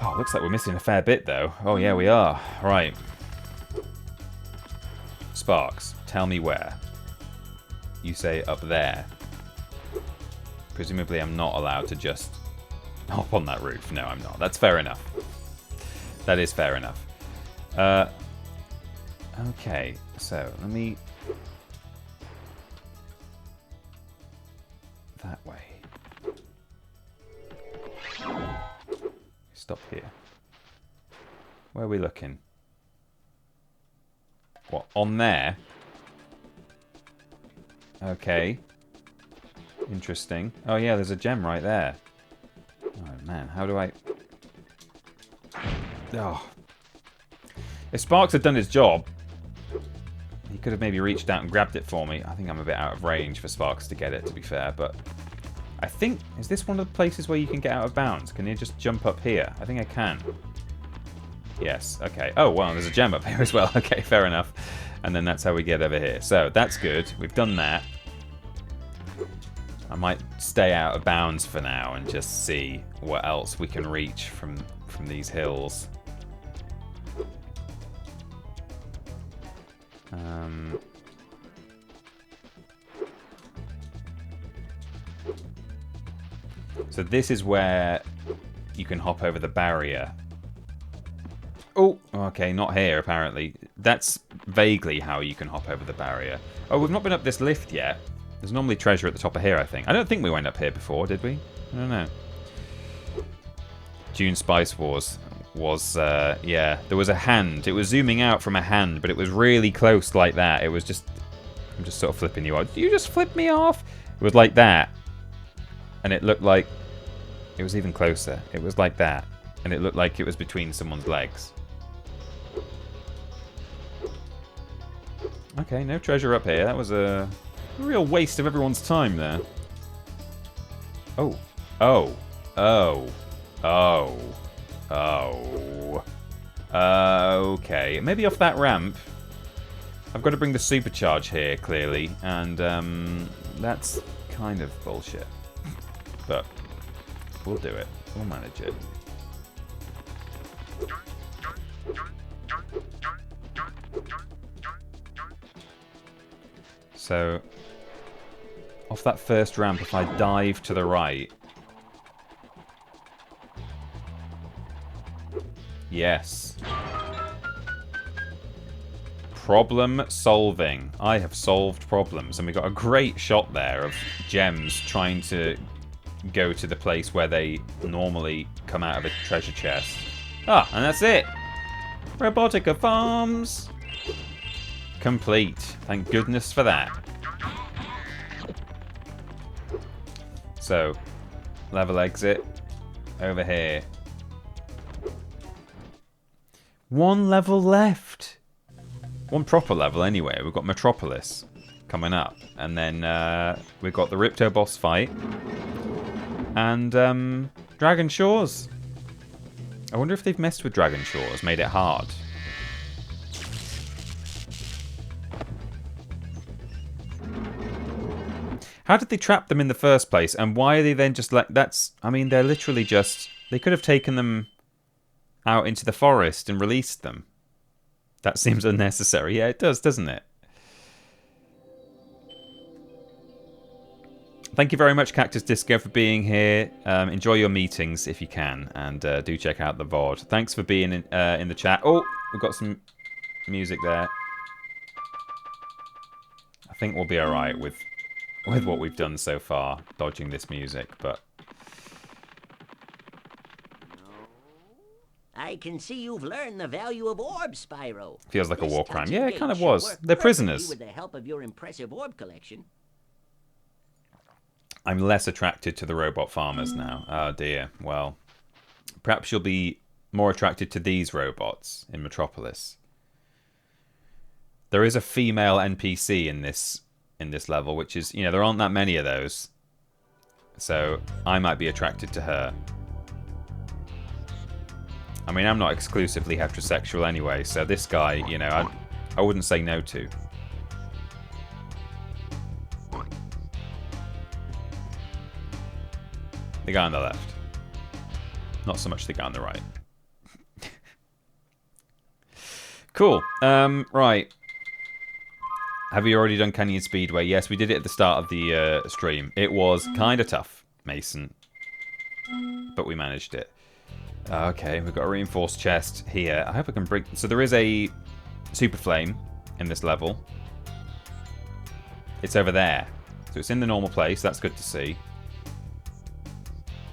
Oh, looks like we're missing a fair bit, though. Oh, yeah, we are. Right. Sparks, tell me where. You say up there. Presumably I'm not allowed to just hop on that roof. No, I'm not. That's fair enough. That is fair enough. Okay, so let me... That way. Stop here. Where are we looking? What, on there? Okay. Interesting. Oh yeah, there's a gem right there. Oh man, how do I... Oh. If Sparks had done his job, he could have maybe reached out and grabbed it for me. I think I'm a bit out of range for Sparks to get it, to be fair, but... I think... Is this one of the places where you can get out of bounds? Can you just jump up here? I think I can. Yes, okay. Oh, well, there's a gem up here as well. Okay, fair enough. And then that's how we get over here. So, that's good. We've done that. I might stay out of bounds for now and just see what else we can reach from these hills. So this is where you can hop over the barrier. Oh, okay, not here apparently. That's vaguely how you can hop over the barrier. Oh, we've not been up this lift yet. There's normally treasure at the top of here, I think. I don't think we went up here before, did we? I don't know. June Spice Wars was, yeah, there was a hand. It was zooming out from a hand, but it was really close like that. It was just, I'm just sort of flipping you off. Did you just flip me off? It was like that. And it looked like, it was even closer. It was like that. And it looked like it was between someone's legs. Okay, no treasure up here. That was a real waste of everyone's time there. Oh. Oh. Oh. Oh. Oh. Okay. Maybe off that ramp. I've got to bring the supercharge here, clearly. And that's kind of bullshit. But we'll do it. We'll manage it. So, off that first ramp, if I dive to the right... Yes. Problem solving. I have solved problems. And we got a great shot there of gems trying to go to the place where they normally come out of a treasure chest. Ah, and that's it. Robotica Farms. Complete. Thank goodness for that. So, level exit over here. One level left. One proper level anyway. We've got Metropolis coming up. And then we've got the Ripto boss fight. And Dragon Shores. I wonder if they've messed with Dragon Shores, made it hard. How did they trap them in the first place? And why are they then just like... That's... I mean, they're literally just... They could have taken them out into the forest and released them. That seems unnecessary. Yeah, it does, doesn't it? Thank you very much, Cactus Disco, for being here. Enjoy your meetings if you can, and do check out the VOD. Thanks for being in the chat. Oh, we've got some music there. I think we'll be all right with what we've done so far, dodging this music, but... I can see you've learned the value of orbs, Spyro. Feels like a war crime. Yeah, it kind of should was. work They're prisoners. perfectly with the help of your impressive orb collection. I'm less attracted to the robot farmers now. Oh dear. Well, perhaps you'll be more attracted to these robots in Metropolis. There is a female NPC in this level, which is, you know, there aren't that many of those. So I might be attracted to her. I mean, I'm not exclusively heterosexual anyway, so this guy, you know, I wouldn't say no to. The guy on the left. Not so much the guy on the right. Cool. Right. Have you already done Canyon Speedway? Yes, we did it at the start of the stream. It was kind of tough, Mason. But we managed it. Okay, we've got a reinforced chest here. I hope I can bring... So there is a super flame in this level. It's over there. So it's in the normal place. That's good to see.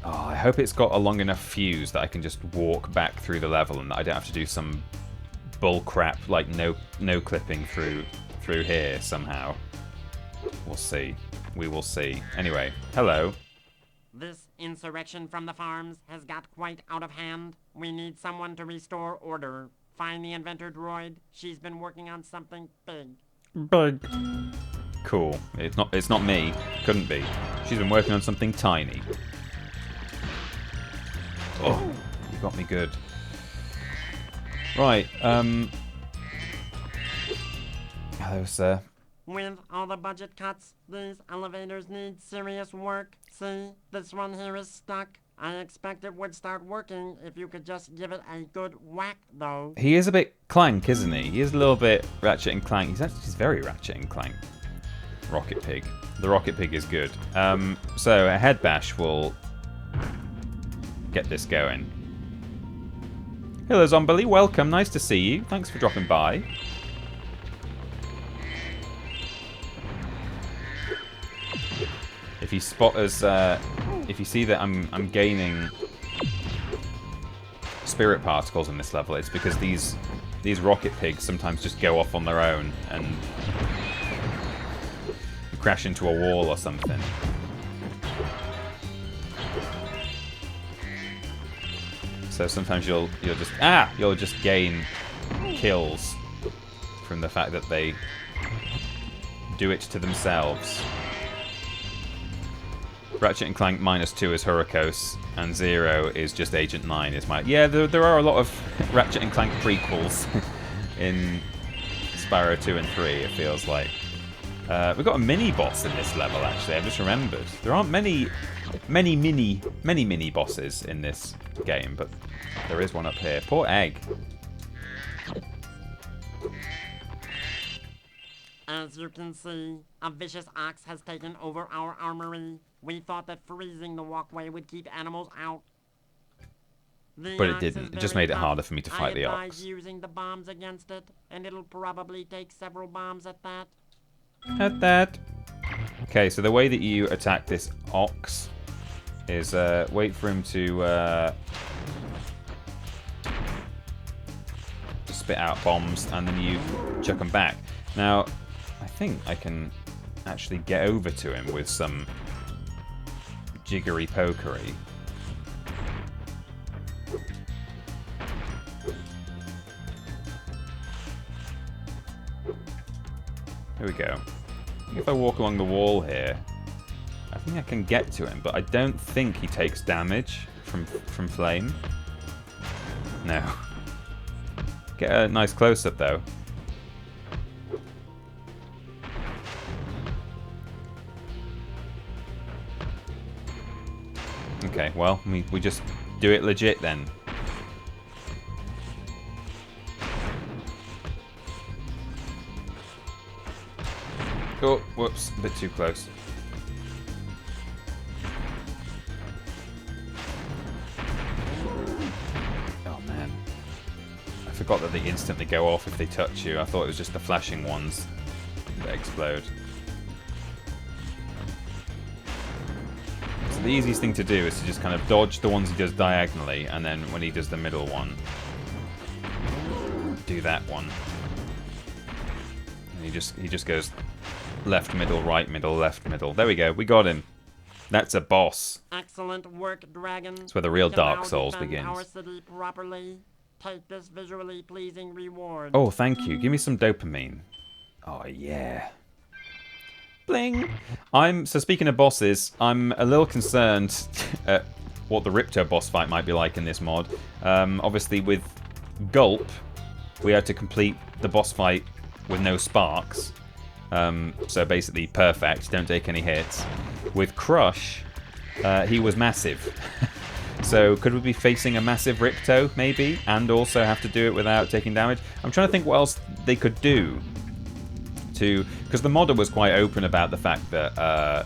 Oh, I hope it's got a long enough fuse that I can just walk back through the level and that I don't have to do some bull crap like no clipping through here somehow. We'll see. We will see. Anyway, hello. This insurrection from the farms has got quite out of hand. We need someone to restore order. Find the inventor droid. She's been working on something big. Big. Cool. It's not me. Couldn't be. She's been working on something tiny. Oh, you got me good. Right, hello, sir. With all the budget cuts, these elevators need serious work. See, this one here is stuck. I expect it would start working if you could just give it a good whack, though. He is a bit Clank, isn't he? He is a little bit Ratchet and Clank. He's very Ratchet and Clank. Rocket Pig. The Rocket Pig is good. So a head bash will get this going. Hello, Zombili. Welcome. Nice to see you. Thanks for dropping by. If you spot us, if you see that I'm gaining spirit particles in this level, it's because these rocket pigs sometimes just go off on their own and crash into a wall or something. So sometimes you'll just gain kills from the fact that they do it to themselves. Ratchet and Clank -2 is Hurricos, and 0 is just Agent 9 is my... Yeah, there are a lot of Ratchet and Clank prequels in Spyro 2 and 3, it feels like. We've got a mini-boss in this level, actually, I've just remembered. There aren't many mini-bosses in this game, but there is one up here. Poor Egg. As you can see, a vicious ox has taken over our armory. We thought that freezing the walkway would keep animals out. But it didn't. It just made it harder for me to fight the ox. I advise using the bombs against it, and it'll probably take several bombs at that. At that. Okay, so the way that you attack this ox is wait for him to spit out bombs, and then you chuck them back. Now, I think I can actually get over to him with some jiggery pokery. Here we go. If I walk along the wall here, I think I can get to him, but I don't think he takes damage from flame. No. Get a nice close-up, though. Okay, well, we just do it legit then. Oh, whoops, a bit too close. Oh man. I forgot that they instantly go off if they touch you. I thought it was just the flashing ones that explode. So the easiest thing to do is to just kind of dodge the ones he does diagonally, and then when he does the middle one, do that one. And he just goes left, middle, right, middle, left, middle. There we go. We got him. That's a boss. Excellent work, Dragon. That's where the real You can Dark now Souls defend begins. our city properly. Take this visually pleasing reward. Oh, thank you. Give me some dopamine. Oh, yeah. Bling! So speaking of bosses, I'm a little concerned at what the Ripto boss fight might be like in this mod. Obviously, with Gulp, we had to complete the boss fight with no sparks. So basically perfect, don't take any hits. With Crush, he was massive. So could we be facing a massive Ripto, maybe? And also have to do it without taking damage? I'm trying to think what else they could do. Because the modder was quite open about the fact that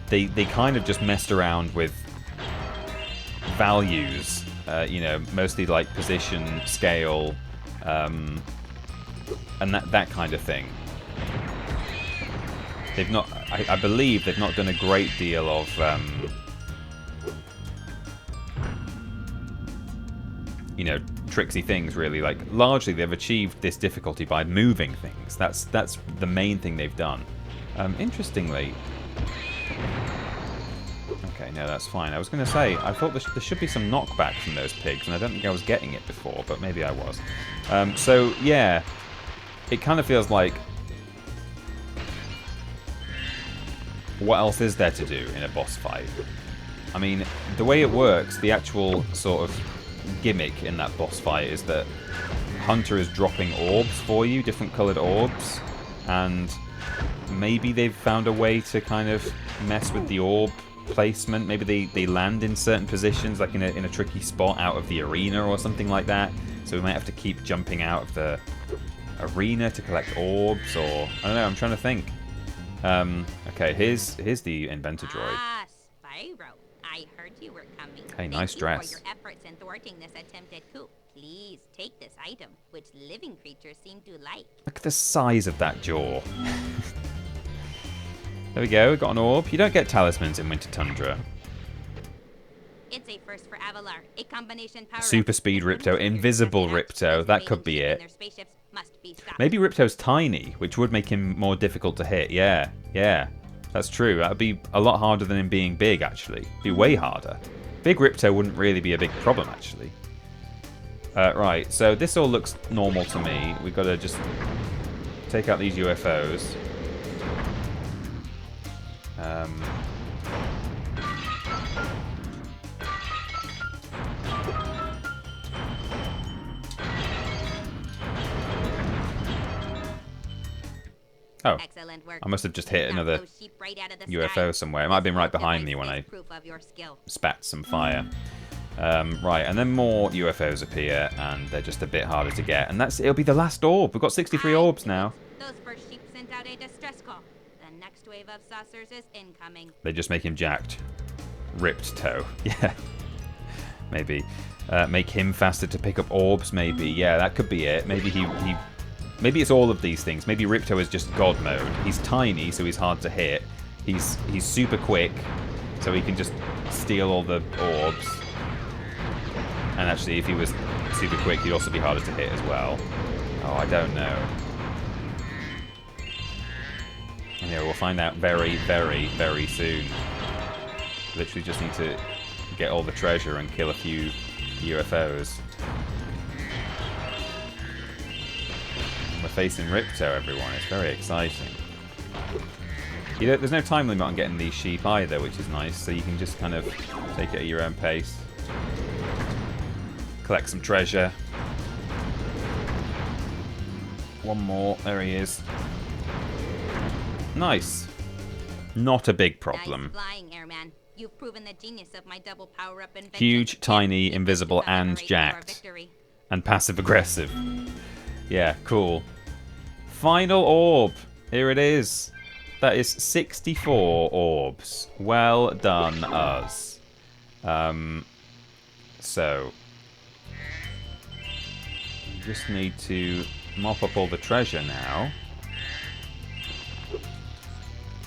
they kind of just messed around with values. You know, mostly like position, scale, and that kind of thing. They've not, I believe they've not done a great deal of you know, tricksy things really. Like largely they've achieved this difficulty by moving things. That's the main thing they've done. Interestingly, okay, no, that's fine. I was going to say I thought there should be some knockback from those pigs, and I don't think I was getting it before, but maybe I was. So yeah, it kind of feels like, what else is there to do in a boss fight? I mean, the way it works, the actual sort of gimmick in that boss fight is that Hunter is dropping orbs for you, different coloured orbs, and maybe they've found a way to kind of mess with the orb placement. Maybe they land in certain positions, like in a tricky spot out of the arena or something like that. So we might have to keep jumping out of the arena to collect orbs, or I don't know. I'm trying to think. Okay, here's the inventor droid. Ah, Spyro, I heard you were coming. Hey, nice dress. Thank you for your efforts in thwarting this attempted coup. Please take this item, which living creatures seem to like. Look at the size of that jaw. There we go, got an orb. You don't get talismans in Winter Tundra. It's a first for Avalar, a combination power. Super speed Ripto, invisible Ripto, that could be it. Maybe Ripto's tiny, which would make him more difficult to hit. Yeah, that's true. That would be a lot harder than him being big, actually. Be way harder. Big Ripto wouldn't really be a big problem, actually. Right, so this all looks normal to me. We've got to just take out these UFOs. Oh, I must have just hit another UFO somewhere. It might have been right behind me when I spat some fire. Right, and then more UFOs appear, and they're just a bit harder to get. And it'll be the last orb. We've got 63 orbs now. Those first sheep sent out a distress call. The next wave of saucers is incoming. They just make him jacked. Ripped toe. Yeah. Maybe. Make him faster to pick up orbs, maybe. Yeah, that could be it. Maybe maybe it's all of these things. Maybe Ripto is just God mode. He's tiny, so he's hard to hit. He's super quick, so he can just steal all the orbs. And actually, if he was super quick, he'd also be harder to hit as well. Oh, I don't know. Yeah, we'll find out very, very, very soon. Literally just need to get all the treasure and kill a few UFOs. We're facing Ripto, everyone. It's very exciting. There's no time limit on getting these sheep either, which is nice, so you can just kind of take it at your own pace. Collect some treasure. One more. There he is. Nice. Not a big problem. Nice flying, Airman. You've proven the genius of my double power-up invention. Huge, tiny, invisible, and jacked. And passive-aggressive. Yeah, cool. Final orb. Here it is. That is 64 orbs. Well done, us. So... we just need to mop up all the treasure now.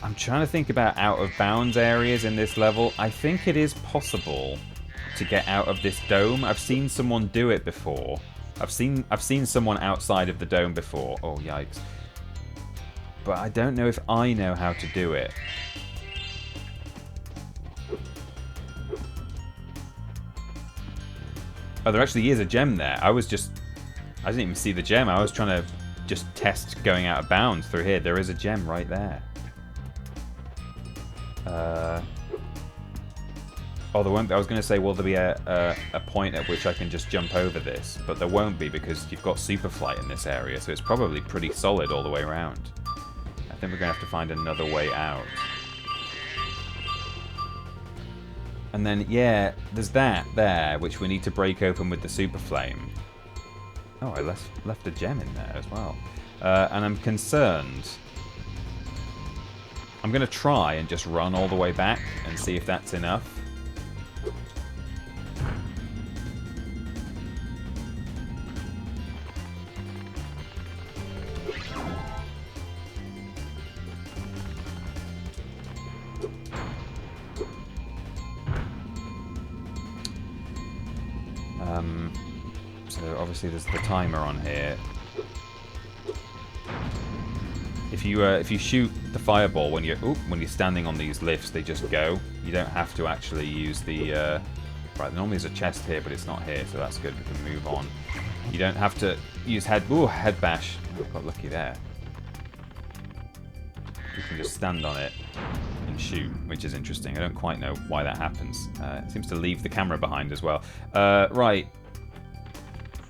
I'm trying to think about out-of-bounds areas in this level. I think it is possible to get out of this dome. I've seen someone do it before. I've seen someone outside of the dome before. Oh, yikes. But I don't know if I know how to do it. Oh, there actually is a gem there. I didn't even see the gem. I was trying to just test going out of bounds through here. There is a gem right there. Oh, there won't be. I was going to say, will there be a point at which I can just jump over this? But there won't be because you've got super flight in this area, so it's probably pretty solid all the way around. I think we're going to have to find another way out. And then, yeah, there's that there, which we need to break open with the super flame. Oh, I left a gem in there as well. And I'm concerned. I'm going to try and just run all the way back and see if that's enough. So obviously there's the timer on here. If you shoot the fireball when you're standing on these lifts, they just go. You don't have to actually use the right. Normally there's a chest here, but it's not here, so that's good. We can move on. You don't have to use head bash. Oh, got lucky there. You can just stand on it and shoot, which is interesting. I don't quite know why that happens. It seems to leave the camera behind as well. Right.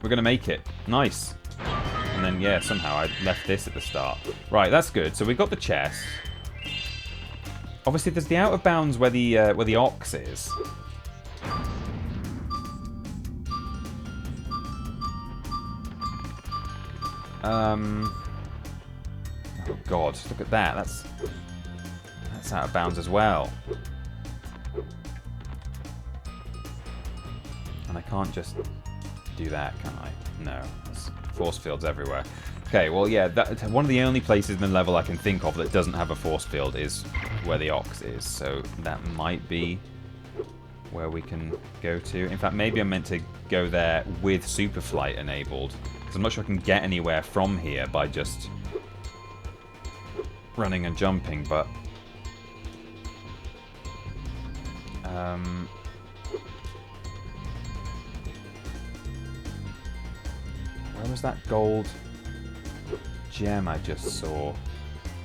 We're going to make it. Nice. And then, yeah, somehow I left this at the start. Right, that's good. So we've got the chest. Obviously, there's the out of bounds where the ox is. Oh God, look at that. That's out of bounds as well. And I can't just do that, can I? No. There's force fields everywhere. Okay, well, yeah, one of the only places in the level I can think of that doesn't have a force field is where the ox is. So that might be where we can go to. In fact, maybe I'm meant to go there with super flight enabled. Because I'm not sure I can get anywhere from here by just running and jumping, but... where was that gold gem I just saw?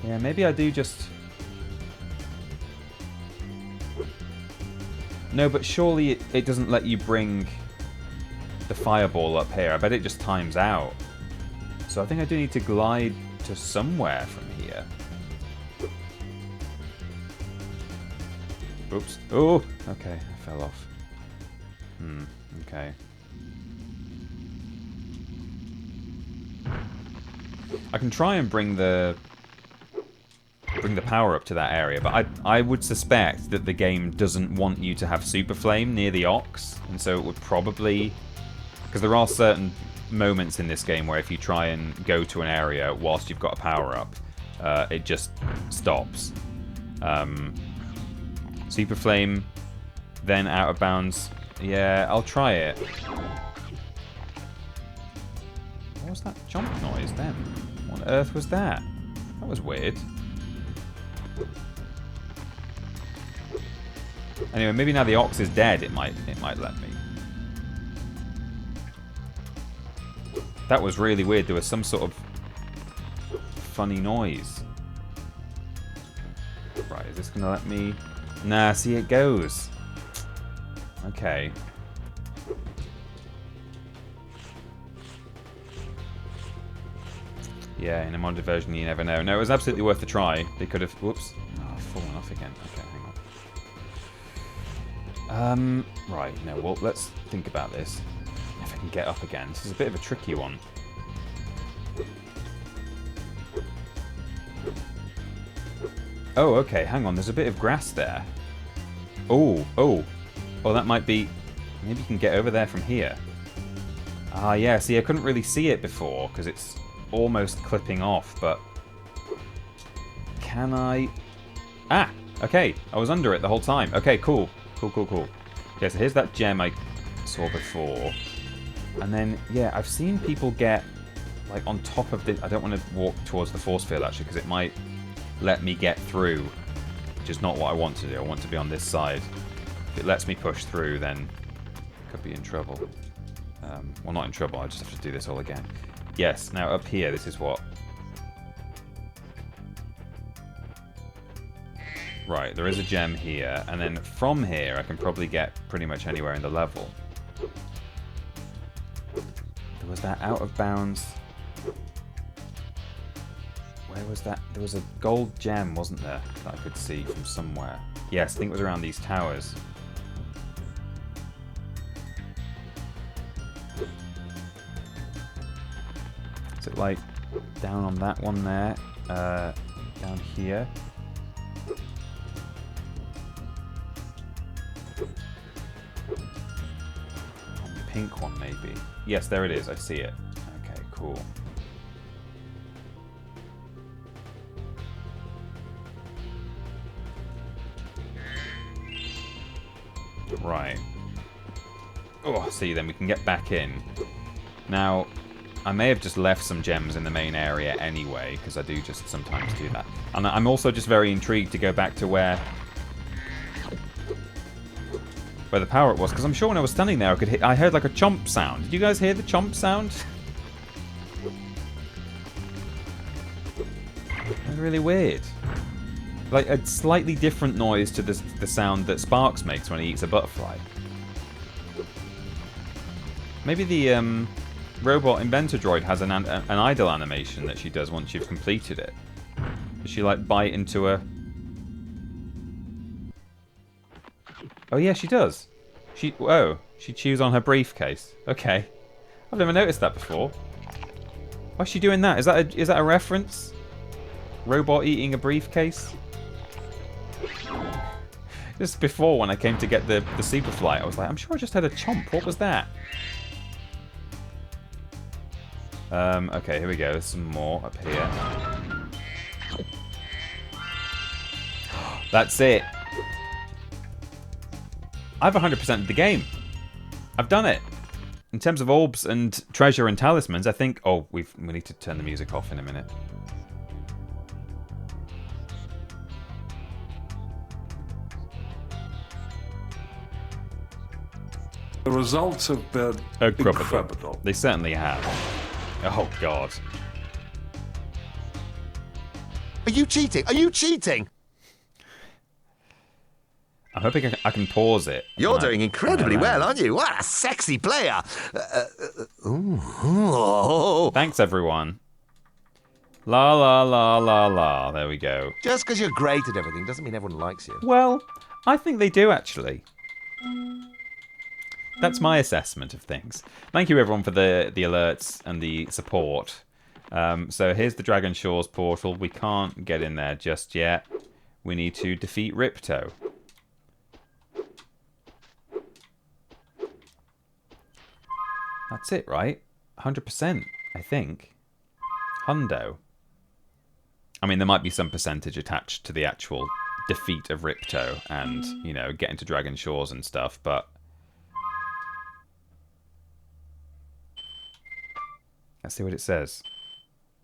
Yeah, maybe I do just... No, but surely it doesn't let you bring the fireball up here. I bet it just times out. So I think I do need to glide to somewhere from here. Oops. Oh! Okay, I fell off. Okay. I can try and bring the power up to that area, but I would suspect that the game doesn't want you to have super flame near the ox, and so it would probably, because there are certain moments in this game where if you try and go to an area whilst you've got a power up, it just stops. Super flame, then out of bounds. Yeah, I'll try it. What was that jump noise then? What on earth was that? That was weird. Anyway, maybe now the ox is dead, it might let me. That was really weird. There was some sort of funny noise. Right, is this gonna let me? Nah, see, it goes. Okay. Yeah, in a modded version, you never know. No, it was absolutely worth a try. They could have... Whoops. Oh, I've fallen off again. Okay, hang Right, no, well, let's think about this. If I can get up again. This is a bit of a tricky one. Oh, okay, hang on, there's a bit of grass there. Oh, that might be... Maybe you can get over there from here. Ah, yeah, see, I couldn't really see it before, because it's almost clipping off, but... Can I... Ah, okay, I was under it the whole time. Okay, cool. Cool. Okay, so here's that gem I saw before. And then, yeah, I've seen people get, like, on top of the... I don't want to walk towards the force field, actually, because it might let me get through, which is not what I want to do. I want to be on this side. If it lets me push through, then I could be in trouble. Well, not in trouble, I just have to do this all again. Yes, now up here, this is what... Right, there is a gem here, and then from here I can probably get pretty much anywhere in the level. There was that out of bounds... Where was that? There was a gold gem, wasn't there, that I could see from somewhere. Yes, I think it was around these towers. Is it like down on that one there? Down here? On the pink one, maybe. Yes, there it is. I see it. Okay, cool. Right. Oh, see, then we can get back in. Now, I may have just left some gems in the main area anyway, because I do just sometimes do that. And I'm also just very intrigued to go back to where the power up was, because I'm sure when I was standing there, I heard like a chomp sound. Did you guys hear the chomp sound? It was really weird. Like a slightly different noise to the sound that Sparks makes when he eats a butterfly. Maybe the robot inventor droid has an idle animation that she does once you've completed it. Does she like bite into a... Oh yeah, she does. She chews on her briefcase. Okay, I've never noticed that before. Why's she doing that? Is that a reference? Robot eating a briefcase? Just before, when I came to get the Superfly, I was like, I'm sure I just had a chomp. What was that? Okay, here we go. There's some more up here. That's it. I've 100%ed the game. I've done it. In terms of orbs and treasure and talismans, I think... Oh, we need to turn the music off in a minute. The results have been incredible. They certainly have. Oh, God. Are you cheating? Are you cheating? I'm hoping I can pause it. You're doing incredibly well, aren't you? What a sexy player. Thanks, everyone. La, la, la, la, la. There we go. Just because you're great at everything doesn't mean everyone likes you. Well, I think they do, actually. That's my assessment of things. Thank you, everyone, for the alerts and the support. So here's the Dragon Shores portal. We can't get in there just yet. We need to defeat Ripto. That's it, right? 100%, I think. Hundo. I mean, there might be some percentage attached to the actual defeat of Ripto and, you know, getting to Dragon Shores and stuff, but... Let's see what it says.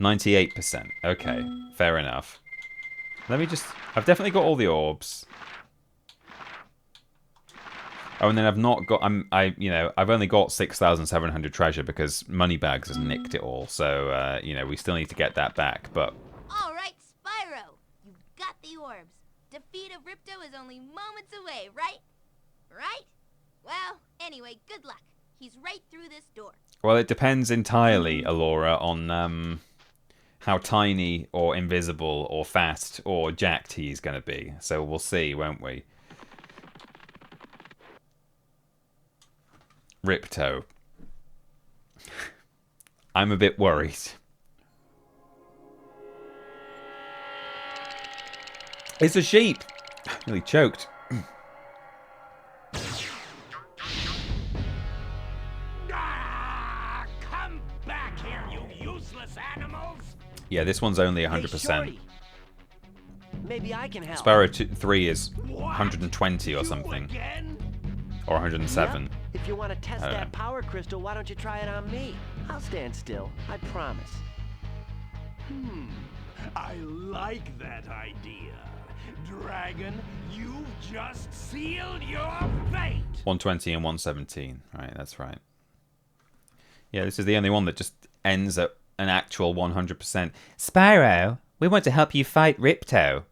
98%. Okay, fair enough. Let me just... I've definitely got all the orbs. Oh, and then I've not got... I've only got 6,700 treasure because Moneybags has nicked it all. So, you know, we still need to get that back, but... All right, Spyro. You've got the orbs. Defeat of Ripto is only moments away, right? Right? Well, anyway, good luck. He's right through this door. Well, it depends entirely, Alora, on how tiny or invisible or fast or jacked he's going to be. So we'll see, won't we? Ripto. I'm a bit worried. It's a sheep. Nearly choked. Come back here, you useless animals! Yeah, this one's only 100%. Maybe I can help. Spyro 3 is 120 or something. Or 107. Yep. If you want to test that power crystal, why don't you try it on me? I'll stand still, I promise. I like that idea. Dragon, you've just sealed your fate! 120 and 117. Right, that's right. Yeah, this is the only one that just ends at an actual 100%. Spyro, we want to help you fight Ripto.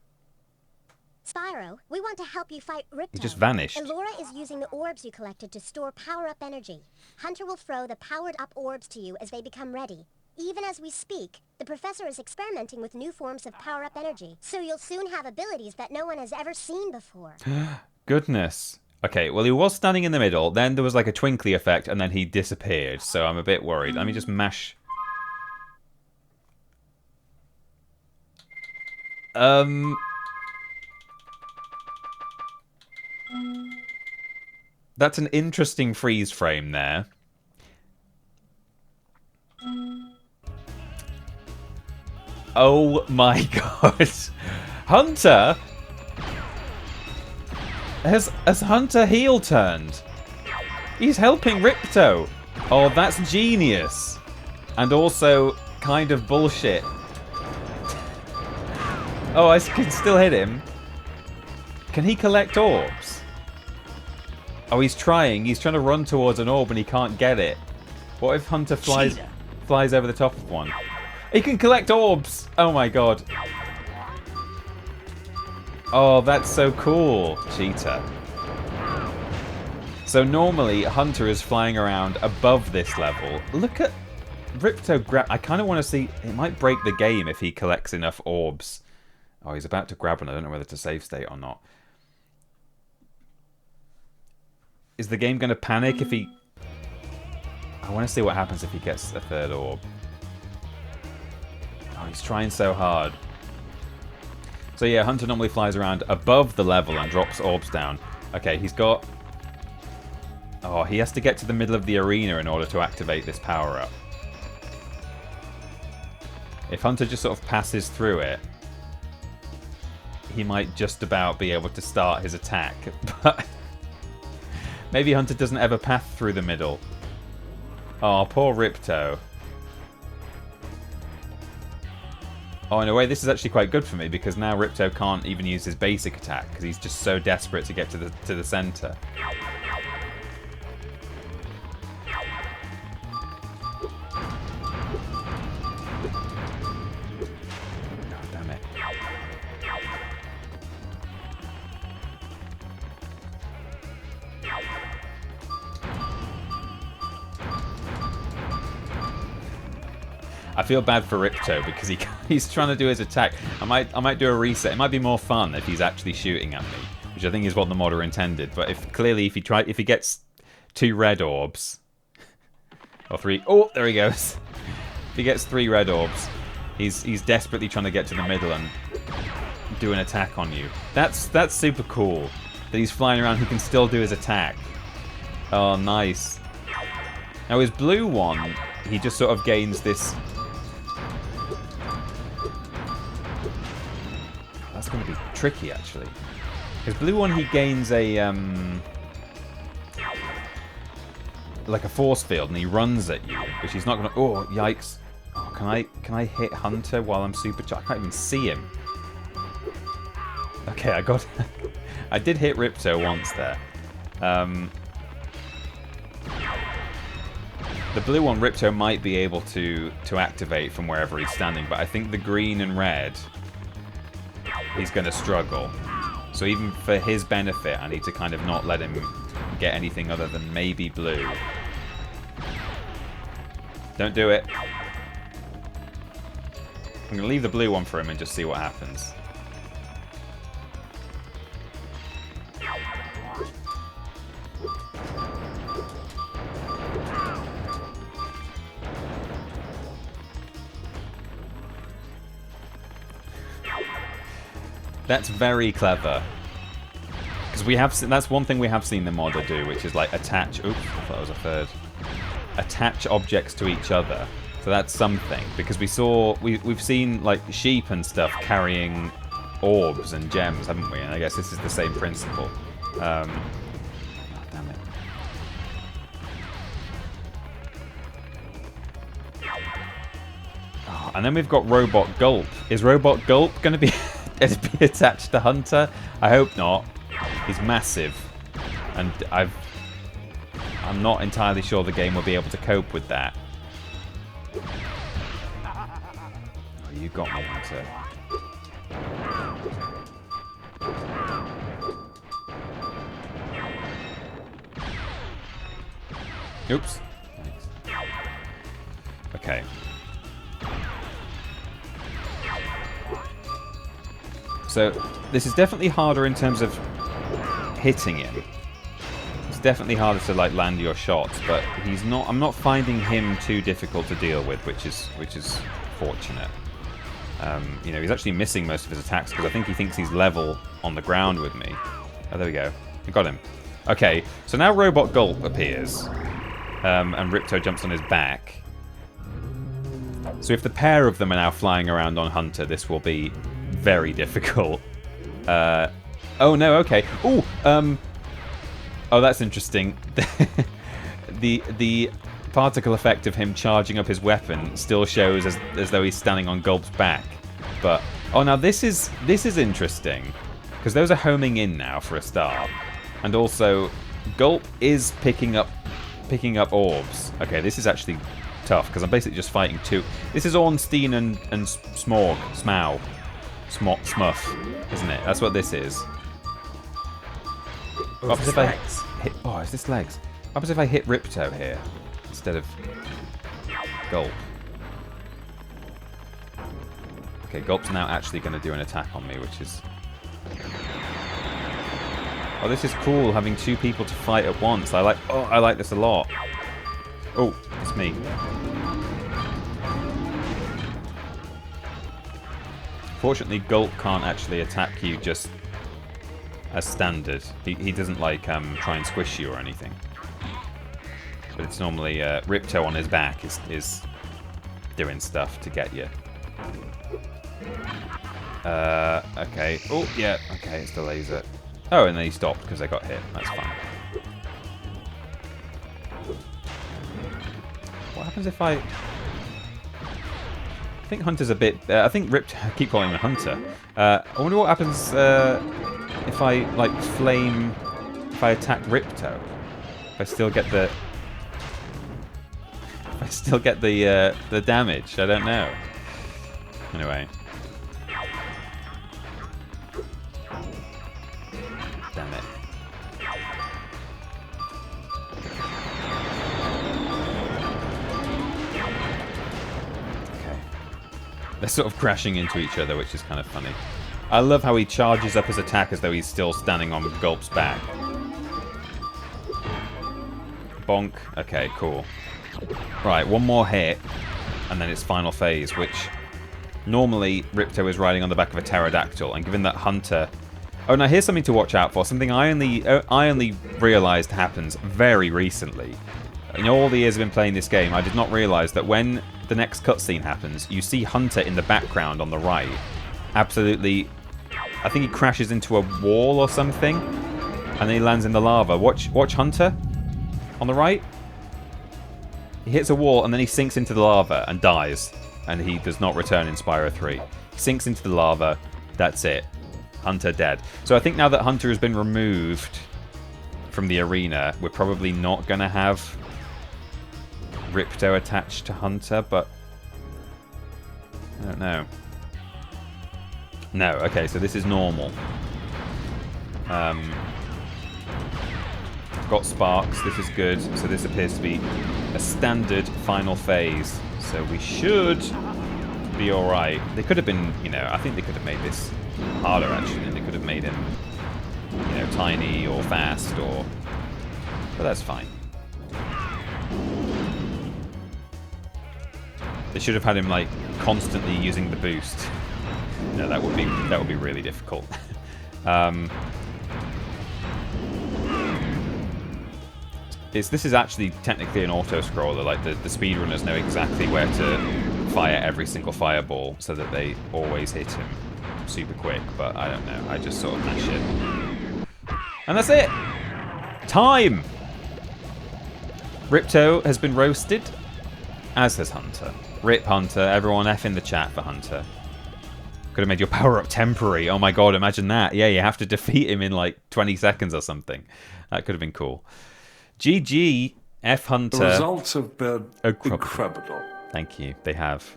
Spyro, we want to help you fight Ripto. He just vanished. Elora is using the orbs you collected to store power-up energy. Hunter will throw the powered-up orbs to you as they become ready. Even as we speak, the professor is experimenting with new forms of power-up energy, so you'll soon have abilities that no one has ever seen before. Goodness. Okay, well, he was standing in the middle, then there was like a twinkly effect, and then he disappeared, so I'm a bit worried. Let me just mash... That's an interesting freeze frame there. Oh my god. Hunter? Has Hunter heel turned? He's helping Ripto. Oh, that's genius. And also kind of bullshit. Oh, I can still hit him. Can he collect orbs? Oh, he's trying. He's trying to run towards an orb and he can't get it. What if Hunter flies over the top of one? He can collect orbs! Oh my god. Oh, that's so cool. Cheetah. So normally, Hunter is flying around above this level. Look at Ripto grab... I kind of want to see... It might break the game if he collects enough orbs. Oh, he's about to grab one. I don't know whether to save state or not. Is the game going to panic if he... I want to see what happens if he gets a third orb. Oh, he's trying so hard. So yeah, Hunter normally flies around above the level and drops orbs down. Okay, he's got... Oh, he has to get to the middle of the arena in order to activate this power-up. If Hunter just sort of passes through it, he might just about be able to start his attack. But maybe Hunter doesn't ever pass through the middle. Oh, poor Ripto. Oh, in a way, this is actually quite good for me because now Ripto can't even use his basic attack because he's just so desperate to get to the center. Oh, damn it. I feel bad for Ripto because he's trying to do his attack. I might do a reset. It might be more fun if he's actually shooting at me, which I think is what the modder intended. But if he gets 2 red orbs or 3, oh, there he goes. If he gets 3 red orbs, he's desperately trying to get to the middle and do an attack on you. That's super cool that he's flying around. He can still do his attack. Oh, nice. Now his blue one, he just sort of gains this. That's going to be tricky, actually. His blue one, he gains a like a force field, and he runs at you, which he's not going to. Oh, yikes! Oh, can I hit Hunter while I'm supercharged? I can't even see him. Okay, I got. I did hit Ripto once there. The blue one, Ripto might be able to activate from wherever he's standing, but I think the green and red, he's going to struggle. So even for his benefit, I need to kind of not let him get anything other than maybe blue. Don't do it. I'm going to leave the blue one for him and just see what happens. That's very clever. Because we have that's one thing we have seen the modder do, which is like attach. Oops, I thought that was a third. Attach objects to each other. So that's something. Because we've seen like sheep and stuff carrying orbs and gems, haven't we? And I guess this is the same principle. Oh, damn it. Oh, and then we've got Robot Gulp. Is Robot Gulp going to be attached to Hunter? I hope not. He's massive. And I'm not entirely sure the game will be able to cope with that. Oh, you got me, Hunter. Oops. Thanks. Okay. So, this is definitely harder in terms of hitting him. It's definitely harder to like land your shots, but he's not. I'm not finding him too difficult to deal with, which is fortunate. You know, he's actually missing most of his attacks because I think he thinks he's level on the ground with me. Oh, there we go. I got him. Okay, so now Robot Gulp appears, and Ripto jumps on his back. So if the pair of them are now flying around on Hunter, this will be very difficult. Oh no, okay. Ooh, oh, that's interesting. the particle effect of him charging up his weapon still shows as though he's standing on Gulp's back. But oh, now this is interesting because those are homing in now for a start, and also Gulp is picking up orbs. Okay, this is actually tough because I'm basically just fighting two. This is Ornstein and Smaug. Smuff, isn't it? That's what this is. What happens if I hit... Oh, is this legs? What happens if I hit Ripto here instead of Gulp? Okay, Gulp's now actually going to do an attack on me, which is... Oh, this is cool, having two people to fight at once. I like this a lot. Oh, it's me. Fortunately, Gulp can't actually attack you just as standard. He doesn't like try and squish you or anything. But it's normally Ripto on his back is doing stuff to get you. Okay. Oh, yeah. Okay, it's the laser. Oh, and then he stopped because I got hit. That's fine. What happens if I think Hunter's a bit... I think Ripto... I keep calling him a Hunter. I wonder what happens if I, like, flame... If I attack Ripto. If I still get the... If I still get the damage. I don't know. Anyway. Damn it. They're sort of crashing into each other, which is kind of funny. I love how he charges up his attack as though he's still standing on Gulp's back. Bonk. Okay, cool. Right, one more hit, and then it's final phase, which normally Ripto is riding on the back of a pterodactyl, and given that Hunter... Oh, now here's something to watch out for. Something I only realised happens very recently. In all the years I've been playing this game, I did not realise that when the next cutscene happens, you see Hunter in the background on the right. Absolutely... I think he crashes into a wall or something, and then he lands in the lava. Watch Hunter on the right. He hits a wall, and then he sinks into the lava and dies. And he does not return in Spyro 3. He sinks into the lava. That's it. Hunter dead. So I think now that Hunter has been removed from the arena, we're probably not going to have Ripto attached to Hunter, but I don't know. No, okay, so this is normal. I've got sparks, this is good. So this appears to be a standard final phase. So we should be alright. They could have been, you know, I think they could have made this harder actually. They could have made him, you know, tiny or fast or... But that's fine. They should have had him, like, constantly using the boost. No, that would be really difficult. This is actually technically an auto-scroller. Like the speedrunners know exactly where to fire every single fireball so that they always hit him super quick. But I don't know. I just sort of mash it, and that's it. Time. Ripto has been roasted, as has Hunter. Rip Hunter. Everyone F in the chat for Hunter. Could have made your power-up temporary. Oh my god, imagine that. Yeah, you have to defeat him in like 20 seconds or something. That could have been cool. GG, F Hunter. The results have been incredible. Thank you. They have.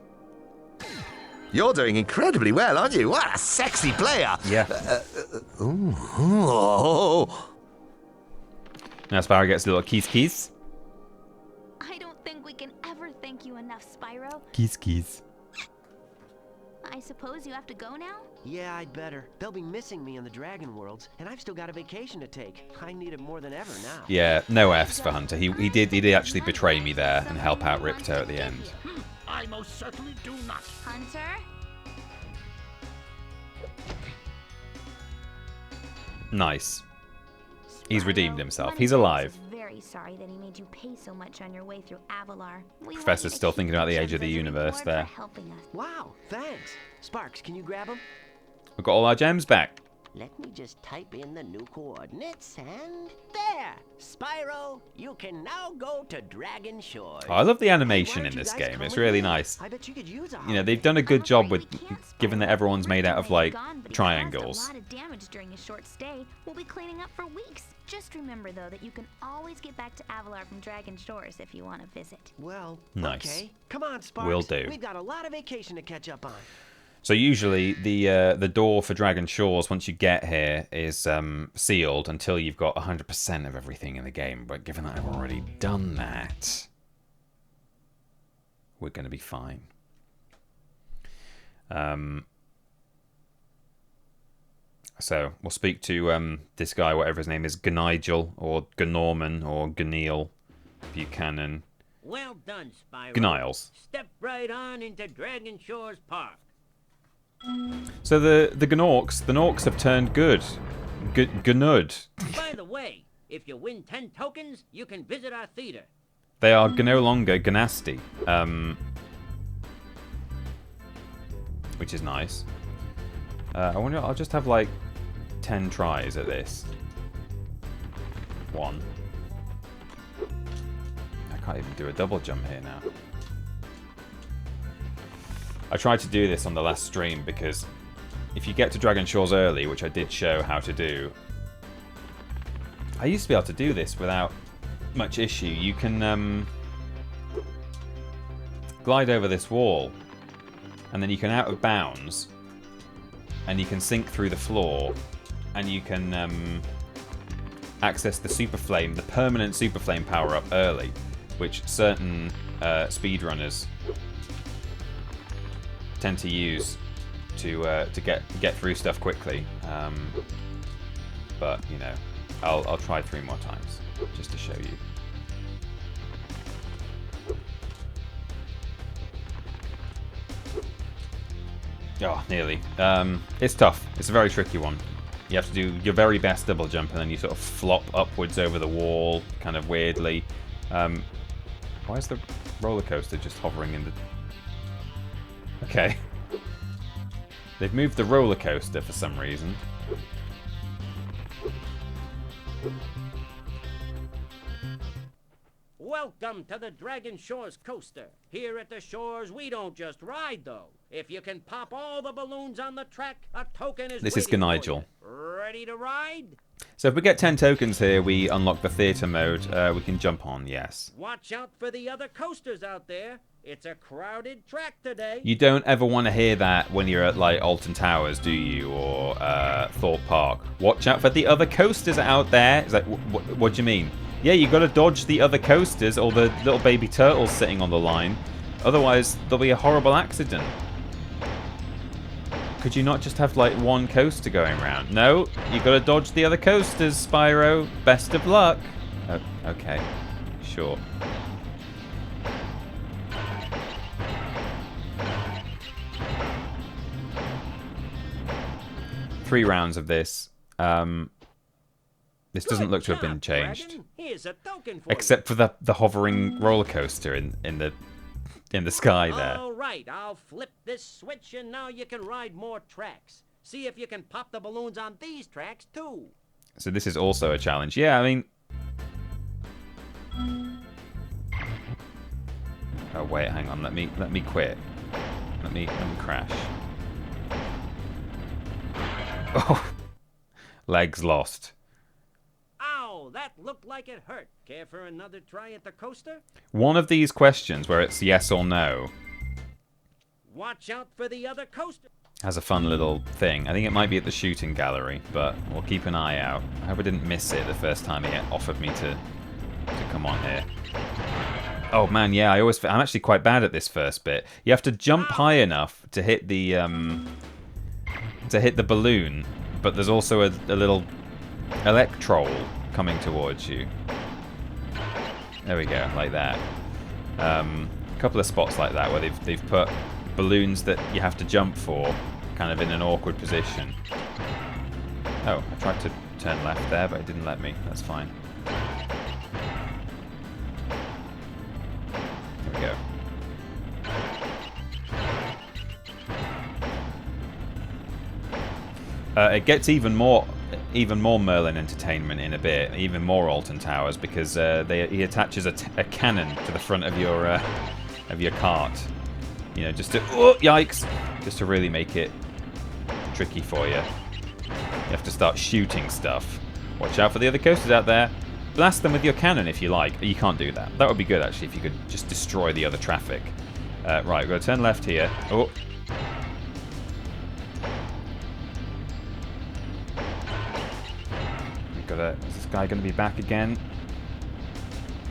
You're doing incredibly well, aren't you? What a sexy player. Yeah. Now Spyro gets a little keys. I don't think we can ever thank you enough, Spyro. Keys. I suppose you have to go now? Yeah, I'd better. They'll be missing me in the Dragon Worlds, and I've still got a vacation to take. I need it more than ever now. Yeah, no Fs for Hunter. He did actually betray me there and help out Ripto at the end. I most certainly do not. Hunter? Nice. He's redeemed himself. He's alive. Very sorry that he made you pay so much on your way through Avalar. Professor's still thinking about the age of the universe there. Wow, thanks. Sparks, can you grab him? We've got all our gems back. Let me just type in the new coordinates and there! Spyro, you can now go to Dragon Shores. Oh, I love the animation in this game. It's really nice. I bet you could use You know, they've done a good job with, given that everyone's made out of like triangles. A lot of damage during a short stay. We'll be cleaning up for weeks. Just remember though that you can always get back to Avalar from Dragon Shores if you want to visit. Well, nice. Okay. Come on, Sparks. Will do. We've got a lot of vacation to catch up on. So usually the door for Dragon Shores, once you get here, is sealed until you've got 100% of everything in the game. But given that I've already done that, we're going to be fine. So we'll speak to this guy, whatever his name is, Gnigel or Gnorman or Gneil Buchanan. Well done, Spyro. Gniles. Step right on into Dragon Shores Park. So the Gnorks have turned good. Gnud. By the way, if you win 10 tokens, you can visit our theater. They are no longer Gnasty. Which is nice. I wonder, I'll just have like 10 tries at this. 1. I can't even do a double jump here now. I tried to do this on the last stream because if you get to Dragon Shores early, which I did show how to do, I used to be able to do this without much issue. You can glide over this wall and then you can out of bounds and you can sink through the floor and you can access the Super Flame, the permanent Super Flame power-up early, which certain speedrunners tend to use to get through stuff quickly. But you know, I'll try 3 more times just to show you. Oh, nearly. It's tough. It's a very tricky one. You have to do your very best double jump and then you sort of flop upwards over the wall, kind of weirdly. Why is the roller coaster just hovering in the... Okay. They've moved the roller coaster for some reason. Welcome to the Dragon Shores coaster. Here at the shores, we don't just ride, though. If you can pop all the balloons on the track, a token is This is Gnigel. Ready to ride? So if we get 10 tokens here, we unlock the theatre mode. We can jump on, yes. Watch out for the other coasters out there. It's a crowded track today. You don't ever want to hear that when you're at like Alton Towers, do you? Or Thorpe Park. Watch out for the other coasters out there. It's like, what do you mean? Yeah, you got to dodge the other coasters or the little baby turtles sitting on the line. Otherwise, there'll be a horrible accident. Could you not just have like one coaster going around? No, you got to dodge the other coasters, Spyro. Best of luck. Oh, okay, sure. 3 rounds of this. This doesn't look to have been changed, except for the hovering roller coaster in the sky there. All right, I'll flip this switch, and now you can ride more tracks. See if you can pop the balloons on these tracks too. So this is also a challenge. Yeah, I mean. Oh wait, hang on. Let me quit. Let me crash. Oh, legs lost. Ow, that looked like it hurt. Care for another try at the coaster? One of these questions where it's yes or no Watch out for the other coaster. has a fun little thing. I think it might be at the shooting gallery, but we'll keep an eye out. I hope I didn't miss it the first time he offered me to come on here. Oh man, yeah, I'm actually quite bad at this first bit. You have to jump high enough to hit the balloon, but there's also a little electrol coming towards you. There we go, like that. A couple of spots like that where they've put balloons that you have to jump for, kind of in an awkward position. Oh, I tried to turn left there, but it didn't let me. That's fine. There we go. It gets even more Merlin entertainment in a bit, even more Alton Towers, because he attaches a cannon to the front of your cart. You know, just to yikes, just to really make it tricky for you. You have to start shooting stuff. Watch out for the other coasters out there. Blast them with your cannon if you like. You can't do that. That would be good actually if you could just destroy the other traffic. Right, we've got to turn left here. Oh. Is this guy going to be back again?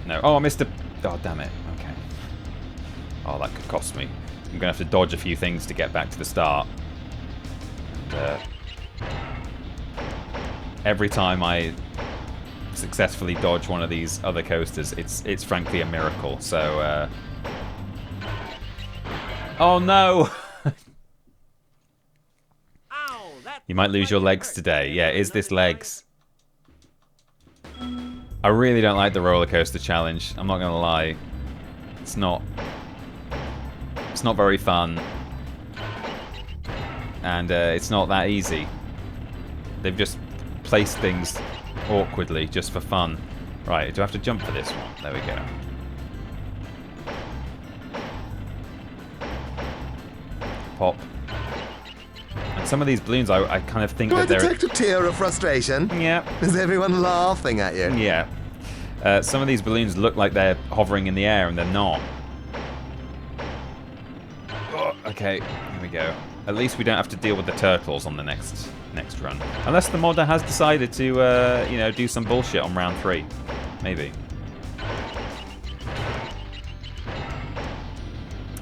No. Oh, I missed a... Oh, damn it. Okay. Oh, that could cost me. I'm going to have to dodge a few things to get back to the start. And, every time I successfully dodge one of these other coasters, it's frankly a miracle. So, oh, no! You might lose your legs today. Yeah, is this legs? I really don't like the roller coaster challenge. I'm not gonna lie. It's not very fun, and it's not that easy. They've just placed things awkwardly just for fun. Right, do I have to jump for this one? There we go. Pop. And some of these balloons, I kind of think Do I that they're... detect a tear of frustration? Yeah. Is everyone laughing at you? Yeah. Some of these balloons look like they're hovering in the air, and they're not. Oh, okay, here we go. At least we don't have to deal with the turtles on the next run. Unless the modder has decided to, you know, do some bullshit on round 3. Maybe.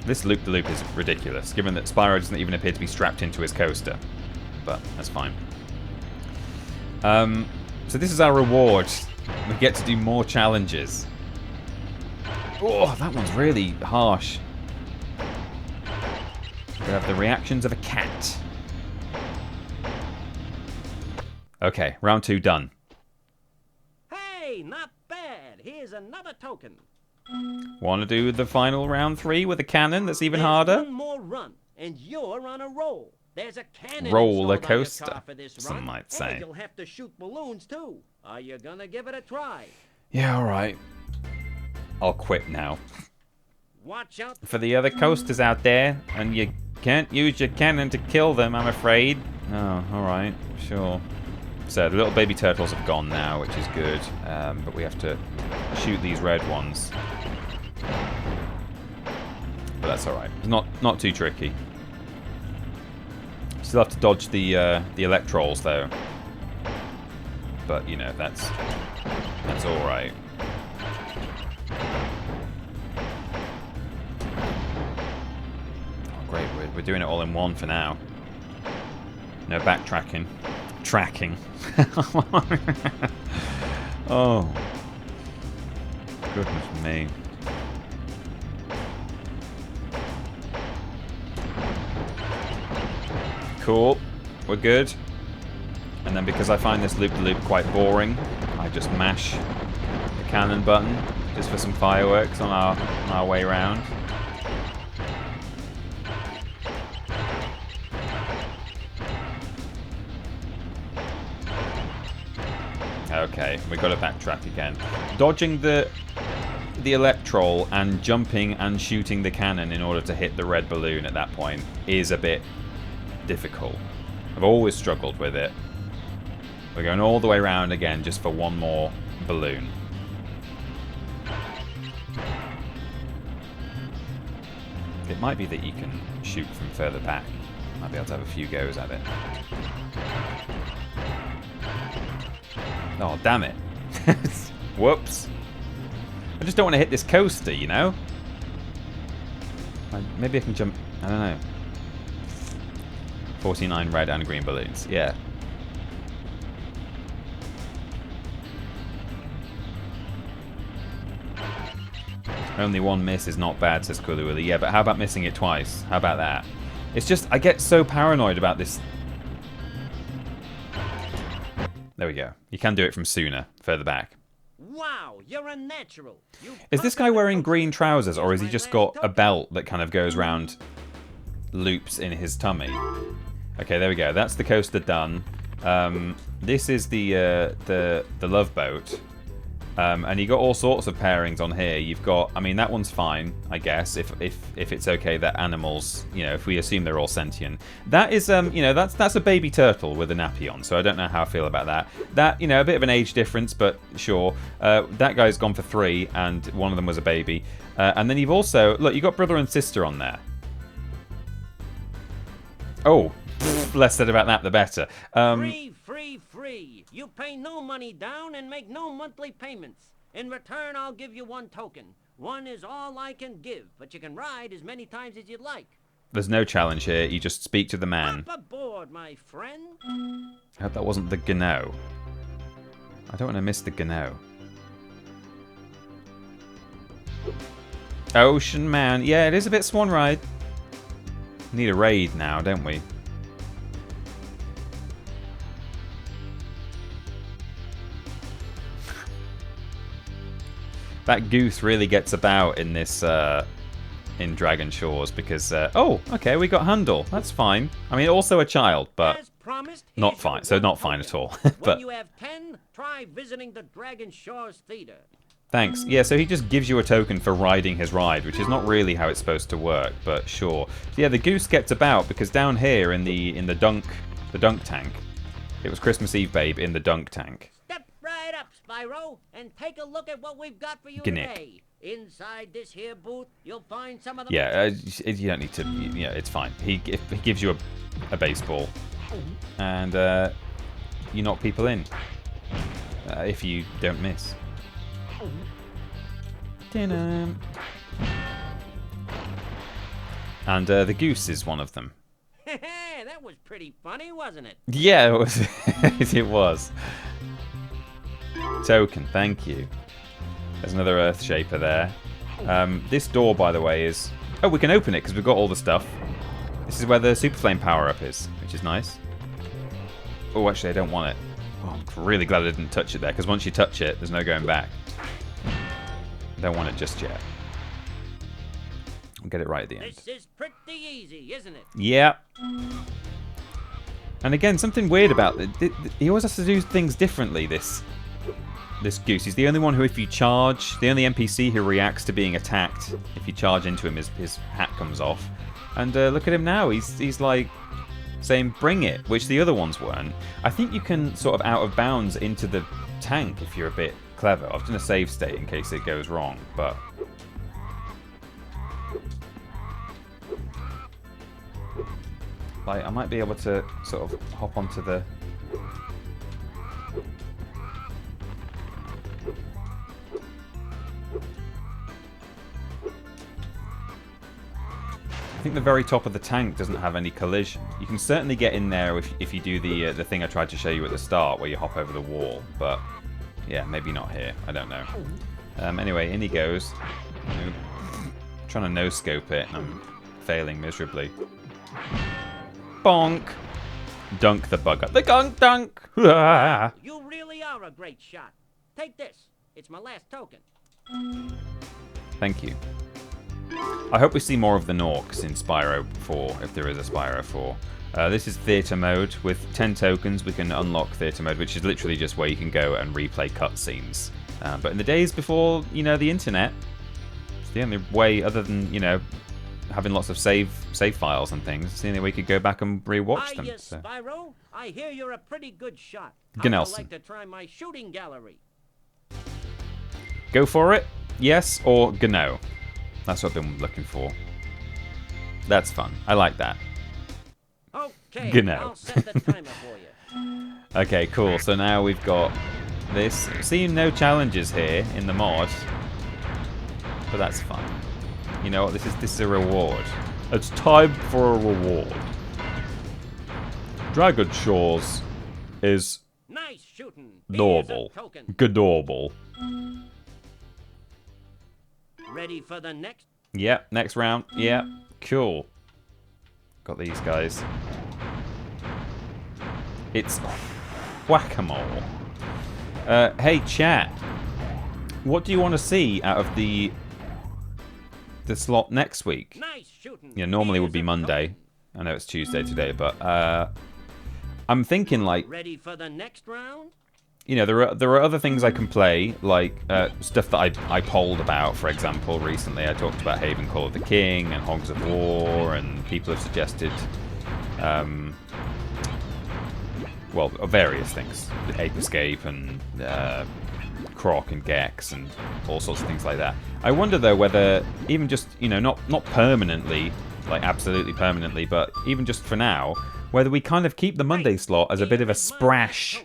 This loop-the-loop is ridiculous, given that Spyro doesn't even appear to be strapped into his coaster. But that's fine. So this is our reward. We get to do more challenges. Oh, that one's really harsh. We have the reactions of a cat. Okay, round 2 done. Hey, not bad. Here's another token. Want to do the final round 3 with a cannon that's even harder? One more run, and you're on a roll. There's a cannon Roller installed on your coaster, car for this some run, might say. And you'll have to shoot balloons too. Are you gonna give it a try? Yeah, alright. I'll quit now. Watch out for the other coasters out there, and you can't use your cannon to kill them, I'm afraid. Oh, alright, sure. So the little baby turtles have gone now, which is good, but we have to shoot these red ones. But that's alright. It's not too tricky. Still have to dodge the electrols though. But you know, that's alright. Oh great, we're doing it all in one for now. No backtracking. Tracking. Oh. Goodness me. Cool. We're good. And then because I find this loop-de-loop quite boring, I just mash the cannon button just for some fireworks on our way around. Okay, we've got to backtrack again. Dodging the electrol and jumping and shooting the cannon in order to hit the red balloon at that point is a bit difficult. I've always struggled with it. We're going all the way around again just for one more balloon. It might be that you can shoot from further back. Might be able to have a few goes at it. Oh, damn it. Whoops. I just don't want to hit this coaster, you know? Maybe I can jump... I don't know. 49 red and green balloons. Yeah. Only one miss is not bad, says Kuluwili. Yeah, but how about missing it twice? How about that? It's just... I get so paranoid about this... There we go. You can do it from sooner, further back. Wow, you're a natural. Is this guy wearing green trousers, or has he just got a belt that kind of goes round loops in his tummy? Okay, there we go. That's the coaster done. This is the love boat. And you got all sorts of pairings on here. You've got, I mean, that one's fine, I guess, if it's okay that animals, you know, if we assume they're all sentient. That is, you know, that's a baby turtle with a nappy on, so I don't know how I feel about that. That, you know, a bit of an age difference, but sure. That guy's gone for 3, and one of them was a baby. And then you've also, look, you've got brother and sister on there. Oh, less said about that, the better. Free. You pay no money down and make no monthly payments. In return, I'll give you 1 token. 1 is all I can give, but you can ride as many times as you'd like. There's no challenge here. You just speak to the man. Hop aboard, my friend. I hope that wasn't the Gno. I don't want to miss the Gno. Ocean Man. Yeah, it is a bit Swan Ride. Need a raid now, don't we? That goose really gets about in this, in Dragon Shores because, oh, okay, we got Handel. That's fine. I mean, also a child, but not fine. So not fine at all. But when you have 10, try visiting the Dragon Shores Theater. Thanks. Yeah, so he just gives you a token for riding his ride, which is not really how it's supposed to work, but sure. So yeah, the goose gets about because down here in the dunk tank, it was Christmas Eve, babe, in the dunk tank. Step right up, Spyro, and take a look at what we've got for you today. Inside this here booth, you'll find some of the... Yeah, you don't need to... Yeah, it's fine. He gives you a baseball, and you knock people in if you don't miss. And the goose is one of them. That was pretty funny, wasn't it? Yeah, it was. It was. Token, thank you. There's another Earth Shaper there. This door, by the way, is... Oh, we can open it because we've got all the stuff. This is where the Super Flame power-up is, which is nice. Oh, actually, I don't want it. Oh, I'm really glad I didn't touch it there, because once you touch it, there's no going back. I don't want it just yet. I'll get it right at the end. This is pretty easy, isn't it? Yeah. And again, something weird about it. He always has to do things differently, this goose. He's the only one who, if you charge, the only NPC who reacts to being attacked, if you charge into him, his hat comes off. And look at him now. He's like saying, bring it, which the other ones weren't. I think you can sort of out of bounds into the tank if you're a bit clever. I've done a save state in case it goes wrong, but... Like, I might be able to sort of hop onto the... I think the very top of the tank doesn't have any collision. You can certainly get in there if you do the thing I tried to show you at the start, where you hop over the wall, but yeah, maybe not here. I don't know. Anyway, in he goes. I'm trying to no-scope it, and I'm failing miserably. Bonk! dunk the bugger. The gunk dunk! Ah. You really are a great shot. Take this. It's my last token. Thank you. I hope we see more of the Norks in Spyro 4, if there is a Spyro 4. This is theatre mode. With 10 tokens, we can unlock theatre mode, which is literally just where you can go and replay cutscenes. But in the days before, you know, the internet, it's the only way, other than, you know, having lots of save files and things, it's the only way you could go back and rewatch them. So. Spyro, I hear you're a pretty good shot. Gnelson. I'd like to try my shooting gallery. Go for it, yes or no. That's what I've been looking for. That's fun. I like that. Okay, I'll set the timer for you. Okay, cool. So now we've got this. Seeing no challenges here in the mod, but that's fun. You know what? This is a reward. It's time for a reward. Dragon Shores is nice shooting. normal. Gadorable. Ready for the next? Yep, next round. Yep, cool. Got these guys. It's whack-a-mole. Hey, chat. What do you want to see out of the slot next week? Nice shooting. Yeah, normally it would be Monday. I know it's Tuesday today, but I'm thinking like. Ready for the next round? You know, there are other things I can play, like stuff that I polled about, for example, recently. I talked about Haven Call of the King and Hogs of War, and people have suggested, well, various things. Ape Escape and Croc and Gex and all sorts of things like that. I wonder, though, whether even just, you know, not permanently, like absolutely permanently, but even just for now, whether we kind of keep the Monday slot as a bit of a splash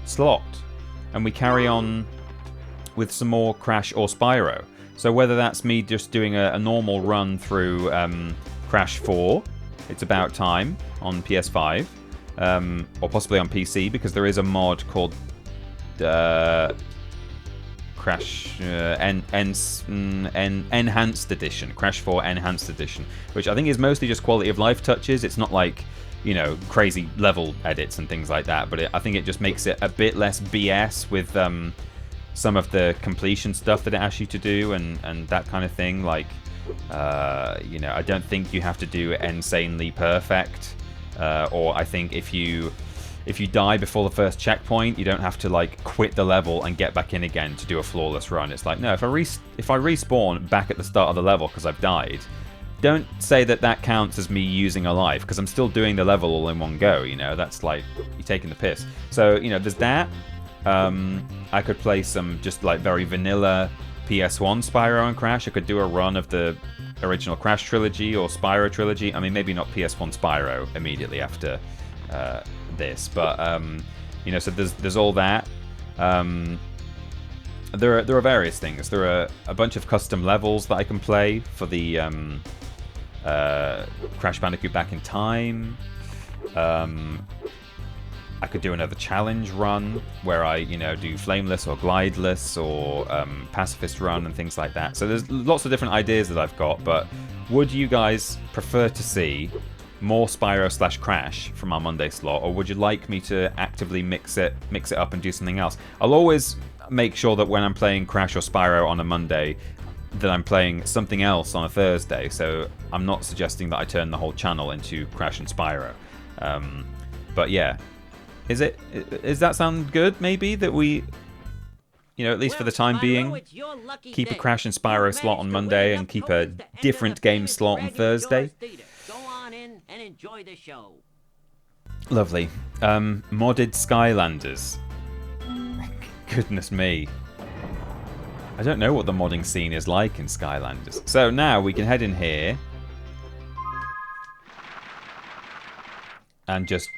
slot, and we carry on with some more Crash or Spyro. So whether that's me just doing a normal run through Crash 4, It's About Time on PS5, or possibly on PC, because there is a mod called Crash Enhanced Edition, Crash 4 Enhanced Edition, which I think is mostly just quality of life touches. It's not like, you know, crazy level edits and things like that, but I think it just makes it a bit less BS with some of the completion stuff that it asks you to do and that kind of thing. Like, you know, I don't think you have to do insanely perfect, or I think if you die before the first checkpoint, you don't have to like quit the level and get back in again to do a flawless run. It's like, no, if I respawn back at the start of the level because I've died, don't say that counts as me using a life, because I'm still doing the level all in one go, you know. That's like, you're taking the piss. So, you know, there's that. I could play some just like very vanilla PS1 Spyro and Crash. I could do a run of the original Crash trilogy or Spyro trilogy. I mean, maybe not PS1 Spyro immediately after this, but you know, so there's all that. There are various things. There are a bunch of custom levels that I can play for the Crash Bandicoot Back in Time. I could do another challenge run where I, you know, do flameless or glideless or pacifist run and things like that. So there's lots of different ideas that I've got, but would you guys prefer to see more Spyro / Crash from our Monday slot, or would you like me to actively mix it up and do something else? I'll always make sure that when I'm playing Crash or Spyro on a Monday, that I'm playing something else on a Thursday, so I'm not suggesting that I turn the whole channel into Crash and Spyro. But yeah, does that sound good? Maybe that we, you know, at least for the time being, keep a Crash and Spyro slot on Monday and keep a different game slot on Thursday. Go on in and enjoy the show. Lovely. Modded Skylanders. Goodness me. I don't know what the modding scene is like in Skylanders. So now we can head in here and just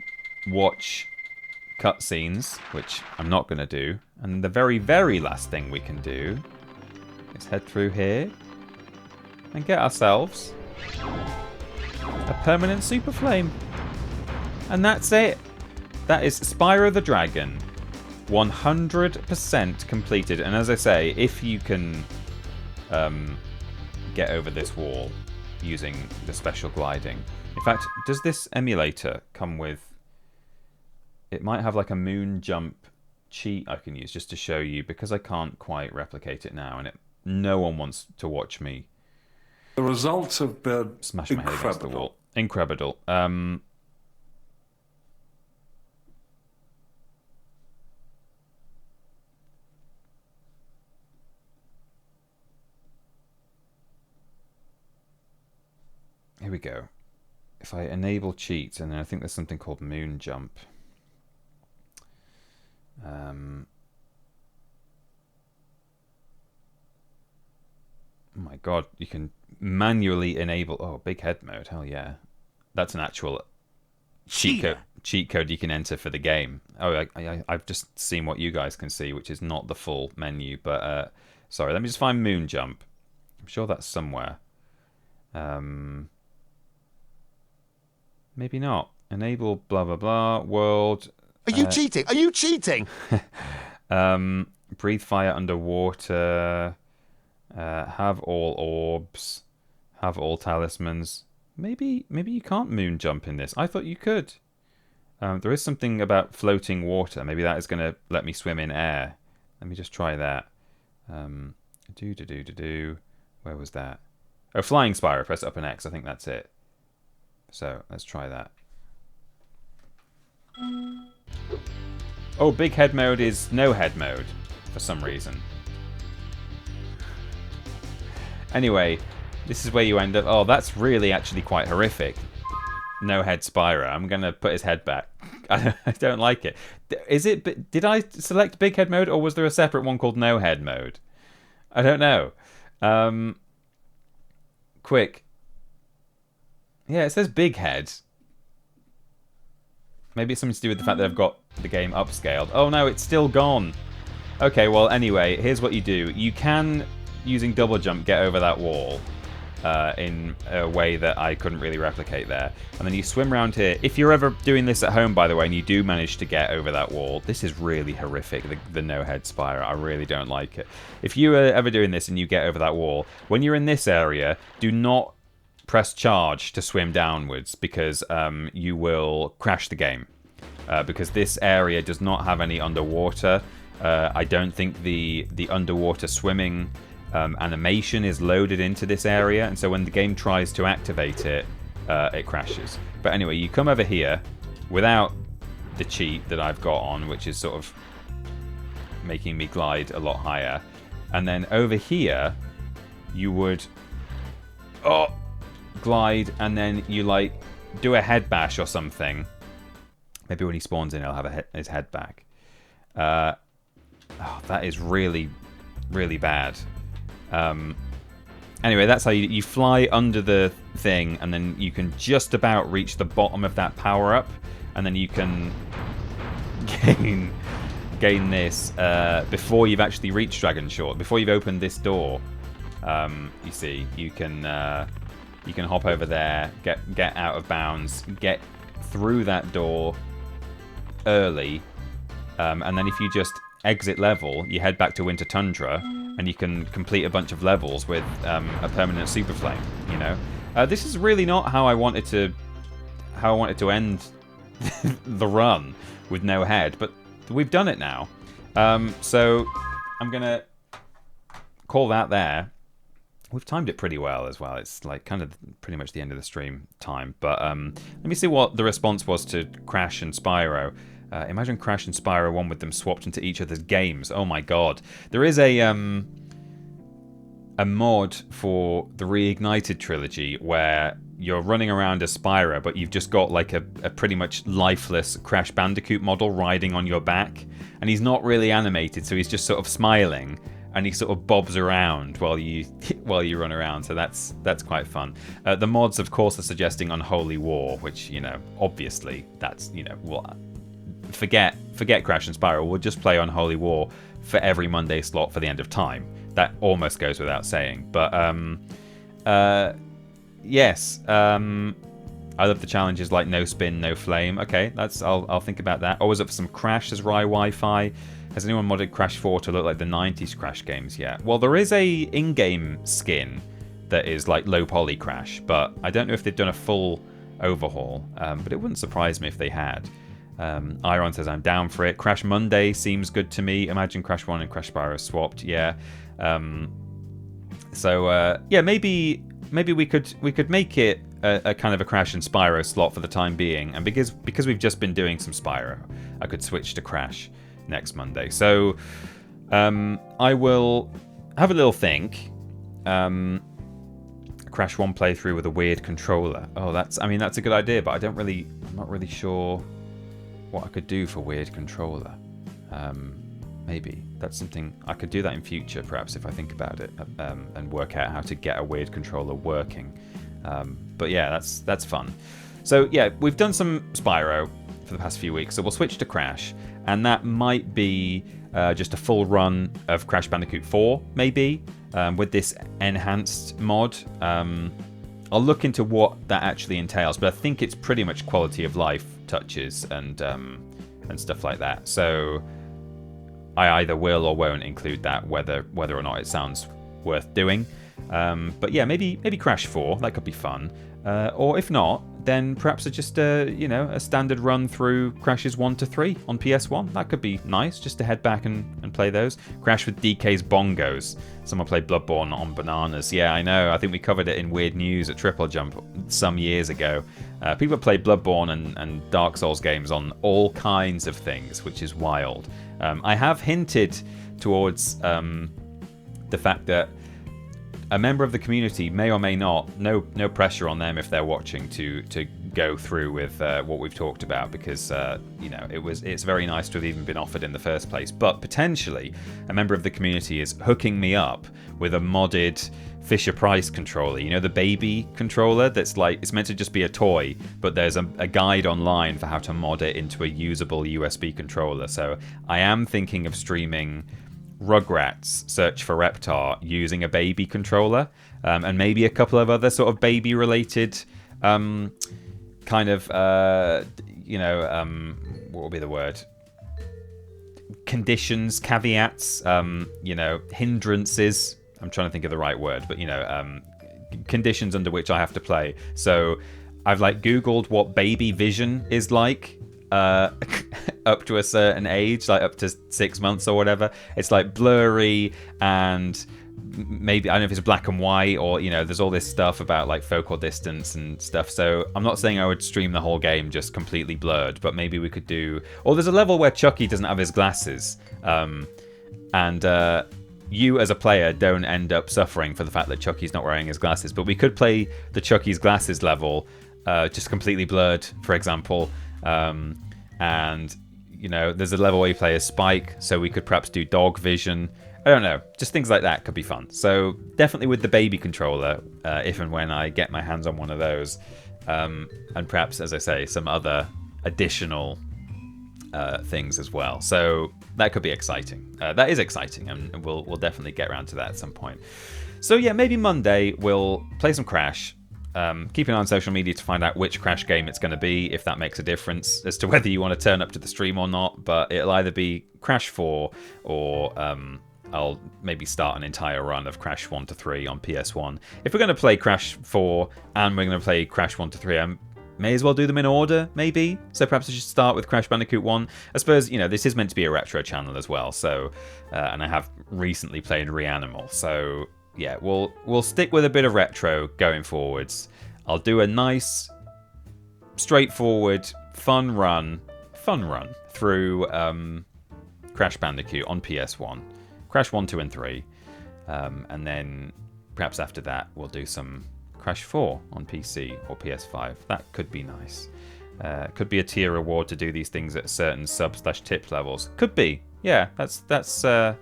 watch cutscenes, which I'm not going to do. And the very, very last thing we can do is head through here and get ourselves a permanent super flame. And that's it. That is Spyro the Dragon. 100% completed. And as I say, if you can get over this wall, using the special gliding. In fact, does this emulator come with... It might have like a moon jump cheat I can use just to show you, because I can't quite replicate it now, and no one wants to watch me. The results have been smash my head against the wall. Incredible. Here we go. If I enable cheats, and then I think there's something called moon jump. Oh my god, you can manually enable... Oh, big head mode, hell yeah. That's an actual cheat code you can enter for the game. Oh, I've just seen what you guys can see, which is not the full menu, but... sorry, let me just find moon jump. I'm sure that's somewhere. Maybe not. Enable blah blah blah world. Are you cheating? Are you cheating? Breathe fire underwater. Have all orbs. Have all talismans. Maybe you can't moon jump in this. I thought you could. There is something about floating water. Maybe that is going to let me swim in air. Let me just try that. Where was that? Oh, flying Spyro. Press up and X. I think that's it. So let's try that. Oh, big head mode is no head mode for some reason. Anyway, this is where you end up. Oh, that's really actually quite horrific. No head Spyro. I'm gonna put his head back. I don't like it. Is it? Did I select big head mode, or was there a separate one called no head mode? I don't know. Quick. Yeah, it says big head. Maybe it's something to do with the fact that I've got the game upscaled. Oh no, it's still gone. Okay, well anyway, here's what you do. You can, using double jump, get over that wall in a way that I couldn't really replicate there. And then you swim around here. If you're ever doing this at home, by the way, and you do manage to get over that wall, this is really horrific, the no-head Spyro. I really don't like it. If you are ever doing this and you get over that wall, when you're in this area, do not press charge to swim downwards, because you will crash the game. Because this area does not have any underwater. I don't think the underwater swimming animation is loaded into this area, and so when the game tries to activate it, it crashes. But anyway, you come over here without the cheat that I've got on, which is sort of making me glide a lot higher. And then over here, you would... Oh! Glide, and then you like do a head bash or something. Maybe when he spawns in, he'll have his head back. Oh, that is really, really bad. Anyway, that's how you fly under the thing, and then you can just about reach the bottom of that power up, and then you can gain this before you've actually reached Dragon Short. Before you've opened this door, you see, you can hop over there, get out of bounds, get through that door early, and then if you just exit level, you head back to Winter Tundra, and you can complete a bunch of levels with a permanent super flame. You know, this is really not how I wanted to end the run with no head, but we've done it now. So I'm gonna call that there. We've timed it pretty well as well. It's like kind of pretty much the end of the stream time. But let me see what the response was to Crash and Spyro. Imagine Crash and Spyro, one with them swapped into each other's games. Oh my god. There is a mod for the Reignited trilogy where you're running around as Spyro, but you've just got like a pretty much lifeless Crash Bandicoot model riding on your back. And he's not really animated, so he's just sort of smiling. And he sort of bobs around while you run around, so that's quite fun. The mods, of course, are suggesting Unholy War, which, you know, obviously that's, you know, well, forget Crash and Spyro. We'll just play Unholy War for every Monday slot for the end of time. That almost goes without saying. But yes, I love the challenges like no spin, no flame. Okay, I'll think about that. Always up for some Crash as Rye Wi-Fi. Has anyone modded Crash 4 to look like the 90s Crash games yet? Well, there is a in-game skin that is like low poly Crash, but I don't know if they've done a full overhaul, but it wouldn't surprise me if they had. Iron says I'm down for it. Crash Monday seems good to me. Imagine Crash 1 and Crash Spyro swapped. Yeah. Yeah, maybe we could make it a kind of a Crash and Spyro slot for the time being, and because we've just been doing some Spyro, I could switch to Crash next Monday. So I will have a little think. Crash 1 playthrough with a weird controller. Oh, that's a good idea, but I'm not really sure what I could do for weird controller. Maybe that's something I could do that in future, perhaps, if I think about it, and work out how to get a weird controller working. But yeah, that's fun. So yeah, we've done some Spyro for the past few weeks, so we'll switch to Crash, and that might be just a full run of Crash Bandicoot 4, maybe, with this enhanced mod. I'll look into what that actually entails, but I think it's pretty much quality of life touches and stuff like that. So I either will or won't include that, whether or not it sounds worth doing. But yeah, maybe Crash 4, that could be fun. Or if not, then perhaps just a standard run through Crashes 1 to 3 on PS1. That could be nice, just to head back and play those. Crash with DK's bongos. Someone played Bloodborne on bananas. Yeah, I know. I think we covered it in Weird News at Triple Jump some years ago. People play Bloodborne and Dark Souls games on all kinds of things, which is wild. I have hinted towards the fact that a member of the community may or may not, no pressure on them if they're watching, to go through with what we've talked about, because it's very nice to have even been offered in the first place. But potentially a member of the community is hooking me up with a modded Fisher-Price controller, the baby controller that's like, it's meant to just be a toy, but there's a guide online for how to mod it into a usable USB controller. So I am thinking of streaming Rugrats Search for Reptar using a baby controller, and maybe a couple of other sort of baby related kind of what would be the word, conditions, caveats, hindrances. I'm trying to think of the right word, but conditions under which I have to play. So I've googled what baby vision is like up to a certain age, up to 6 months or whatever. It's blurry, and maybe I don't know if it's black and white, or there's all this stuff about focal distance and stuff. So I'm not saying I would stream the whole game just completely blurred, but maybe we could do, or there's a level where Chucky doesn't have his glasses, and you as a player don't end up suffering for the fact that Chucky's not wearing his glasses. But we could play the Chucky's glasses level just completely blurred, for example. And there's a level where you play as Spike, so we could perhaps do dog vision. I don't know, just things like that could be fun. So definitely with the baby controller, if and when I get my hands on one of those, and perhaps, as I say, some other additional things as well. So that could be exciting. That is exciting, and we'll definitely get around to that at some point. So yeah, maybe Monday we'll play some Crash. Keep an eye on social media to find out which Crash game it's going to be, if that makes a difference as to whether you want to turn up to the stream or not. But it'll either be Crash 4 or I'll maybe start an entire run of Crash 1 to 3 on PS1. If we're going to play Crash 4 and we're going to play Crash 1 to 3, I may as well do them in order, maybe. So perhaps I should start with Crash Bandicoot 1. I suppose, this is meant to be a retro channel as well. So, and I have recently played Reanimal. So yeah, we'll stick with a bit of retro going forwards. I'll do a nice, straightforward, fun run through Crash Bandicoot on PS1, Crash 1, 2, and 3, and then perhaps after that we'll do some Crash 4 on PC or PS5. That could be nice. Could be a tier reward to do these things at certain sub/tip levels. Could be, yeah. That's a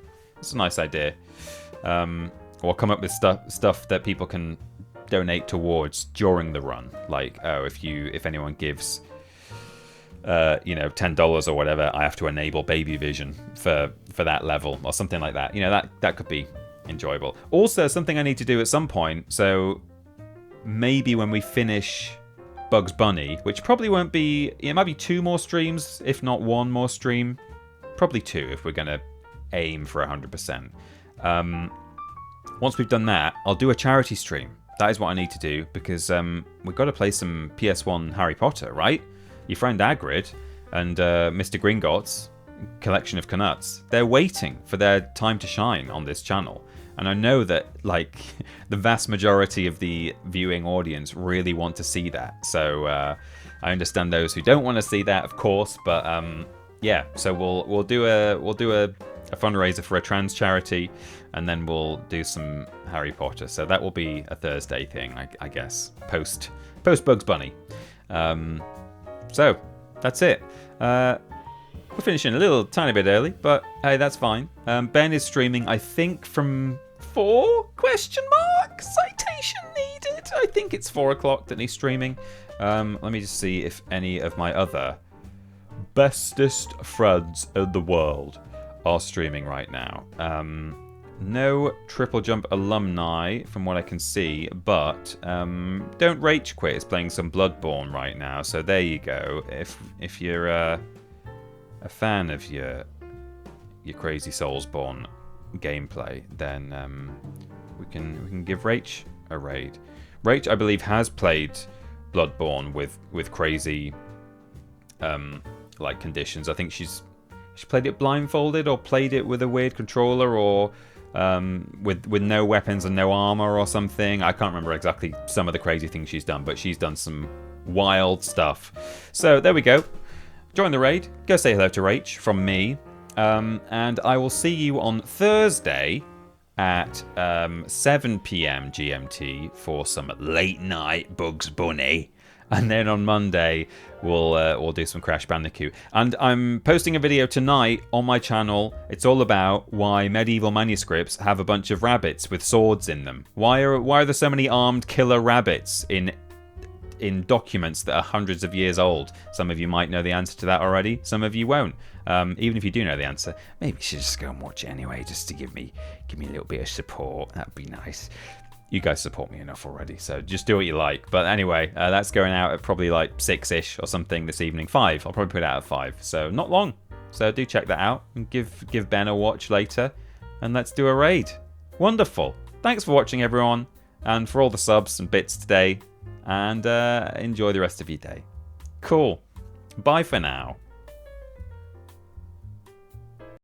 nice idea. Or come up with stuff that people can donate towards during the run. If anyone gives $10 or whatever, I have to enable baby vision for that level or something like that. That could be enjoyable. Also, something I need to do at some point. So maybe when we finish Bugs Bunny, which probably won't be, it might be 2 more streams, if not 1 more stream. Probably 2 if we're going to aim for 100%. once we've done that, I'll do a charity stream. That is what I need to do, because we've got to play some PS1 Harry Potter, right? Your friend Hagrid and Mr. Gringotts, Collection of Canuts, they're waiting for their time to shine on this channel. And I know that, like, the vast majority of the viewing audience really want to see that. So I understand those who don't want to see that, of course. But yeah, so we'll do a fundraiser for a trans charity, and then we'll do some Harry Potter. So that will be a Thursday thing, I guess, post Bugs Bunny. So that's it. We're finishing a little tiny bit early, but hey, that's fine. Ben is streaming, I think, from 4? Citation needed. I think it's 4 o'clock that he's streaming. Let me just see if any of my other bestest friends in the world are streaming right now. No Triple Jump alumni from what I can see, but Don't Rage Quit is playing some Bloodborne right now, so there you go. If you're a fan of your Crazy Soulsborne gameplay, then we can give Rach a raid. Rach, I believe, has played Bloodborne with crazy like conditions. I think she played it blindfolded, or played it with a weird controller, or with no weapons and no armor or something. I can't remember exactly some of the crazy things she's done, but she's done some wild stuff. So there we go. Join the raid. Go say hello to Rach from me. And I will see you on Thursday at 7 p.m. GMT for some late night Bugs Bunny. And then on Monday, we'll do some Crash Bandicoot. And I'm posting a video tonight on my channel. It's all about why medieval manuscripts have a bunch of rabbits with swords in them. Why are there so many armed killer rabbits in documents that are hundreds of years old? Some of you might know the answer to that already. Some of you won't. Even if you do know the answer, maybe you should just go and watch it anyway, just to give me a little bit of support. That'd be nice. You guys support me enough already, so just do what you like. But anyway, that's going out at probably like 6-ish or something this evening. 5. I'll probably put it out at 5. So not long. So do check that out and give Ben a watch later. And let's do a raid. Wonderful. Thanks for watching, everyone. And for all the subs and bits today. And enjoy the rest of your day. Cool. Bye for now.